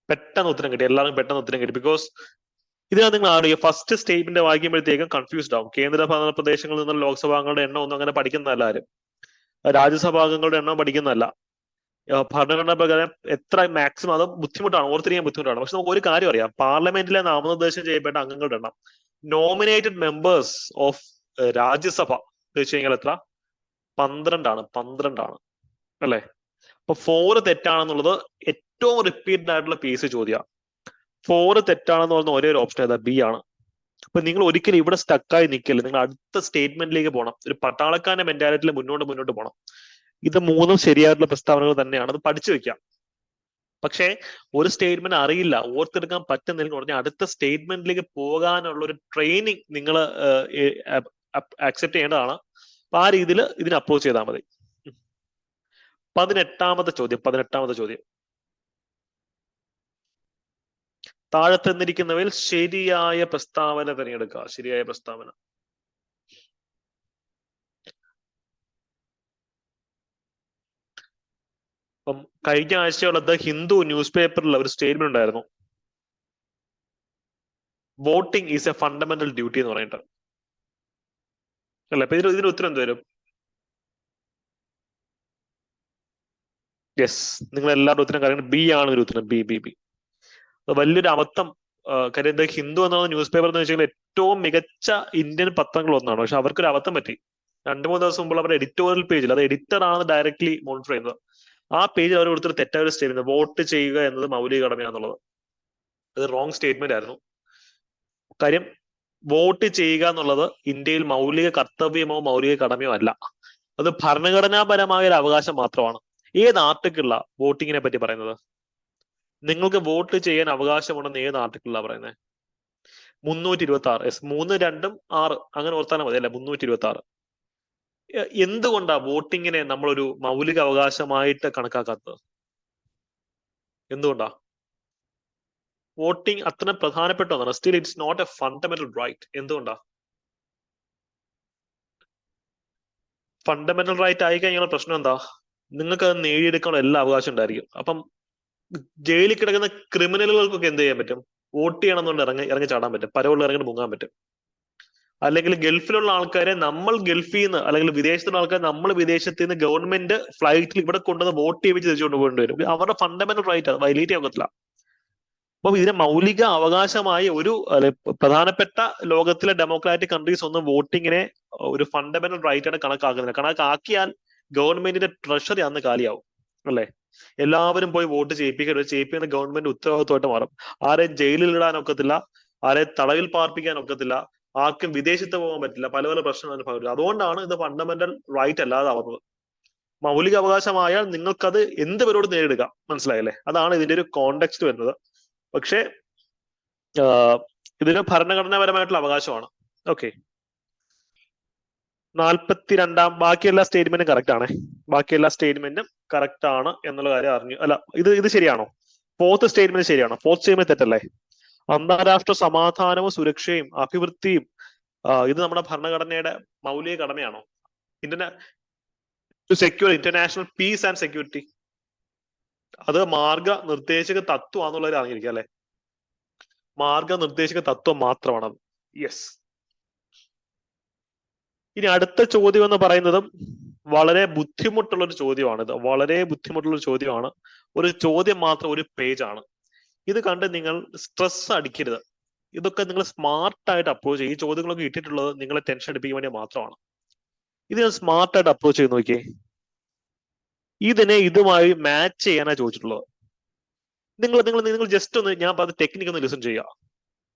പെട്ടെന്ന് ഉത്തരം കിട്ടി. എല്ലാവർക്കും പെട്ടെന്ന് ഉത്തരം കിട്ടി. ബിക്കോസ് ഇതിനകത്ത് നിങ്ങൾ ആലോചിക്കുക, ഫസ്റ്റ് സ്റ്റേറ്റ്മെന്റ് വായിക്കുമ്പോഴത്തേക്കും കൺഫ്യൂസ്ഡ് ആവും. കേന്ദ്ര ഭരണ പ്രദേശങ്ങളിൽ നിന്നുള്ള ലോക്സഭാംഗങ്ങളുടെ എണ്ണം ഒന്നും അങ്ങനെ പഠിക്കുന്നതല്ല ആരും. രാജ്യസഭാംഗങ്ങളുടെ എണ്ണം പഠിക്കുന്നതല്ല. ഭരണഘടന പ്രകാരം എത്ര മാക്സിമം, അത് ബുദ്ധിമുട്ടാണ്, ഓർത്തിരിക്കാൻ ബുദ്ധിമുട്ടാണ്. പക്ഷെ നമുക്ക് ഒരു കാര്യം അറിയാം, പാർലമെന്റിലെ നാമനിർദ്ദേശം ചെയ്യപ്പെട്ട അംഗങ്ങളുടെ എണ്ണം, നോമിനേറ്റഡ് മെമ്പേഴ്സ് ഓഫ് രാജ്യസഭ വെച്ച് കഴിഞ്ഞാൽ എത്ര? 12 ആണ്. അല്ലെ? അപ്പൊ 4 തെറ്റാണെന്നുള്ളത് ഏറ്റവും റിപ്പീറ്റഡ് ആയിട്ടുള്ള PSC ചോദ്യമാണ്. 4 തെറ്റാണെന്ന് പറയുന്ന ഒരേ ഒരു ഓപ്ഷൻ ഏതാ? B ആണ്. അപ്പൊ നിങ്ങൾ ഒരിക്കലും ഇവിടെ സ്റ്റക്കായി നിൽക്കില്ല. നിങ്ങൾ അടുത്ത സ്റ്റേറ്റ്മെന്റിലേക്ക് പോകണം. ഒരു പട്ടാളക്കാരന്റെ മെന്റാലിറ്റിയിൽ മുന്നോട്ട് പോകണം. ഇത് 3 ശരിയായിട്ടുള്ള പ്രസ്താവനകൾ തന്നെയാണ്. അത് പഠിച്ചു വെക്കാം. പക്ഷേ ഒരു സ്റ്റേറ്റ്മെന്റ് അറിയില്ല, ഓർത്തെടുക്കാൻ പറ്റുന്നില്ലെങ്കിൽ പറഞ്ഞാൽ അടുത്ത സ്റ്റേറ്റ്മെന്റിലേക്ക് പോകാനുള്ള ഒരു ട്രെയിനിങ് നിങ്ങൾ അക്സെപ്റ്റ് ചെയ്യേണ്ടതാണ്. അപ്പൊ ആ രീതിയിൽ ഇതിനെ അപ്രോച്ച് ചെയ്താൽ മതി. 18ാമത്തെ ചോദ്യം. താഴെ തന്നിരിക്കുന്നവയിൽ ശരിയായ പ്രസ്താവന തിരഞ്ഞെടുക്കുക. ശരിയായ പ്രസ്താവന. അപ്പം കഴിഞ്ഞ ആഴ്ചയുള്ളത് ഹിന്ദു ന്യൂസ് പേപ്പറിൽ ഒരു സ്റ്റേറ്റ്മെന്റ് ഉണ്ടായിരുന്നു, voting is A fundamental duty എന്ന് പറഞ്ഞിട്ട്. അല്ല, അപ്പൊ ഇതിന് ഉത്തരം എന്ത് വരും? യെസ്, നിങ്ങൾ എല്ലാവരുടെ ഉത്തരം കാര്യം B ആണ് ഒരു ഉത്തരം. ബി. വലിയൊരു അബദ്ധം. കാര്യം എന്താ, ഹിന്ദു എന്നുള്ള ന്യൂസ് പേപ്പർ എന്ന് വെച്ചാൽ ഏറ്റവും മികച്ച ഇന്ത്യൻ പത്രങ്ങൾ ഒന്നാണ്. പക്ഷെ അവർക്കൊരു അബദ്ധം പറ്റി. 2-3 ദിവസം മുമ്പ് അവരുടെ എഡിറ്റോറിയൽ പേജിൽ, അത് എഡിറ്റർ ആണ് ഡയറക്ട്ലി മോണിറ്റർ ചെയ്യുന്നത്, ആ പേജിൽ അവർ കൊടുത്തൊരു തെറ്റായ ഒരു സ്റ്റേറ്റ്മെന്റ്, വോട്ട് ചെയ്യുക എന്നത് മൗലിക കടമയാണെന്നുള്ളത്. അത് റോങ് സ്റ്റേറ്റ്മെന്റ് ആയിരുന്നു. കാര്യം, വോട്ട് ചെയ്യുക എന്നുള്ളത് ഇന്ത്യയിൽ മൗലിക കർത്തവ്യമോ മൗലിക കടമയോ അല്ല. അത് ഭരണഘടനാപരമായ ഒരു അവകാശം മാത്രമാണ്. ഏത് ആർട്ടിക്കിളിലാ വോട്ടിങ്ങിനെ പറ്റി പറയുന്നത്? നിങ്ങൾക്ക് വോട്ട് ചെയ്യാൻ അവകാശമുണ്ടെന്ന് ഏത് ആർട്ടിക്കിളിലാണ് പറയുന്നത്? 326. 3, 2, 6 അങ്ങനെ ഓർത്താലും മതി അല്ലെ? 326. എന്തുകൊണ്ടാ വോട്ടിങ്ങിനെ നമ്മളൊരു മൗലിക അവകാശമായിട്ട് കണക്കാക്കാത്തത്? എന്തുകൊണ്ടാ? വോട്ടിംഗ് അത്ര പ്രധാനപ്പെട്ട ഒന്നാണ്. Still it's not a fundamental right. എന്തുകൊണ്ടാ? ഫണ്ടമെന്റൽ റൈറ്റ് ആയി കഴിഞ്ഞാൽ പ്രശ്നം എന്താ? നിങ്ങൾക്ക് അത് നേടിയെടുക്കാനുള്ള എല്ലാ അവകാശം ഉണ്ടായിരിക്കും. അപ്പം ജയിലിൽ കിടക്കുന്ന ക്രിമിനലുകൾക്കൊക്കെ എന്ത് ചെയ്യാൻ പറ്റും? വോട്ട് ചെയ്യണം എന്നുകൊണ്ട് ഇറങ്ങി ചാടാൻ പറ്റും. പരവുള്ള ഇറങ്ങി മുങ്ങാൻ പറ്റും. അല്ലെങ്കിൽ ഗൾഫിലുള്ള ആൾക്കാരെ നമ്മൾ ഗൾഫിൽ നിന്ന്, അല്ലെങ്കിൽ വിദേശത്തുള്ള ആൾക്കാർ നമ്മൾ വിദേശത്ത് നിന്ന് ഗവൺമെന്റ് ഫ്ലൈറ്റിൽ ഇവിടെ കൊണ്ടുവന്ന് വോട്ട് ചെയ്യിപ്പിച്ച് തിരിച്ചുകൊണ്ട് പോകേണ്ടി വരും. അവരുടെ ഫണ്ടമെന്റൽ റൈറ്റ് അത് വയലേറ്റ് ആകത്തില്ല. അപ്പം ഇതിനെ മൗലിക അവകാശമായി ഒരു പ്രധാനപ്പെട്ട ലോകത്തിലെ ഡെമോക്രാറ്റിക് കൺട്രീസ് ഒന്നും വോട്ടിങ്ങിനെ ഒരു ഫണ്ടമെന്റൽ റൈറ്റ് ആണ് കണക്കാക്കുന്നില്ല. കണക്കാക്കിയാൽ ഗവൺമെന്റിന്റെ ട്രഷറി അന്ന് കാലിയാവും, അല്ലെ? എല്ലാവരും പോയി വോട്ട് ചെയ്യിപ്പിക്കുന്ന ഗവൺമെന്റ് ഉത്തരവാദിത്വമായിട്ട് മാറും. ആരെയും ജയിലിൽ ഇടാൻ ഒക്കത്തില്ല, ആരെ തടവിൽ പാർപ്പിക്കാൻ ഒക്കത്തില്ല, ആർക്കും വിദേശത്ത് പോകാൻ പറ്റില്ല, പല പല പ്രശ്നങ്ങൾ അനുഭവിക്കില്ല. അതുകൊണ്ടാണ് ഇത് ഫണ്ടമെന്റൽ റൈറ്റ് അല്ലാതെ ആവുന്നത്. മൗലിക അവകാശമായാൽ നിങ്ങൾക്കത് എന്ത് പേരോട് നേരിടുക, മനസ്സിലായല്ലേ? അതാണ് ഇതിന്റെ ഒരു കോണ്ടെക്സ്റ്റ് വരുന്നത്. പക്ഷേ ഇതിന് ഭരണഘടനാപരമായിട്ടുള്ള അവകാശമാണ്. ഓക്കെ, 42 ബാക്കി എല്ലാ സ്റ്റേറ്റ്മെന്റും കറക്റ്റ് ആണ്. ബാക്കി എല്ലാ സ്റ്റേറ്റ്മെന്റും കറക്റ്റ് ആണ് എന്നുള്ള കാര്യം അറിഞ്ഞു. അല്ല, ഇത് ശരിയാണോ? 4th സ്റ്റേറ്റ്മെന്റ് ശരിയാണോ? 4th സ്റ്റേറ്റ്മെന്റ് തെറ്റല്ലേ? അന്താരാഷ്ട്ര സമാധാനവും സുരക്ഷയും അഭിവൃദ്ധിയും ഇത് നമ്മുടെ ഭരണഘടനയുടെ മൗലിക കടമയാണോ? To secure international peace and security. അത് മാർഗനിർദ്ദേശക തത്വമാണെന്നുള്ളത് അറിഞ്ഞിരിക്കുക, അല്ലെ? മാർഗനിർദ്ദേശക തത്വം മാത്രമാണ്. യെസ്. ഇനി അടുത്ത ചോദ്യം എന്ന് പറയുന്നതും വളരെ ബുദ്ധിമുട്ടുള്ള ഒരു ചോദ്യമാണിത്. വളരെ ബുദ്ധിമുട്ടുള്ള ഒരു ചോദ്യമാണ്. ഒരു ചോദ്യം മാത്രം, ഒരു പേജ് ആണ്. ഇത് കണ്ട് നിങ്ങൾ സ്ട്രെസ് അടിക്കരുത്. ഇതൊക്കെ നിങ്ങൾ സ്മാർട്ടായിട്ട് അപ്രോച്ച് ചെയ്യും. ഈ ചോദ്യങ്ങളൊക്കെ ഇട്ടിട്ടുള്ളത് നിങ്ങളെ ടെൻഷൻ അടിപ്പിക്കാൻ വേണ്ടി മാത്രമാണ്. ഇത് സ്മാർട്ടായിട്ട് അപ്രോച്ച് ചെയ്ത് നോക്കിയേ. ഇതിനെ ഇതുമായി മാച്ച് ചെയ്യാനാണ് ചോദിച്ചിട്ടുള്ളത്. നിങ്ങൾ ജസ്റ്റ് ഒന്ന്, ഞാൻ പറഞ്ഞ ടെക്നിക്ക് ഒന്ന് ലിസൺ ചെയ്യുക.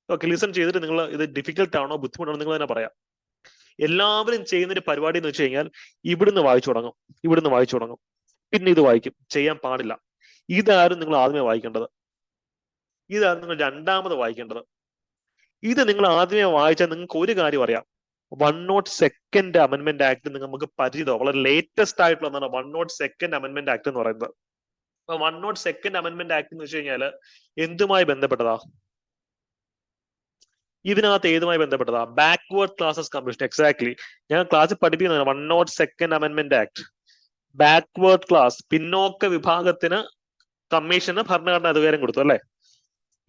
ഓക്കെ, ലിസൺ ചെയ്തിട്ട് നിങ്ങൾ ഇത് ഡിഫിക്കൽട്ട് ആണോ ബുദ്ധിമുട്ടാണോ നിങ്ങൾ തന്നെ പറയാം. എല്ലാവരും ചെയ്യുന്ന ഒരു പരിപാടി എന്ന് വെച്ച് കഴിഞ്ഞാൽ ഇവിടുന്ന് വായിച്ചു തുടങ്ങും, പിന്നെ ഇത് വായിക്കും. ചെയ്യാൻ പാടില്ല. ഇതാരും നിങ്ങൾ ആദ്യമേ വായിക്കേണ്ടത്, ഇതാണ് നിങ്ങൾ രണ്ടാമത് വായിക്കേണ്ടത്. ഇത് നിങ്ങൾ ആദ്യമേ വായിച്ചാൽ നിങ്ങൾക്ക് ഒരു കാര്യം അറിയാം. 102nd അമെന്റ്മെന്റ് ആക്ട് നമുക്ക് പരിചിതം, വളരെ ലേറ്റസ്റ്റ് ആയിട്ടുള്ള 102nd അമെന്റ്മെന്റ് ആക്ട് എന്ന് പറയുന്നത്. അപ്പൊ 102nd അമെന്റ്മെന്റ് ആക്ട് എന്ന് വെച്ച് കഴിഞ്ഞാൽ എന്തുമായി ബന്ധപ്പെട്ടതാ? ഇതിനകത്ത് ഏതുമായി ബന്ധപ്പെട്ടതാ? Backward classes commission. എക്സാക്ട്ലി, ഞാൻ ക്ലാസ്സിൽ പഠിപ്പിക്കുന്നത് 102nd amendment act. Backward class, പിന്നോക്ക വിഭാഗത്തിന് കമ്മീഷന് ഭരണഘടന അധികാരം കൊടുത്തു, അല്ലെ?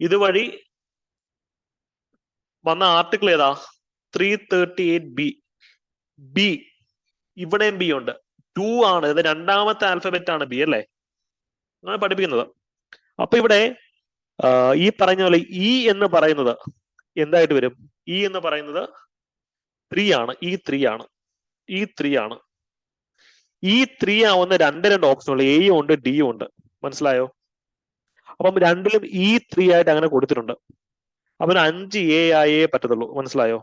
ഇതുവഴി വന്ന ആർട്ടിക്കിൾ ഏതാ? 338B. ബി, ഇവിടെയും ബി ഉണ്ട്. 2 ആണ്, ഇത് രണ്ടാമത്തെ ആൽഫബറ്റ് ആണ് ബി, അല്ലെ? അങ്ങനെ പഠിപ്പിക്കുന്നത്. അപ്പൊ ഇവിടെ ഈ പറഞ്ഞ പോലെ ഇ എന്ന് പറയുന്നത് എന്തായിട്ട് വരും? ഇ എന്ന് പറയുന്നത് 3 ആണ്. ഈ 3 ആണ്. ഈ 3 ആവുന്ന രണ്ട് ഓപ്ഷനുകൾ, എയും ഉണ്ട് ഡിയും ഉണ്ട്. മനസ്സിലായോ? അപ്പം രണ്ടിലും ഈ 3 ആയിട്ട് അങ്ങനെ കൊടുത്തിട്ടുണ്ട്. അപ്പൊ 5A ആയേ പറ്റത്തുള്ളൂ. മനസ്സിലായോ?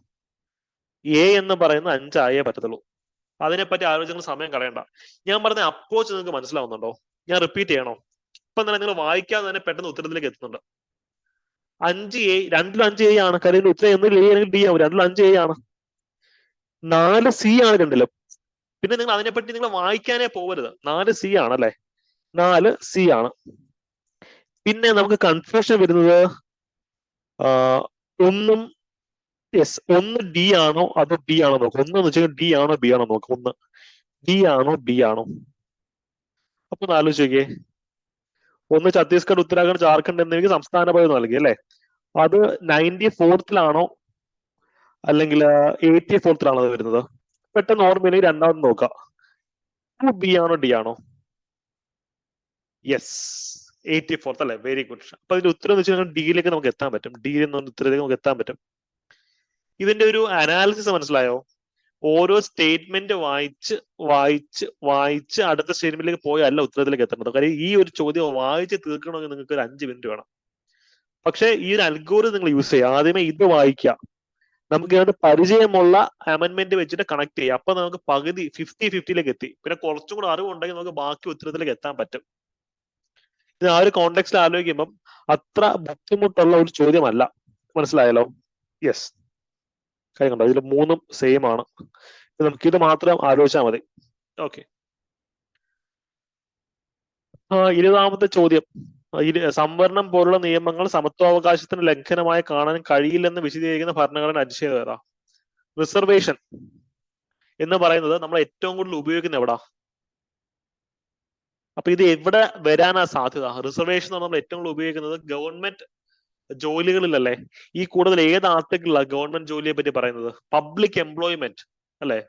എ എന്ന് പറയുന്ന 5 ആയേ പറ്റത്തുള്ളൂ. അതിനെപ്പറ്റി ആലോചിക്കുന്ന സമയം കളയണ്ട. ഞാൻ പറഞ്ഞ അപ്രോച്ച് നിങ്ങൾക്ക് മനസ്സിലാവുന്നുണ്ടോ? ഞാൻ റിപ്പീറ്റ് ചെയ്യണോ? ഇപ്പൊ തന്നെ നിങ്ങൾ വായിക്കാതെ തന്നെ പെട്ടെന്ന് ഉത്തരത്തിലേക്ക് എത്തുന്നുണ്ട്. 5A, രണ്ടിലും 5A ആണ്. കാര്യം ഉത്തരം ഒന്നും എ അല്ലെങ്കിൽ ഡി ആവും. രണ്ടിലും 5A ആണ്. 4C ആണ് രണ്ടിലും. പിന്നെ നിങ്ങൾ അതിനെപ്പറ്റി നിങ്ങൾ വായിക്കാനേ പോകരുത്. 4C ആണ്, അല്ലെ? 4C ആണ്. പിന്നെ നമുക്ക് കൺഫ്യൂഷൻ വരുന്നത് ഒന്ന് ഡി ആണോ അതോ ബി ആണോ നോക്കാം. ഒന്ന് വെച്ചാൽ ഡി ആണോ ബി ആണോ നോക്കാം. ഒന്ന് ഡി ആണോ ബി ആണോ. അപ്പൊ ഒന്ന് ആലോചിച്ച് നോക്കിയേ. ഒന്ന് ഛത്തീസ്ഗഡ്, ഉത്തരാഖണ്ഡ്, ജാർഖണ്ഡ് എന്നിവയ്ക്ക് സംസ്ഥാന പദവി നൽകി, അല്ലെ? അത് 94th അല്ലെങ്കിൽ 84th അത് വരുന്നത്. പെട്ടെന്ന് ഓർമ്മയിലേക്ക് രണ്ടാമത് നോക്കാം. ബി ആണോ ഡി ആണോ? യെസ്, 84th, അല്ലെ? Very good. അപ്പൊ അതിന്റെ ഉത്തരം എന്ന് വെച്ചാൽ ഡിയിലേക്ക് നമുക്ക് എത്താൻ പറ്റും. ഡിയിൽ നിന്ന് ഉത്തരത്തിലേക്ക് നമുക്ക് എത്താൻ പറ്റും. ഇതിന്റെ ഒരു അനാലിസിസ് മനസ്സിലായോ? ഓരോ സ്റ്റേറ്റ്മെന്റ് വായിച്ച് അടുത്ത സ്റ്റേറ്റ്മെന്റിലേക്ക് പോയല്ല ഉത്തരത്തിലേക്ക് എത്തേണ്ടത്. കാര്യം ഈ ഒരു ചോദ്യം വായിച്ച് തീർക്കണമെങ്കിൽ നിങ്ങൾക്ക് ഒരു 5 മിനിറ്റ് വേണം. പക്ഷെ ഈ ഒരു അൽഗോരിതം നിങ്ങൾ യൂസ് ചെയ്യുക. ആദ്യമേ ഇത് വായിക്കുക. നമുക്ക് ഇതിനകത്ത് പരിചയമുള്ള അമെന്റ്മെന്റ് വെച്ചിട്ട് കണക്ട് ചെയ്യുക. അപ്പൊ നമുക്ക് പകുതി 50-50ലേക്ക് എത്തി. പിന്നെ കുറച്ചും കൂടെ അറിവുണ്ടെങ്കിൽ നമുക്ക് ബാക്കി ഉത്തരത്തിലേക്ക് എത്താൻ പറ്റും. ഇത് ആ ഒരു കോണ്ടെക്സ്റ്റിൽ ആലോചിക്കുമ്പം അത്ര ബുദ്ധിമുട്ടുള്ള ഒരു ചോദ്യമല്ല. മനസ്സിലായല്ലോ? യെസ്, കാര്യം കണ്ടോ? ഇതിൽ 3ഉം സെയിം ആണ്. നമുക്ക് ഇത് മാത്രം ആലോചിച്ചാൽ മതി. ഓക്കെ. 20ാമത്തെ ചോദ്യം. സംവരണം പോലുള്ള നിയമങ്ങൾ സമത്വാവകാശത്തിന് ലംഘനമായി കാണാൻ കഴിയില്ലെന്ന് വിശദീകരിക്കുന്ന ഭരണഘടന അനുച്ഛേദം ഏതാ? റിസർവേഷൻ എന്ന് പറയുന്നത് നമ്മൾ ഏറ്റവും കൂടുതൽ ഉപയോഗിക്കുന്ന എവിടാ? അപ്പൊ ഇത് എവിടെ വരാനാ സാധ്യത? റിസർവേഷൻ നമ്മൾ ഏറ്റവും കൂടുതൽ ഉപയോഗിക്കുന്നത് ഗവൺമെന്റ് ജോലികളിലല്ലേ ഈ കൂടുതൽ ഏത് ആർട്ടിക്കിളാണ് ഗവൺമെന്റ് ജോലിയെ പറ്റി പറയുന്നത്? പബ്ലിക് എംപ്ലോയ്മെന്റ് അല്ലെ?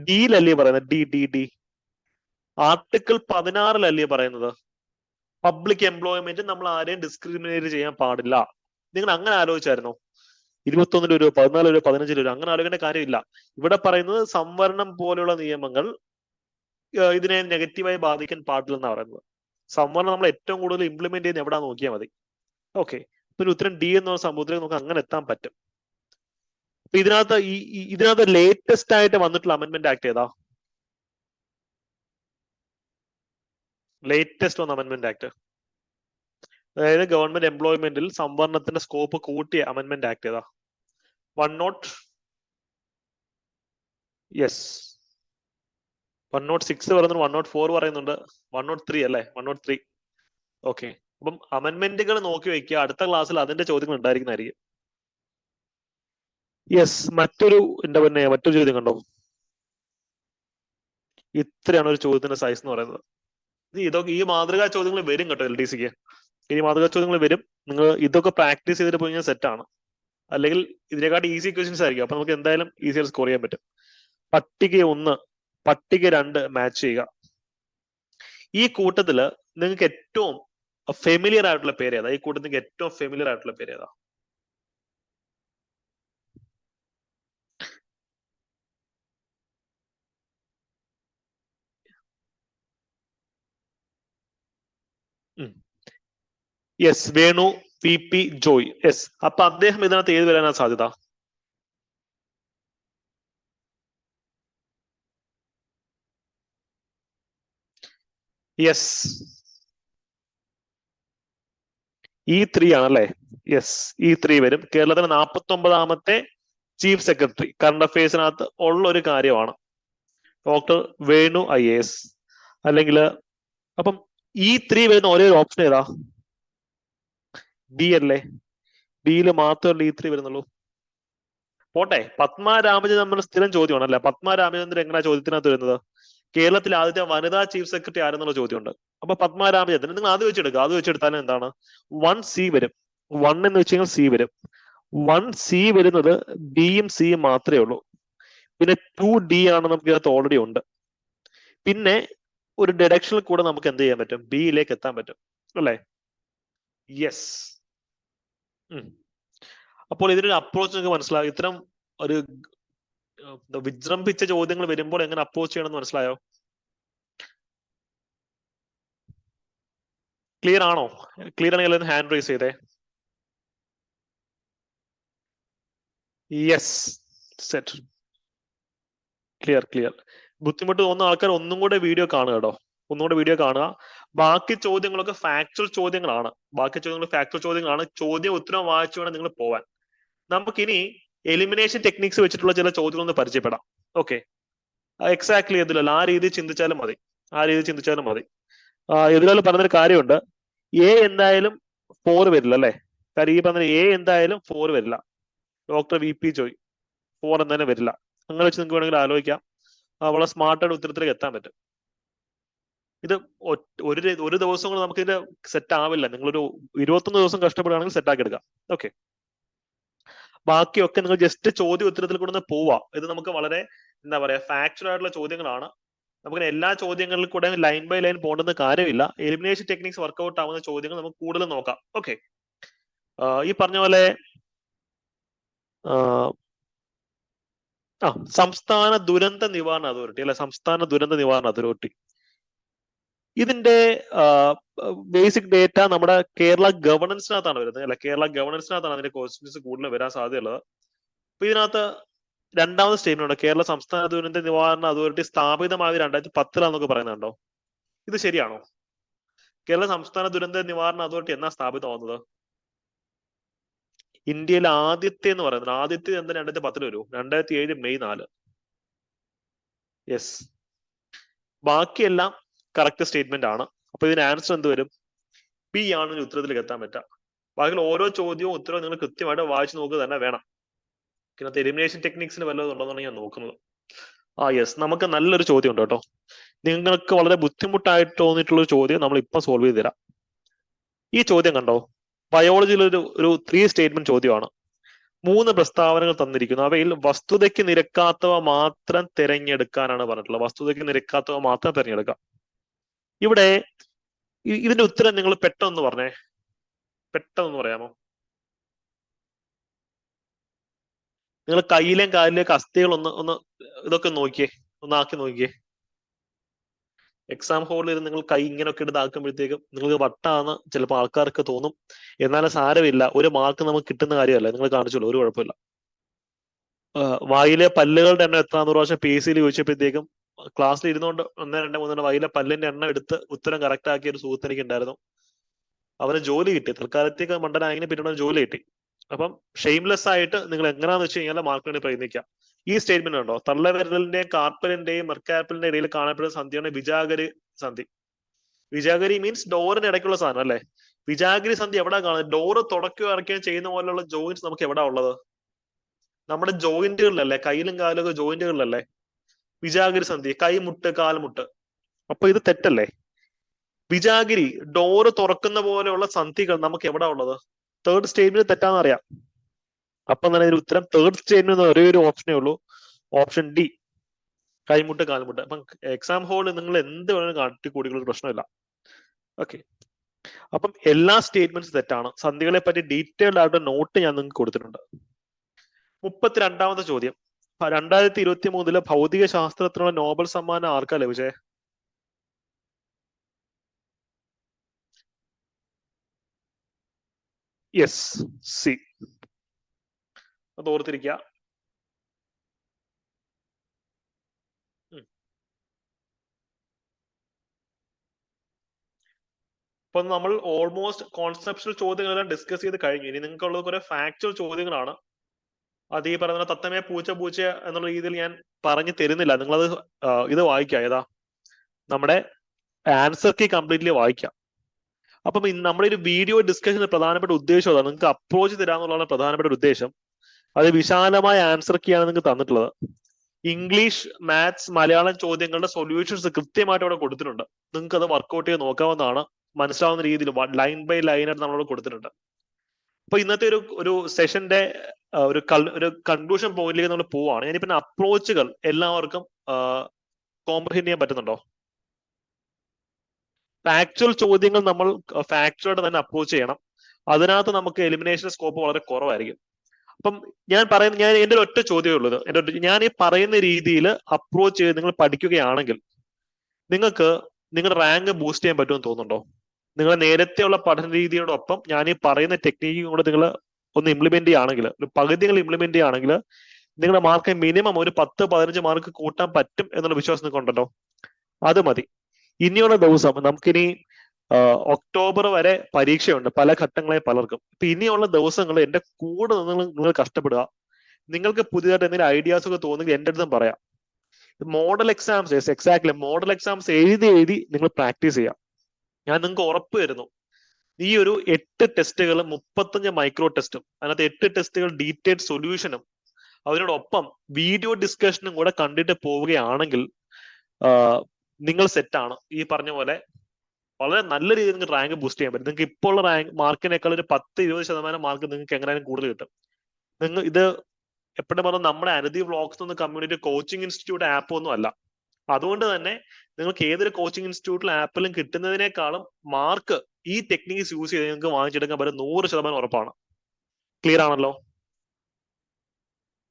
ഡിയിലല്ലേ പറയുന്നത്? ഡി ആർട്ടിക്കിൾ 16 പറയുന്നത് പബ്ലിക് എംപ്ലോയ്മെന്റ് നമ്മൾ ആരെയും ഡിസ്ക്രിമിനേറ്റ് ചെയ്യാൻ പാടില്ല. നിങ്ങൾ അങ്ങനെ ആലോചിച്ചായിരുന്നോ? 21 രൂപ 14 രൂപ 15 രൂപ അങ്ങനെ ആലോചിക്കേണ്ട കാര്യമില്ല. ഇവിടെ പറയുന്നത് സംവരണം പോലുള്ള നിയമങ്ങൾ ഇതിനെ നെഗറ്റീവായി ബാധിക്കാൻ പാടില്ലെന്നാണ് പറയുന്നത്. സംവരണം നമ്മൾ ഏറ്റവും കൂടുതൽ ഇംപ്ലിമെന്റ് ചെയ്യുന്ന എവിടെ നോക്കിയാൽ മതി. ഓക്കെ, ഒരു ഉത്തരം ഡി എന്നുള്ള സംഭവത്തിലേക്ക് നമുക്ക് അങ്ങനെ എത്താൻ പറ്റും. അപ്പൊ ഇതിനകത്ത് ലേറ്റസ്റ്റ് ആയിട്ട് വന്നിട്ടുള്ള അമെന്റ്മെന്റ് ആക്ട് ഏതാ? ലേറ്റസ്റ്റ് വന്ന അമെന്റ്മെന്റ് ആക്ട്, അതായത് ഗവൺമെന്റ് എംപ്ലോയ്മെന്റിൽ സംവരണത്തിന്റെ സ്കോപ്പ് കൂട്ടിയ അമെന്റ്മെന്റ് ആക്ട് ഏതാ? 106 യെസ്, 106 പറയുന്നുണ്ട്, 104 പറയുന്നുണ്ട്, 103 അല്ലേ? 103. ഓക്കെ, അപ്പം അമെന്റ്മെന്റുകൾ നോക്കി വെക്കുക. അടുത്ത ക്ലാസ്സിൽ അതിന്റെ ചോദ്യങ്ങൾ ഉണ്ടായിരിക്കുന്നതായിരിക്കും. യെസ്, മറ്റൊരു ചോദ്യം കണ്ടോ? ഇത്രയാണ് ഒരു ചോദ്യത്തിന്റെ സൈസ് എന്ന് പറയുന്നത്. ഇതൊക്കെ ഈ മാതൃകാ ചോദ്യങ്ങൾ വരും കേട്ടോ LDCക്ക്. ഈ മാതൃകാ ചോദ്യങ്ങൾ വരും. നിങ്ങൾ ഇതൊക്കെ പ്രാക്ടീസ് ചെയ്തിട്ട് പോയി സെറ്റാണ്. അല്ലെങ്കിൽ ഇതിനെക്കാട്ടി ഈസി ക്വസ്റ്റ്യൻസ് ആയിരിക്കും. അപ്പൊ നമുക്ക് എന്തായാലും ഈസിയായിട്ട് സ്കോർ ചെയ്യാൻ പറ്റും. പട്ടിക 1 പട്ടിക 2 മാച്ച് ചെയ്യുക. ഈ കൂട്ടത്തില് നിങ്ങൾക്ക് ഏറ്റവും ഫെമിലിയർ ആയിട്ടുള്ള പേര് ഏതാ? ഈ കൂട്ടത്തിൽ ഏറ്റവും ഫെമിലിയർ ആയിട്ടുള്ള പേര് ഏതാ? Yes, Venu VP Joy. Yes, അപ്പൊ അദ്ദേഹം ഇതിനകത്ത് ഏത് വരാനാ സാധ്യത? യെസ്, E3 ആണല്ലേ? യെസ്, E3 വരും. കേരളത്തിലെ 49ാമത്തെ ചീഫ് സെക്രട്ടറി കറണ്ട് അഫയേഴ്സിനകത്ത് ഉള്ള ഒരു കാര്യമാണ് ഡോക്ടർ വേണു IAS. അല്ലെങ്കിൽ അപ്പം E3 വരുന്ന ഒരേ ഒരു ഓപ്ഷൻ ഏതാ? ഡി അല്ലേ? ഡിയിൽ മാത്രമല്ല E3 വരുന്നുള്ളൂ. പോട്ടെ, പത്മ രാമചന്ദ്രൻ നമ്മുടെ സ്ഥിരം ചോദ്യമാണല്ലേ. പത്മ രാമചന്ദ്രൻ എങ്ങനെയാ ചോദ്യത്തിനകത്ത് വരുന്നത്? കേരളത്തിലെ ആദ്യത്തെ വനിതാ ചീഫ് സെക്രട്ടറി ആരെന്നുള്ള ചോദ്യമുണ്ട്. അപ്പൊ പത്മ രാമചന്ദ്രൻ നിങ്ങൾ അത് വെച്ചെടുക്കുക. അത് വെച്ചെടുത്താലും എന്താണ്? 1C വരും. 1 എന്ന് വെച്ച് കഴിഞ്ഞാൽ C വരും. 1C വരുന്നത് Bയും Cയും മാത്രമേ ഉള്ളൂ. പിന്നെ 2D ആണ് നമുക്ക് ഇതിനകത്ത് ഓൾറെഡി ഉണ്ട്. പിന്നെ ഒരു ഡിഡക്ഷനിൽ കൂടെ നമുക്ക് എന്ത് ചെയ്യാൻ പറ്റും? ബിയിലേക്ക് എത്താൻ പറ്റും അല്ലേ? യെസ്. അപ്പോൾ ഇതിനൊരു അപ്രോച്ച് നിങ്ങൾക്ക് മനസ്സിലാവും. ഇത്തരം ഒരു വിജൃംഭിച്ച ചോദ്യങ്ങൾ വരുമ്പോൾ എങ്ങനെ അപ്രോച്ച് ചെയ്യണമെന്ന് മനസ്സിലായോ? ക്ലിയർ ആണോ? ക്ലിയർ ആണെങ്കിൽ ഹാൻഡ് റൈസ് ചെയ്തേ. Yes, set, clear. ബുദ്ധിമുട്ട് തോന്നുന്ന ആൾക്കാർ ഒന്നും കൂടെ വീഡിയോ കാണുക കേട്ടോ. ഒന്നുകൂടെ വീഡിയോ കാണുക. ബാക്കി ചോദ്യങ്ങളൊക്കെ ഫാക്ച്വൽ ചോദ്യങ്ങളാണ്. ചോദ്യം ഉത്തരം വായിച്ചു വേണം നിങ്ങൾ പോവാൻ. നമുക്കിനി എലിമിനേഷൻ ടെക്നിക്സ് വെച്ചിട്ടുള്ള ചില ചോദ്യങ്ങളൊന്ന് പരിചയപ്പെടാം. ഓക്കെ, എക്സാക്ട്ലി എതിലല്ല, ആ രീതിയിൽ ചിന്തിച്ചാലും മതി. എതിരാൾ പറഞ്ഞൊരു കാര്യമുണ്ട്, എ എന്തായാലും 4 വരില്ല അല്ലെ? കാര്യം ഈ പറഞ്ഞ എ എന്തായാലും 4 വരില്ല. ഡോക്ടർ VP ജോയ് 4 എന്തായാലും വരില്ല. അങ്ങനെ വെച്ച് നിങ്ങൾക്ക് വേണമെങ്കിൽ ആലോചിക്കാം. വളരെ സ്മാർട്ടായിട്ട് ഉത്തരത്തിലേക്ക് എത്താൻ പറ്റും. ഇത് ഒരു ദിവസം കൊണ്ട് നമുക്ക് ഇതിന്റെ സെറ്റ് ആവില്ല. നിങ്ങളൊരു 21 ദിവസം കഷ്ടപ്പെടുകയാണെങ്കിൽ സെറ്റ് ആക്കി എടുക്കാം. ഓക്കെ, ബാക്കിയൊക്കെ നിങ്ങൾ ജസ്റ്റ് ചോദ്യ ഉത്തരത്തിൽ കൂടെ പോവാ. ഇത് നമുക്ക് വളരെ എന്താ പറയാ ഫാക്ച്വൽ ആയിട്ടുള്ള ചോദ്യങ്ങളാണ്. നമുക്ക് എല്ലാ ചോദ്യങ്ങളിൽ കൂടെ ലൈൻ ബൈ ലൈൻ പോകേണ്ടെന്ന് കാര്യമില്ല. എലിമിനേഷൻ ടെക്നിക്സ് വർക്ക്ഔട്ട് ആവുന്ന ചോദ്യങ്ങൾ നമുക്ക് കൂടുതൽ നോക്കാം. ഓക്കെ, ഈ പറഞ്ഞ പോലെ സംസ്ഥാന ദുരന്ത നിവാരണ അതോറിറ്റി അല്ലെ? സംസ്ഥാന ദുരന്ത നിവാരണ അതോറിറ്റി, ഇതിന്റെ ബേസിക് ഡേറ്റ നമ്മുടെ കേരള ഗവർണൻസിനകത്താണ് വരുന്നത് അല്ലെ? കേരള ഗവർണൻസിനകത്താണ് അതിന്റെ ക്വസ്റ്റ്യൻസ് കൂടുതൽ വരാൻ സാധ്യതയുള്ളത്. അപ്പൊ ഇതിനകത്ത് രണ്ടാമത് സ്റ്റേറ്റ്മെന്റ് ഉണ്ട്, കേരള സംസ്ഥാന ദുരന്ത നിവാരണ അതോറിറ്റി സ്ഥാപിതമായത് 2010 പറയുന്നുണ്ടോ? ഇത് ശരിയാണോ? കേരള സംസ്ഥാന ദുരന്ത നിവാരണ അതോറിറ്റി എന്നാ സ്ഥാപിതമാവുന്നത്? ഇന്ത്യയിലെ ആദ്യത്തെ എന്ന് പറയുന്നത് എന്താ 2010 വരൂ? 2007 മെയ് 4. യെസ്, ബാക്കിയെല്ലാം കറക്റ്റ് സ്റ്റേറ്റ്മെന്റ് ആണ്. അപ്പൊ ഇതിന് ആൻസർ എന്ത് വരും? ബി ആണ് ഒരു ഉത്തരത്തിലേക്ക് എത്താൻ പറ്റുക. ബാക്കിയുള്ള ഓരോ ചോദ്യവും ഉത്തരവും നിങ്ങൾ കൃത്യമായിട്ട് വായിച്ചു നോക്കുക തന്നെ വേണം. ഇതിനകത്ത് എലിമിനേഷൻ ടെക്നിക്സിന് വല്ലതും ഉണ്ടോന്നാണ് ഞാൻ നോക്കുന്നത്. യെസ്, നമുക്ക് നല്ലൊരു ചോദ്യം ഉണ്ട് കേട്ടോ. നിങ്ങൾക്ക് വളരെ ബുദ്ധിമുട്ടായിട്ട് തോന്നിയിട്ടുള്ള ഒരു ചോദ്യം നമ്മൾ ഇപ്പൊ സോൾവ് ചെയ്ത് തരാം. ഈ ചോദ്യം കണ്ടോ? ബയോളജിയിൽ ഒരു 3 സ്റ്റേറ്റ്മെന്റ് ചോദ്യമാണ്. 3 പ്രസ്താവനകൾ തന്നിരിക്കുന്നു. അവയിൽ വസ്തുതയ്ക്ക് നിരക്കാത്തവ മാത്രം തിരഞ്ഞെടുക്കാനാണ് പറഞ്ഞിട്ടുള്ളത്. വസ്തുതയ്ക്ക് നിരക്കാത്തവ മാത്രം തിരഞ്ഞെടുക്കാം. ഇവിടെ ഇതിന്റെ ഉത്തരം നിങ്ങൾ പെട്ടെന്ന് പറഞ്ഞേ, പെട്ടെന്ന് പറയാമോ? നിങ്ങൾ കയ്യിലെയും കാലിലേക്ക് അസ്ഥികൾ ഒന്ന് ഇതൊക്കെ നോക്കിയേ, ആക്കി നോക്കിയേ. എക്സാം ഹോളിൽ ഇരുന്ന് നിങ്ങൾ കൈ ഇങ്ങനെയൊക്കെ എടുത്താക്കുമ്പോഴത്തേക്കും നിങ്ങൾക്ക് വട്ടാന്ന് ചിലപ്പോൾ ആൾക്കാർക്ക് തോന്നും. എന്നാലും സാരമില്ല, ഒരു മാർക്ക് നമുക്ക് കിട്ടുന്ന കാര്യമല്ല. നിങ്ങൾ കാണിച്ചോളൂ, ഒരു കുഴപ്പമില്ല. വായിലെ പല്ലുകളുടെ എണ്ണം എത്രാന്ന് പ്രാവശ്യം പി എസ് സിയിൽ ചോദിച്ചപ്പോഴത്തേക്കും ക്ലാസ്സിൽ ഇരുന്നുകൊണ്ട് 1 2 3 വായിലെ പല്ലിന്റെ എണ്ണം എടുത്ത് ഉത്തരം കറക്റ്റ് ആക്കിയ ഒരു സുഹൃത്ത് എനിക്ക് ഉണ്ടായിരുന്നു. അവന് ജോലി കിട്ടി. തൽക്കാലത്തേക്ക് മണ്ടനായതിനെ പിന്നീട് ജോലി കിട്ടി. അപ്പം ഷെയിംലെസ് ആയിട്ട് നിങ്ങൾ എങ്ങനെയാന്ന് വെച്ച് കഴിഞ്ഞാൽ മാർക്ക് വേണ്ടി പ്രയത്നിക്കുക. ഈ സ്റ്റേറ്റ്മെന്റ് ഉണ്ടോ? തള്ളവിരലിന്റെയും കാർപ്പലിന്റെയും മെർക്കാർപ്പലിന്റെ ഇടയിൽ കാണപ്പെടുന്ന സന്ധിയാണ് വിജാഗരി സന്ധി. വിജാഗരി മീൻസ് ഡോറിന്റെ ഇടയ്ക്കുള്ള സാധനം അല്ലെ? വിജാഗരി സന്ധി എവിടെ കാണുന്നത്? ഡോറ് തുടക്കുകയോ ഇറക്കുകയോ ചെയ്യുന്ന പോലെയുള്ള ജോയിന്റ്സ് നമുക്ക് എവിടെ ഉള്ളത്? നമ്മുടെ ജോയിന്റുകളിലല്ലേ? കയ്യിലും കാലൊക്കെ ജോയിന്റുകളിലല്ലേ വിജാഗരി സന്ധി? കൈമുട്ട്, കാൽമുട്ട്. അപ്പൊ ഇത് തെറ്റല്ലേ? വിജാഗിരി ഡോറ് തുറക്കുന്ന പോലെയുള്ള സന്ധികൾ നമുക്ക് എവിടെ ഉള്ളത്? തേർഡ് സ്റ്റേറ്റ്മെന്റ് തെറ്റാന്ന് അറിയാം. അപ്പൊ തന്നെ ഇതിന് ഉത്തരം തേർഡ് സ്റ്റേറ്റ്മെന്റ് ഒരേ ഒരു ഓപ്ഷനേ ഉള്ളൂ, ഓപ്ഷൻ ഡി, കൈമുട്ട്, കാൽമുട്ട്. അപ്പം എക്സാം ഹോളിൽ നിങ്ങൾ എന്ത് വേണമെങ്കിലും കാട്ടിക്കൂടിയുള്ള പ്രശ്നമില്ല. ഓക്കെ, അപ്പം എല്ലാ സ്റ്റേറ്റ്മെന്റ്സ് തെറ്റാണ്. സന്ധികളെ പറ്റി ഡീറ്റെയിൽഡ് ആയിട്ട് നോട്ട് ഞാൻ നിങ്ങൾക്ക് കൊടുത്തിട്ടുണ്ട്. 32ാമത്തെ ചോദ്യം. 2023 ഭൗതിക ശാസ്ത്രത്തിനുള്ള നോബൽ സമ്മാനം ആർക്കാ ലഭിച്ചേ? Yes, C. അത് ഓർത്തിരിക്കുക. ഇപ്പൊ നമ്മൾ ഓൾമോസ്റ്റ് കോൺസെപ്റ്റുവൽ ചോദ്യങ്ങളെല്ലാം ഡിസ്കസ് ചെയ്ത് കഴിഞ്ഞു. ഇനി നിങ്ങൾക്കുള്ളത് കുറെ ഫാക്ച്വൽ ചോദ്യങ്ങളാണ്. അത് ഈ പറയുന്ന തത്തമേ പൂച്ച പൂച്ച എന്നുള്ള രീതിയിൽ ഞാൻ പറഞ്ഞു തരുന്നില്ല. നിങ്ങളത് ഇത് വായിക്കാം. ഏതാ? നമ്മുടെ ആൻസർ കീ കംപ്ലീറ്റ്ലി വായിക്കാം. അപ്പം നമ്മുടെ ഒരു വീഡിയോ ഡിസ്കഷന് പ്രധാനപ്പെട്ട ഉദ്ദേശം അതാണ്. നിങ്ങൾക്ക് അപ്രോച്ച് തരാന്നുള്ളതാണ് പ്രധാനപ്പെട്ട ഒരു ഉദ്ദേശം. അത് വിശാലമായ ആൻസർ കീ ആണ് നിങ്ങൾക്ക് തന്നിട്ടുള്ളത്. ഇംഗ്ലീഷ്, മാത്സ്, മലയാളം ചോദ്യങ്ങളുടെ സൊല്യൂഷൻസ് കൃത്യമായിട്ട് അവിടെ കൊടുത്തിട്ടുണ്ട്. നിങ്ങൾക്ക് അത് വർക്ക്ഔട്ട് ചെയ്ത് നോക്കാവുന്നതാണ്. മനസ്സിലാവുന്ന രീതിയിൽ ലൈൻ ബൈ ലൈൻ ആയിട്ട് നമ്മളോട് കൊടുത്തിട്ടുണ്ട്. അപ്പൊ ഇന്നത്തെ ഒരു സെഷന്റെ ഒരു കൺക്ലൂഷൻ പോയിന്റിലേക്ക് നമ്മൾ പോവാണ്. ഞാൻ പിന്നെ അപ്രോച്ചുകൾ എല്ലാവർക്കും കോംപ്രഹെൻഡ് ചെയ്യാൻ പറ്റുന്നുണ്ടോ? ഫാക്ച്വൽ ചോദ്യങ്ങൾ നമ്മൾ ഫാക്ച്വലായിട്ട് തന്നെ അപ്രോച്ച് ചെയ്യണം. അതിനകത്ത് നമുക്ക് എലിമിനേഷൻ സ്കോപ്പ് വളരെ കുറവായിരിക്കും. അപ്പം ഞാൻ എന്റെ ഒരു ഒറ്റ ചോദ്യമേ ഉള്ളത്, ഞാൻ ഈ പറയുന്ന രീതിയിൽ അപ്രോച്ച് ചെയ്ത് നിങ്ങൾ പഠിക്കുകയാണെങ്കിൽ നിങ്ങൾക്ക് നിങ്ങളുടെ റാങ്ക് ബൂസ്റ്റ് ചെയ്യാൻ പറ്റുമെന്ന് തോന്നുന്നുണ്ടോ? നിങ്ങൾ നേരത്തെയുള്ള പഠന രീതിയോടൊപ്പം ഞാൻ ഈ പറയുന്ന ടെക്നിക്കും കൂടെ നിങ്ങൾ ഒന്ന് ഇംപ്ലിമെന്റ് ചെയ്യുകയാണെങ്കിൽ, ഒരു പകുതി നിങ്ങൾ ഇംപ്ലിമെന്റ് ചെയ്യുകയാണെങ്കിൽ നിങ്ങളുടെ മാർക്ക് മിനിമം ഒരു 10-15 മാർക്ക് കൂട്ടാൻ പറ്റും എന്നുള്ള വിശ്വാസം നിങ്ങൾക്ക് ഉണ്ടല്ലോ. അത് മതി. ഇനിയുള്ള ദിവസം നമുക്കിനി ഒക്ടോബർ വരെ പരീക്ഷയുണ്ട് പല ഘട്ടങ്ങളെ പലർക്കും. ഇപ്പൊ ഇനിയുള്ള ദിവസങ്ങൾ എന്റെ കൂടെ നിങ്ങൾ കഷ്ടപ്പെടുക. നിങ്ങൾക്ക് പുതിയതായിട്ട് എന്തെങ്കിലും ഐഡിയാസ് ഒക്കെ തോന്നുമെങ്കിൽ എന്റെ അടുത്തും പറയാം. Model exams, exactly model exams എഴുതി നിങ്ങൾ പ്രാക്ടീസ് ചെയ്യാം. ഞാൻ നിങ്ങൾക്ക് ഉറപ്പ് തരുന്നു, ഈ ഒരു 8 ടെസ്റ്റുകൾ 35 മൈക്രോ ടെസ്റ്റും അതിനകത്ത് 8 ടെസ്റ്റുകൾ ഡീറ്റെയിൽഡ് സൊല്യൂഷനും അതിനോടൊപ്പം വീഡിയോ ഡിസ്കഷനും കൂടെ കണ്ടിട്ട് പോവുകയാണെങ്കിൽ നിങ്ങൾ സെറ്റാണ്. ഈ പറഞ്ഞ പോലെ വളരെ നല്ല രീതിയിൽ നിങ്ങൾക്ക് റാങ്ക് ബൂസ്റ്റ് ചെയ്യാൻ പറ്റും. നിങ്ങൾക്ക് ഇപ്പോൾ ഉള്ള റാങ്ക് മാർക്കിനേക്കാൾ ഒരു 10-20% മാർക്ക് നിങ്ങൾക്ക് എങ്ങനെയാലും കൂടുതൽ കിട്ടും. നിങ്ങൾ ഇത് എപ്പോഴും പറഞ്ഞാൽ നമ്മുടെ അനധി വ്ളോഗ്സ് എന്ന കമ്മ്യൂണിറ്റി കോച്ചിങ് ഇൻസ്റ്റിറ്റ്യൂട്ട് ആപ്പ് ഒന്നും അല്ല. അതുകൊണ്ട് തന്നെ നിങ്ങൾക്ക് ഏതൊരു കോച്ചിങ് ഇൻസ്റ്റിറ്റ്യൂട്ടിൽ ആപ്പിലും കിട്ടുന്നതിനേക്കാളും മാർക്ക് ഈ ടെക്നിക്സ് യൂസ് ചെയ്ത് നിങ്ങൾക്ക് വാങ്ങിച്ചെടുക്കാൻ പറ്റും 100% ഉറപ്പാണ്. ക്ലിയർ ആണല്ലോ?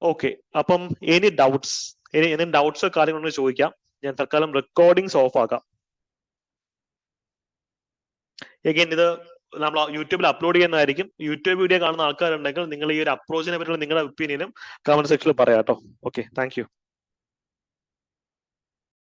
ഓക്കെ, അപ്പം എനി ഡൗട്ട്സ്, എന്തെങ്കിലും ഡൗട്ട്സോ കാര്യങ്ങളോ ചോദിക്കാം. ഞാൻ തൽക്കാലം റെക്കോർഡിങ്സ് ഓഫ് ആക്കാം. എഗൈൻ ഇത് നമ്മൾ യൂട്യൂബിൽ അപ്ലോഡ് ചെയ്യുന്നതായിരിക്കും. യൂട്യൂബ് വീഡിയോ കാണുന്ന ആൾക്കാരുണ്ടെങ്കിൽ നിങ്ങൾ ഈ ഒരു അപ്രോച്ചിനെ പറ്റിയുള്ള നിങ്ങളുടെ ഒപ്പീനിയനും കമന്റ് സെക്ഷനിൽ പറയാം കേട്ടോ. Okay, thank you.